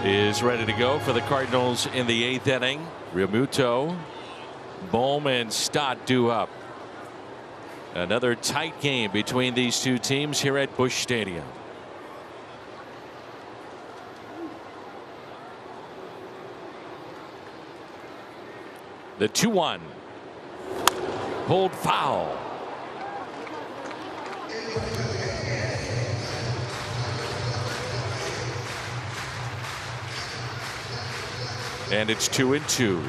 is ready to go for the Cardinals in the 8th inning. Realmuto, Bohm, and Stott due up. Another tight game between these two teams here at Busch Stadium. The 2-1. Pulled foul. And it's 2-2.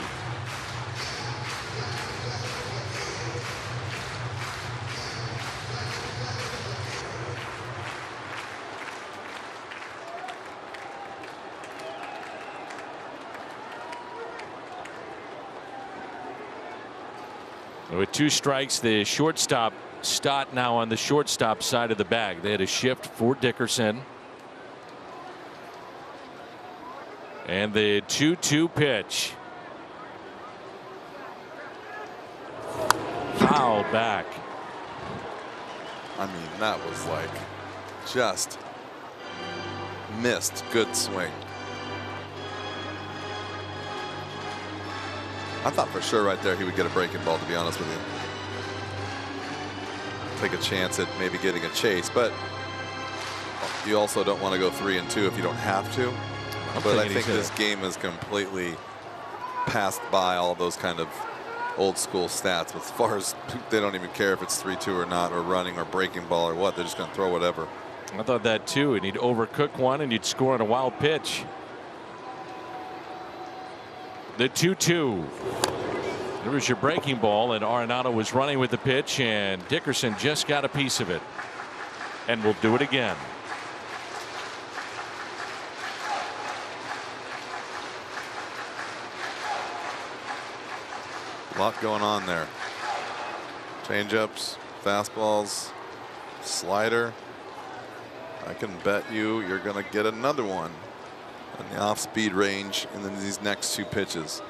With 2 strikes, the shortstop, Stott, now on the shortstop side of the bag. They had a shift for Dickerson. And the 2-2 pitch. Foul back. I mean, that was like just missed. Good swing. I thought for sure right there he would get a breaking ball, to be honest with you. Take a chance at maybe getting a chase, but you also don't want to go 3-2 if you don't have to. But I think this game has completely passed by all those kind of old school stats. As far as they don't even care if it's 3-2 or not, or running or breaking ball or what. They're just going to throw whatever. I thought that too, and he'd overcook one and you'd score on a wild pitch. The 2-2. There was your breaking ball, and Arenado was running with the pitch, and Dickerson just got a piece of it. And we'll do it again. A lot going on there. Changeups, fastballs, slider. I can bet you're going to get another one in the off-speed range in these next 2 pitches.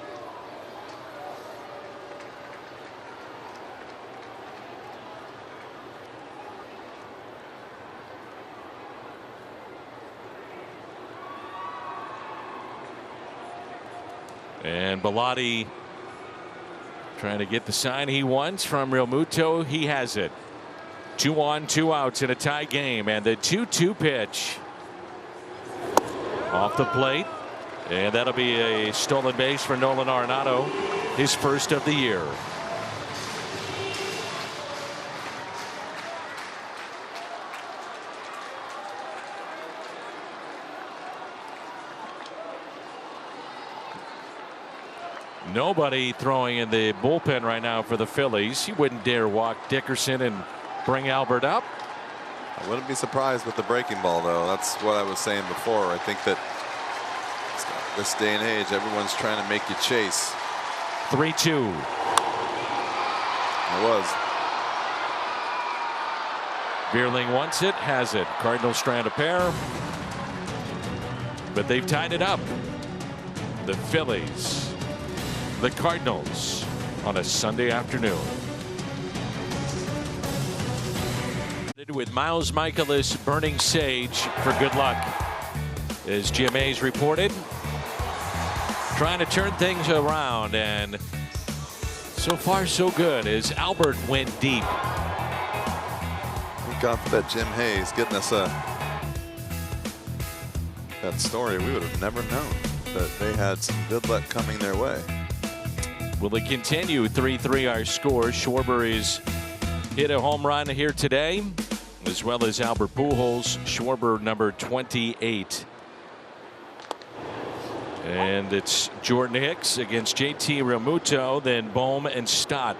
And Bilotti trying to get the sign he wants from Realmuto. He has it. 2 on, 2 outs in a tie game, and the 2-2 pitch off the plate, and that'll be a stolen base for Nolan Arenado, his first of the year. Nobody throwing in the bullpen right now for the Phillies. He wouldn't dare walk Dickerson and bring Albert up. I wouldn't be surprised with the breaking ball, though. That's what I was saying before. I think that this day and age, everyone's trying to make you chase. 3-2. It was. Bierling wants it, has it. Cardinals trying to pair, but they've tied it up. The Phillies, the Cardinals on a Sunday afternoon. With Miles Michaelis burning sage for good luck. As Jim Hayes reported, trying to turn things around, and so far so good as Albert went deep. Thank God for that Jim Hayes getting us that story. We would have never known that they had some good luck coming their way. Will it continue? 3-3 our score. Schwarber is hit a home run here today, as well as Albert Pujols. Schwarber number 28. And it's Jordan Hicks against JT Realmuto, then Bohm and Stott.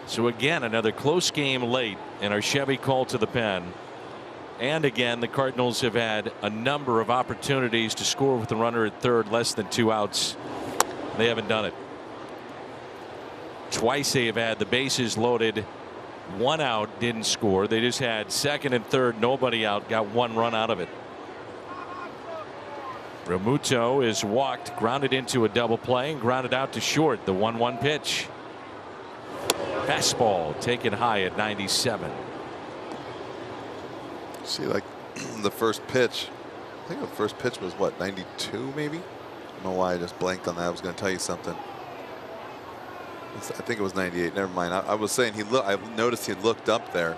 So again, another close game late in our Chevy call to the pen. And again, the Cardinals have had a number of opportunities to score with the runner at third, less than 2 outs. They haven't done it. Twice they have had the bases loaded, 1 out, didn't score. They just had second and third, nobody out, got 1 run out of it. Realmuto is walked, grounded into a double play, and grounded out to short. The 1-1 pitch. Fastball taken high at 97. See, like the first pitch, I think the first pitch was what, 92 maybe? I don't know why I just blanked on that. I was going to tell you something. I think it was 98. Never mind. I was saying I noticed he looked up there,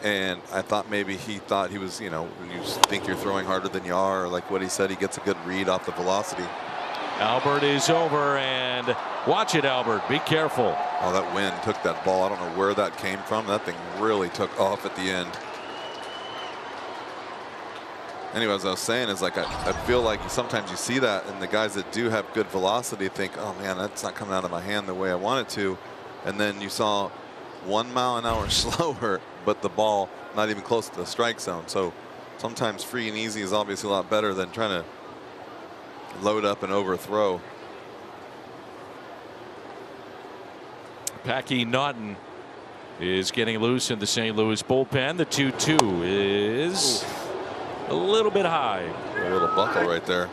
and I thought maybe he thought he was, you know, when you think you're throwing harder than you are, or like what he said, he gets a good read off the velocity. Albert is over, and watch it, Albert. Be careful. Oh, that wind took that ball. I don't know where that came from. That thing really took off at the end. Anyway, as I was saying, is like I feel like sometimes you see that, and the guys that do have good velocity think, oh man, that's not coming out of my hand the way I want it to. And then you saw 1 mile an hour slower, but the ball not even close to the strike zone. So sometimes free and easy is obviously a lot better than trying to load up and overthrow. Packy Naughton is getting loose in the St. Louis bullpen. The 2-2 is a little bit high. A little buckle right there.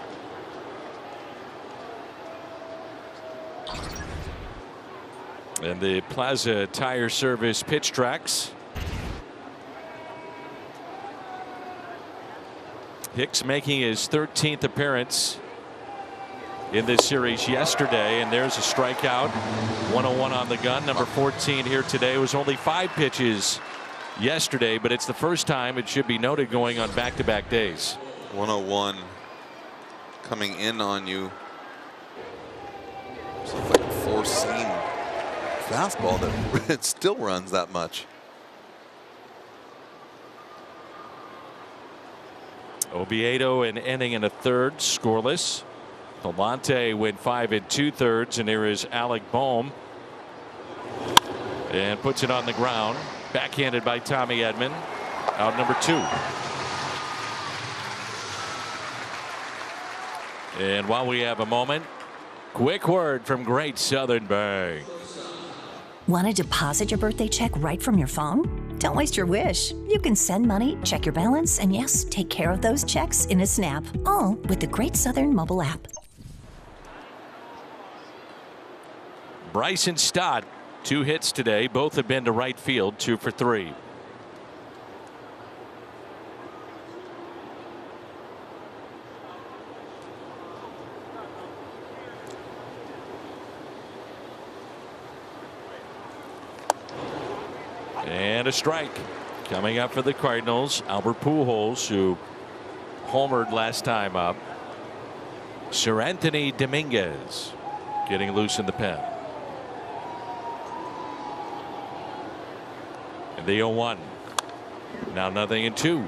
And the Plaza Tire Service pitch tracks. Hicks making his 13th appearance in this series yesterday, and there's a strikeout. 101 on the gun. Number 14 here today. It was only 5 pitches yesterday, but it's the first time, it should be noted, going on back-to-back days. 101 coming in on you. It's like a four-seam fastball that it still runs that much. Oviedo an inning and a third, scoreless. Galante went 5 2/3, and there is Alec Bohm, and puts it on the ground. Backhanded by Tommy Edman. Out number 2. And while we have a moment, quick word from Great Southern Bank. Want to deposit your birthday check right from your phone? Don't waste your wish. You can send money, check your balance, and yes, take care of those checks in a snap. All with the Great Southern mobile app. Bryson Stott, 2 hits today. Both have been to right field, 2 for 3. And a strike coming up for the Cardinals. Albert Pujols, who homered last time up. Sir Anthony Dominguez getting loose in the pen. And the 0-1. Now 0-2.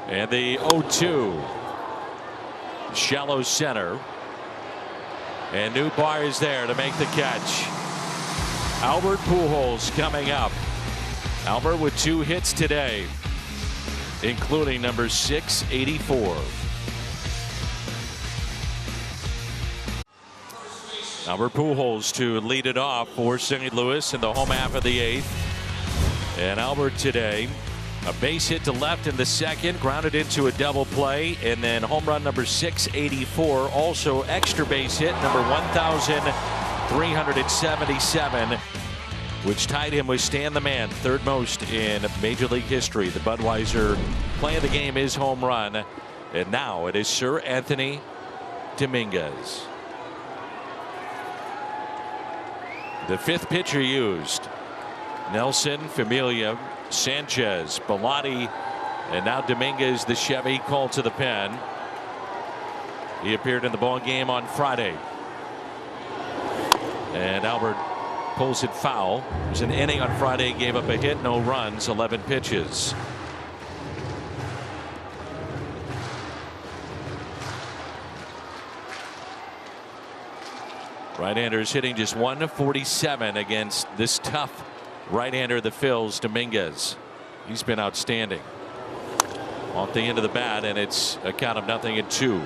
And the 0-2. Shallow center. And Newbar is there to make the catch. Albert Pujols coming up. Albert with 2 hits today, including number 684. Albert Pujols to lead it off for St. Louis in the home half of the 8th. And Albert today, a base hit to left in the 2nd, grounded into a double play, and then home run number 684, also extra base hit number 1,377, which tied him with Stan the Man, 3rd most in Major League history. The Budweiser play of the game is home run, and now it is Sir Anthony Dominguez. The 5th pitcher used. Nelson, Familia, Sanchez, Bellotti, and now Dominguez, the Chevy, called to the pen. He appeared in the ball game on Friday. And Albert pulls it foul. It was an inning on Friday, gave up a hit, no runs, 11 pitches. Right-handers hitting just 147 against this tough right-hander, the Phils, Dominguez. He's been outstanding. Off the end of the bat, and it's a count of 0-2.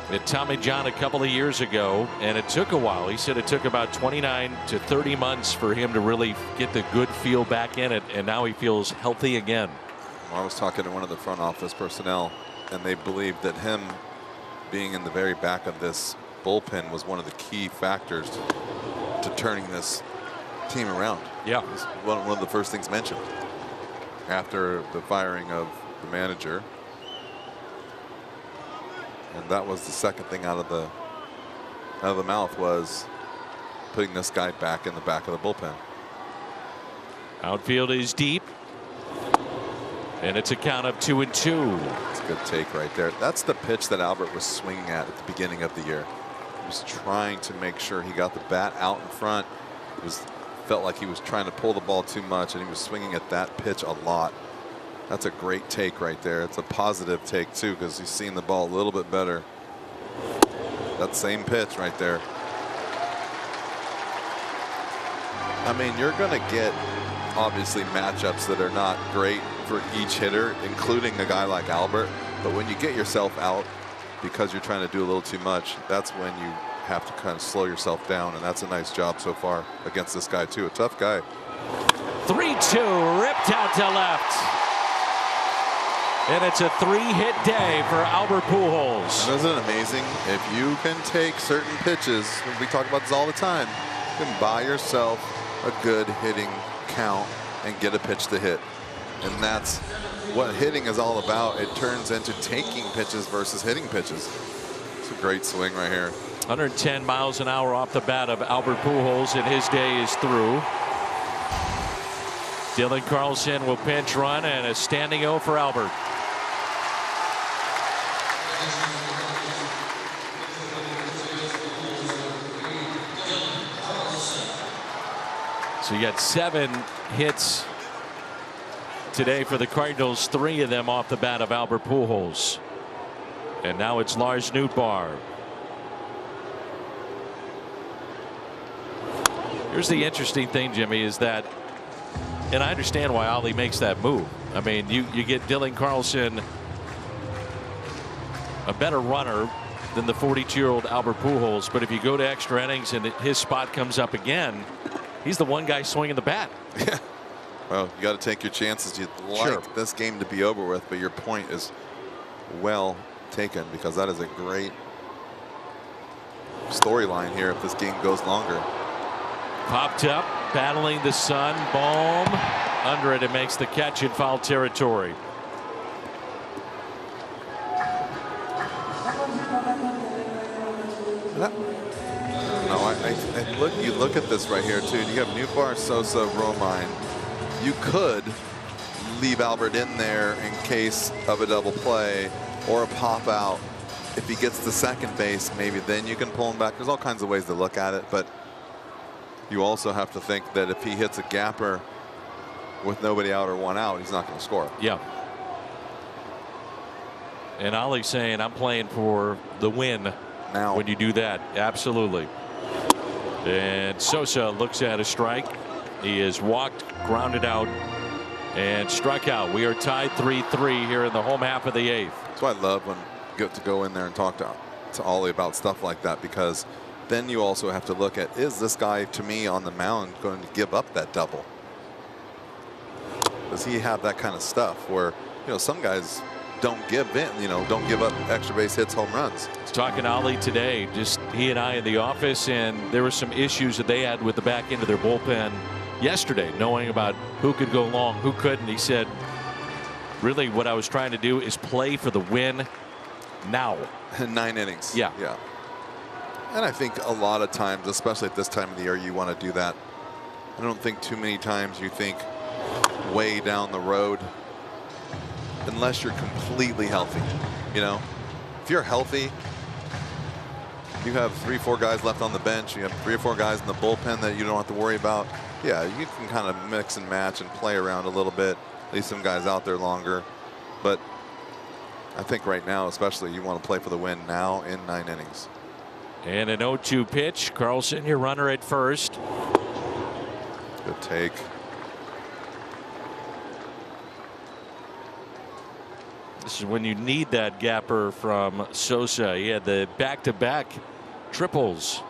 At Tommy John a couple of years ago, and it took a while. He said it took about 29 to 30 months for him to really get the good feel back in it, and now he feels healthy again. Well, I was talking to one of the front office personnel, and they believed that him being in the very back of this bullpen was one of the key factors to turning this team around. Yeah, it's one of the first things mentioned after the firing of the manager, and that was the second thing out of the mouth, was putting this guy back in the back of the bullpen. Outfield is deep, and it's a count of 2-2. It's a good take right there. That's the pitch that Albert was swinging at the beginning of the year. He was trying to make sure he got the bat out in front. Felt like he was trying to pull the ball too much, and he was swinging at that pitch a lot. That's a great take right there. It's a positive take too, because he's seen the ball a little bit better. That same pitch right there. I mean, you're going to get obviously matchups that are not great for each hitter, including a guy like Albert. But when you get yourself out because you're trying to do a little too much, that's when you have to kind of slow yourself down. And that's a nice job so far against this guy too. A tough guy. 3-2 ripped out to left. And it's a 3-hit day for Albert Pujols. And isn't it amazing? If you can take certain pitches, we talk about this all the time, you can buy yourself a good hitting count and get a pitch to hit. And that's what hitting is all about. It turns into taking pitches versus hitting pitches. It's a great swing right here. 110 miles an hour off the bat of Albert Pujols, and his day is through. Dylan Carlson will pinch run, and a standing O for Albert. So you got 7 hits today for the Cardinals, 3 of them off the bat of Albert Pujols. And now it's Lars Nootbaar. Here's the interesting thing, Jimmy, is that, and I understand why Ollie makes that move. I mean, you get Dylan Carlson, a better runner than the 42-year-old Albert Pujols, but if you go to extra innings and his spot comes up again, he's the one guy swinging the bat. Yeah. Well, you got to take your chances. You'd like this game to be over with, but your point is well taken, because that is a great storyline here if this game goes longer. Popped up, battling the sun. Bohm under it, and makes the catch in foul territory. No, you look at this right here too. You have Nootbaar, Sosa, Romine. You could leave Albert in there in case of a double play or a pop out. If he gets to second base, maybe then you can pull him back. There's all kinds of ways to look at it, but you also have to think that if he hits a gapper with nobody out or 1 out, he's not going to score. Yeah. And Ollie's saying, I'm playing for the win now when you do that. Absolutely. And Sosa looks at a strike. He is walked, grounded out, and struck out. We are tied 3-3 here in the home half of the 8th. That's why I love when you get to go in there and talk to Ollie about stuff like that, because then you also have to look at, is this guy, to me, on the mound going to give up that double? Does he have that kind of stuff where, you know, some guys don't give in, you know, don't give up extra base hits, home runs. I was talking to Ollie today, just he and I in the office, and there were some issues that they had with the back end of their bullpen yesterday, knowing about who could go long, who couldn't. He said, really what I was trying to do is play for the win now. 9 innings. Yeah. Yeah. And I think a lot of times, especially at this time of the year, you want to do that. I don't think too many times you think way down the road, unless you're completely healthy. You know, if you're healthy, you have 3-4 guys left on the bench, you have 3 or 4 guys in the bullpen that you don't have to worry about. Yeah, you can kind of mix and match and play around a little bit, leave some guys out there longer. But I think right now, especially, you want to play for the win now in 9 innings. And an 0-2 pitch. Carlson, your runner at first. Good take. This is when you need that gapper from Sosa. He had the back-to-back triples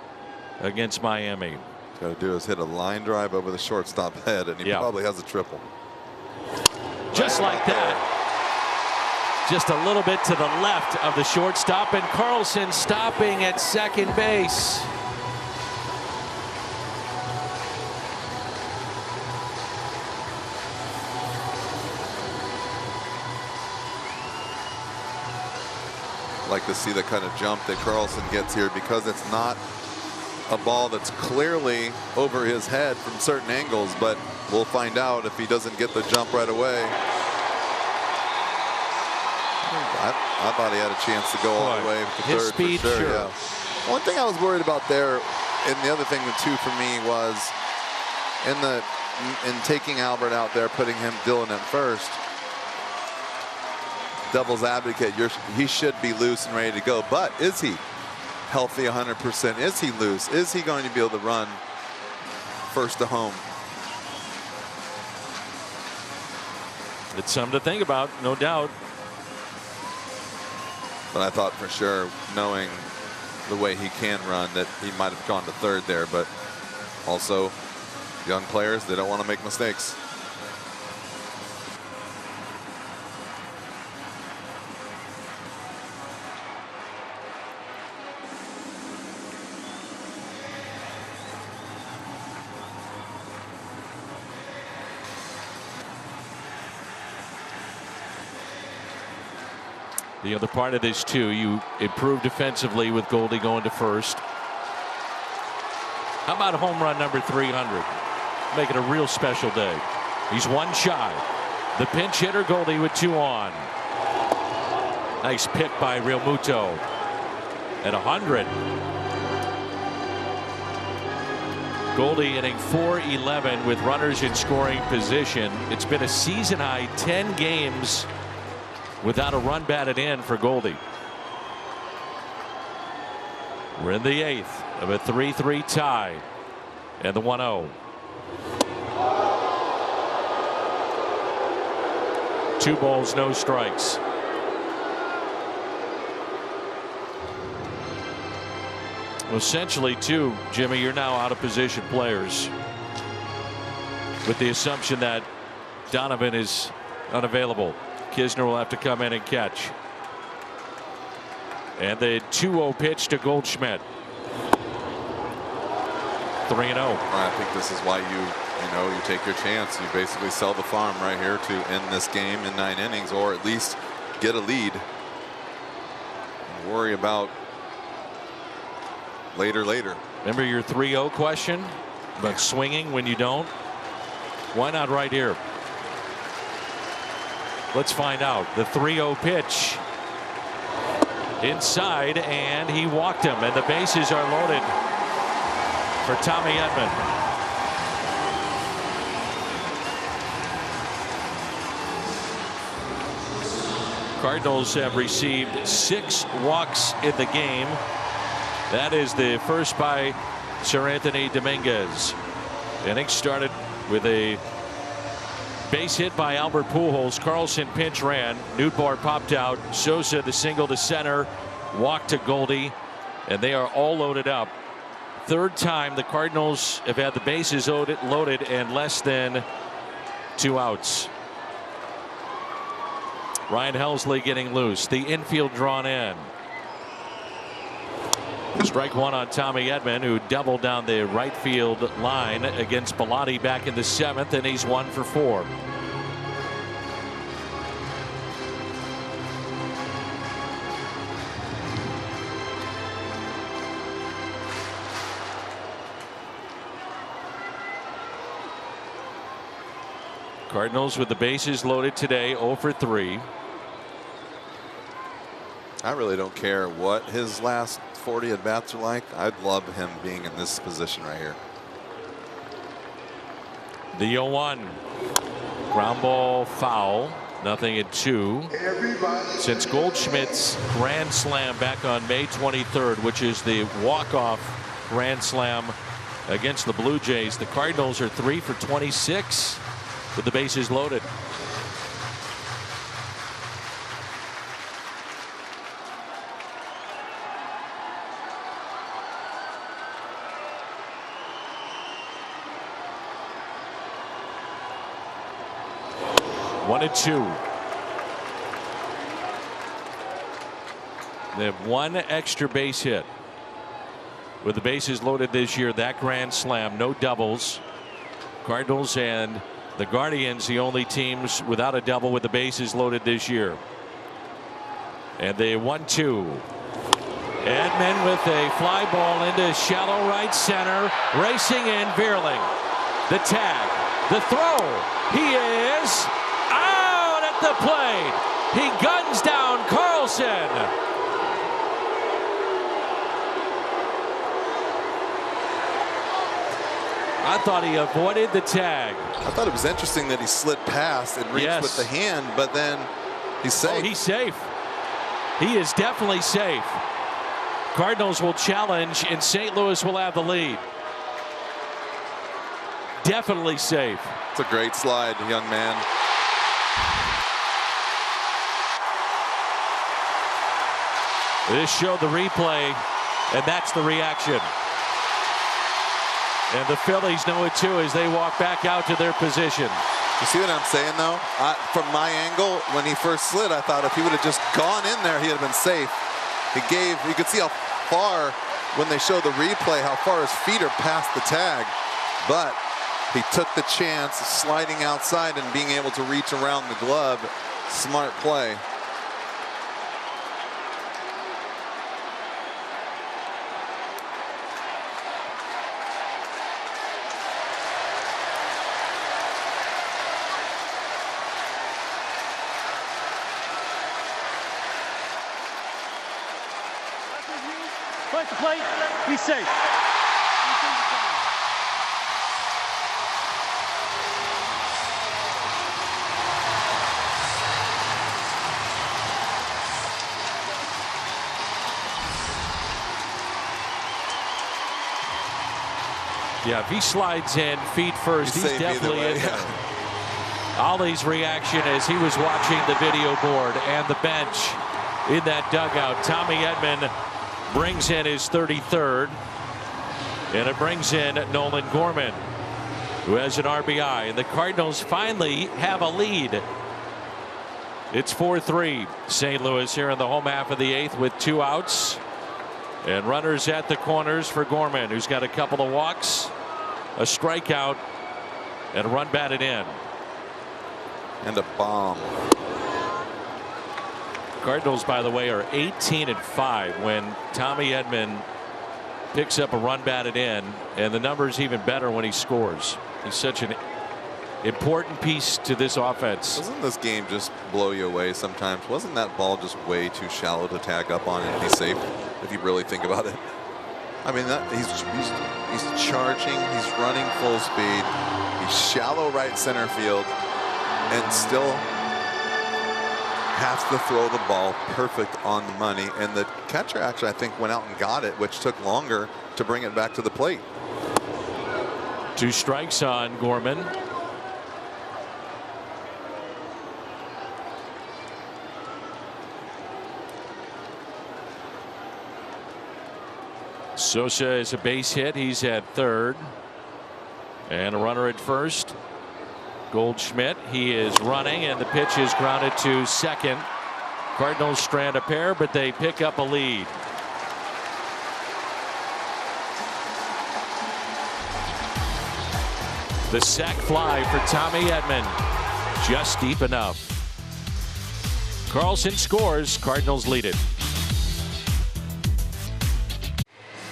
against Miami. Got to do is hit a line drive over the shortstop head, and he probably has a triple. Just like that. Just a little bit to the left of the shortstop, and Carlson stopping at second base. Like to see the kind of jump that Carlson gets here, because it's not a ball that's clearly over his head from certain angles, but we'll find out if he doesn't get the jump right away. I thought he had a chance to go all the way to his third speed, for sure. sure. Yeah. One thing I was worried about there, and the other thing too for me, was in taking Albert out there, putting Dylan at first. devil's advocate, he should be loose and ready to go. But is he healthy 100%? Is he loose? Is he going to be able to run first to home? It's something to think about, no doubt. But I thought for sure, knowing the way he can run, that he might have gone to third there. But also, young players, they don't want to make mistakes. The other part of this too, you improve defensively with Goldie going to first. How about home run number 300? Make it a real special day. He's one shy. The pinch hitter Goldie with 2 on. Nice pick by Real Muto. At 100. Goldie hitting .411 with runners in scoring position. It's been a season high 10 games without a run batted in for Goldie. We're in the 8th of a 3-3 tie. And the 1-0. 2 balls, no strikes. Essentially, too, Jimmy, you're now out of position players with the assumption that Donovan is unavailable. Kisner will have to come in and catch. And the 2-0 pitch to Goldschmidt. 3-0. I think this is why you take your chance. You basically sell the farm right here to end this game in 9 innings, or at least get a lead. And worry about later. Remember your 3-0 question about swinging when you don't? Why not right here? Let's find out. The 3-0 pitch inside, and he walked him, and the bases are loaded for Tommy Edman. Cardinals have received 6 walks in the game. That is the first by Sir Anthony Dominguez. Inning started with a base hit by Albert Pujols. Carlson pinch ran. Nootbaar popped out. Sosa the single to center. Walk to Goldie. And they are all loaded up. Third time the Cardinals have had the bases loaded and less than 2 outs. Ryan Helsley getting loose. The infield drawn in. Strike 1 on Tommy Edman, who doubled down the right field line against Bellotti back in the 7th, and he's 1 for 4. Cardinals with the bases loaded today, 0 for 3. I really don't care what his last 40 at bats are like. I'd love him being in this position right here. The 0-1. Ground ball foul. Nothing at 2. Since Goldschmidt's grand slam back on May 23rd, which is the walk-off grand slam against the Blue Jays, the Cardinals are 3 for 26 with the bases loaded. One and 2. They have 1 extra base hit with the bases loaded this year. That grand slam, no doubles. Cardinals and the Guardians, the only teams without a double with the bases loaded this year. And they 1-2. Edman with a fly ball into shallow right center. Racing in Veerling. The tag. The throw. He is out at the plate. He guns down Carlson. I thought he avoided the tag. I thought it was interesting that he slid past and reached with the hand, but then He's safe. Oh, he's safe. He is definitely safe. Cardinals will challenge, and St. Louis will have the lead. Definitely safe. It's a great slide, young man. This showed the replay, and that's the reaction. And the Phillies know it too as they walk back out to their position. You see what I'm saying, though? From my angle, when he first slid, I thought if he would have just gone in there, he'd have been safe. You could see how far, when they show the replay, how far his feet are past the tag. But he took the chance, sliding outside and being able to reach around the glove. Smart play. Play the plate. Be safe. Yeah, if he slides in feet first, he's definitely in there. Ollie's reaction as he was watching the video board and the bench in that dugout. Tommy Edman brings in his 33rd, and it brings in Nolan Gorman, who has an RBI, and the Cardinals finally have a lead. It's 4-3 St. Louis here in the home half of the 8th with 2 outs and runners at the corners for Gorman, who's got a couple of walks, a strikeout, and a run batted in. And a bomb. Cardinals, by the way, are 18-5 when Tommy Edman picks up a run batted in, and the number's even better when he scores. He's such an important piece to this offense. Doesn't this game just blow you away sometimes? Wasn't that ball just way too shallow to tag up on and be safe, if you really think about it? I mean, he's charging, he's running full speed, he's shallow right center field, and still has to throw the ball perfect on the money. And the catcher actually, I think, went out and got it, which took longer to bring it back to the plate. 2 strikes on Gorman. Sosa is a base hit. He's at third. And a runner at first. Goldschmidt, he is running, and the pitch is grounded to second. Cardinals strand a pair, but they pick up a lead. The sac fly for Tommy Edman, just deep enough. Carlson scores. Cardinals lead it.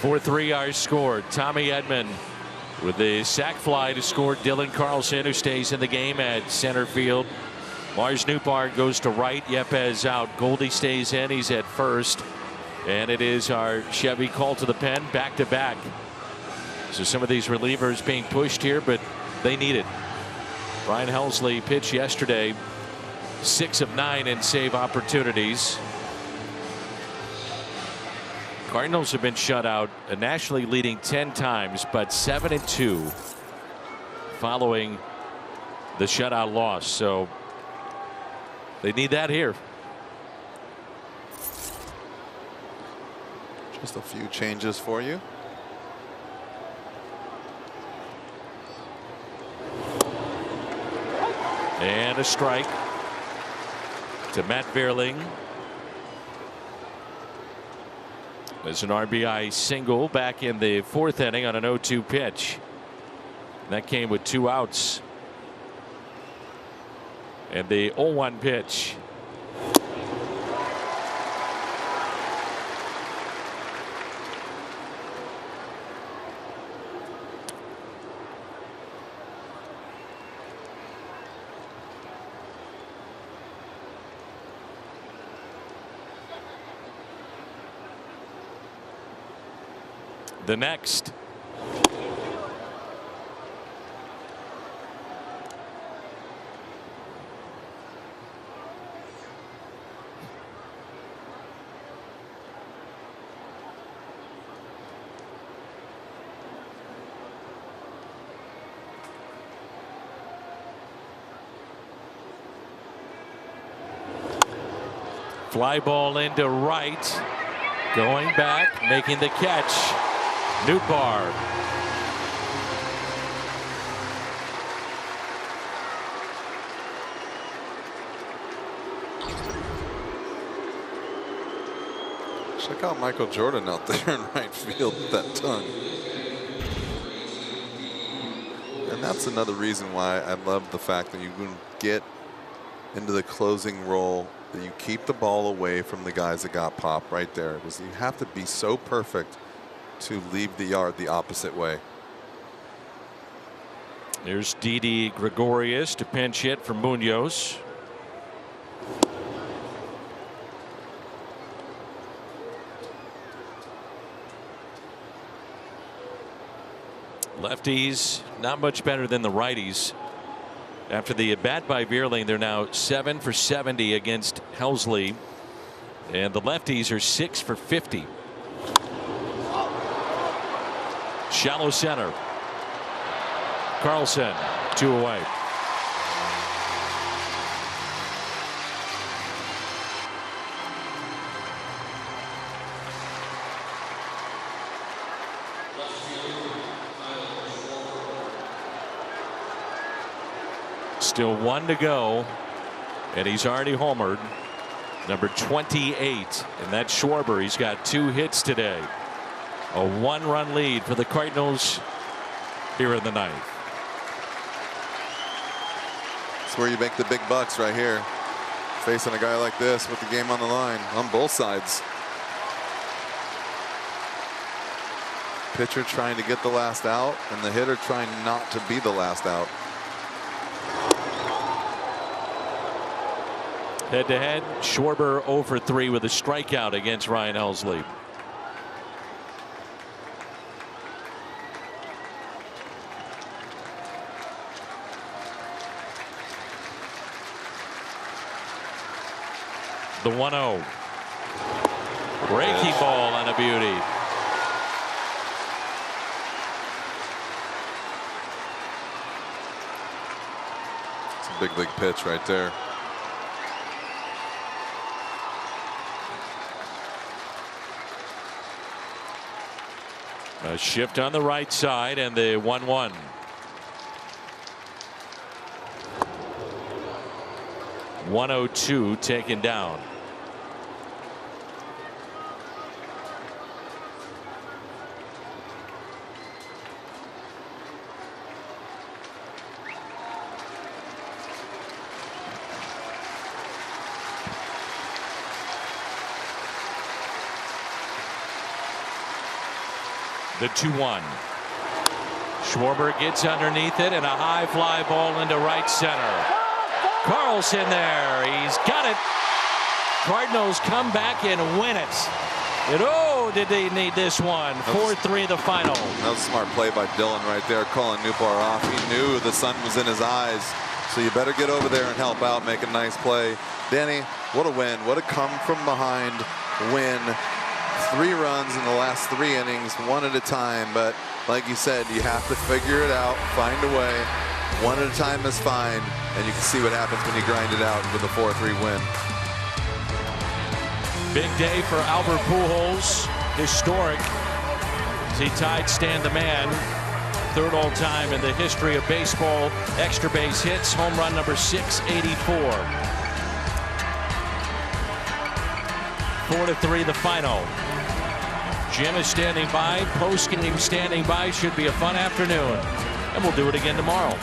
4-3 our score. Tommy Edman with the sac fly to score Dylan Carlson, who stays in the game at center field. Lars Nootbaar goes to right. Yepez out. Goldie stays in. He's at first. And it is our Chevy call to the pen, back to back. So some of these relievers being pushed here, but they need it. Brian Helsley pitched yesterday, 6 of 9 in save opportunities. Cardinals have been shut out, nationally leading 10 times, but 7-2 following the shutout loss. So they need that here. Just a few changes for you. And a strike to Matt Vierling. There's an RBI single back in the 4th inning on an 0-2 pitch. That came with 2 outs. And the 0-1 pitch. The next. Fly ball into right. Going back, making the catch. Nootbaar. Check out Michael Jordan out there in right field with that tongue. And that's another reason why I love the fact that you can get into the closing role, that you keep the ball away from the guys that got popped right there. Because you have to be so perfect to leave the yard the opposite way. There's Didi Gregorius to pinch hit for Munoz. Lefties not much better than the righties. After the at bat by Vierling, they're now 7 for 70 against Helsley, and the lefties are 6 for 50. Shallow center. Carlson 2 away. Still 1 to go, and he's already homered. Number 28, and that's Schwarber. He's got 2 hits today. A 1-run lead for the Cardinals here in the 9th. That's where you make the big bucks right here. Facing a guy like this with the game on the line on both sides. Pitcher trying to get the last out, and the hitter trying not to be the last out. Head to head, Schwarber 0 for 3 with a strikeout against Ryan Helsley. The 1-0. Breaking ball on a beauty. It's a big pitch right there. A shift on the right side, and the 1-1. .102 taken down. The 2-1. Schwarber gets underneath it, and a high fly ball into right center. Carlson there. He's got it. Cardinals come back and win it. And oh, did they need this one. 4-3 the final. That was a smart play by Dylan right there, calling Nootbaar off. He knew the sun was in his eyes, so you better get over there and help out, make a nice play. Danny, what a win. What a come from behind win. 3 runs in the last 3 innings, 1 at a time. But like you said, you have to figure it out, find a way. 1 at a time is fine, and you can see what happens when you grind it out with a 4-3 win. Big day for Albert Pujols. Historic. He tied Stan the Man. 3rd all time in the history of baseball. Extra base hits. Home run number 684. 4-3 the final. Jim is standing by. Post game standing by. Should be a fun afternoon. And we'll do it again tomorrow.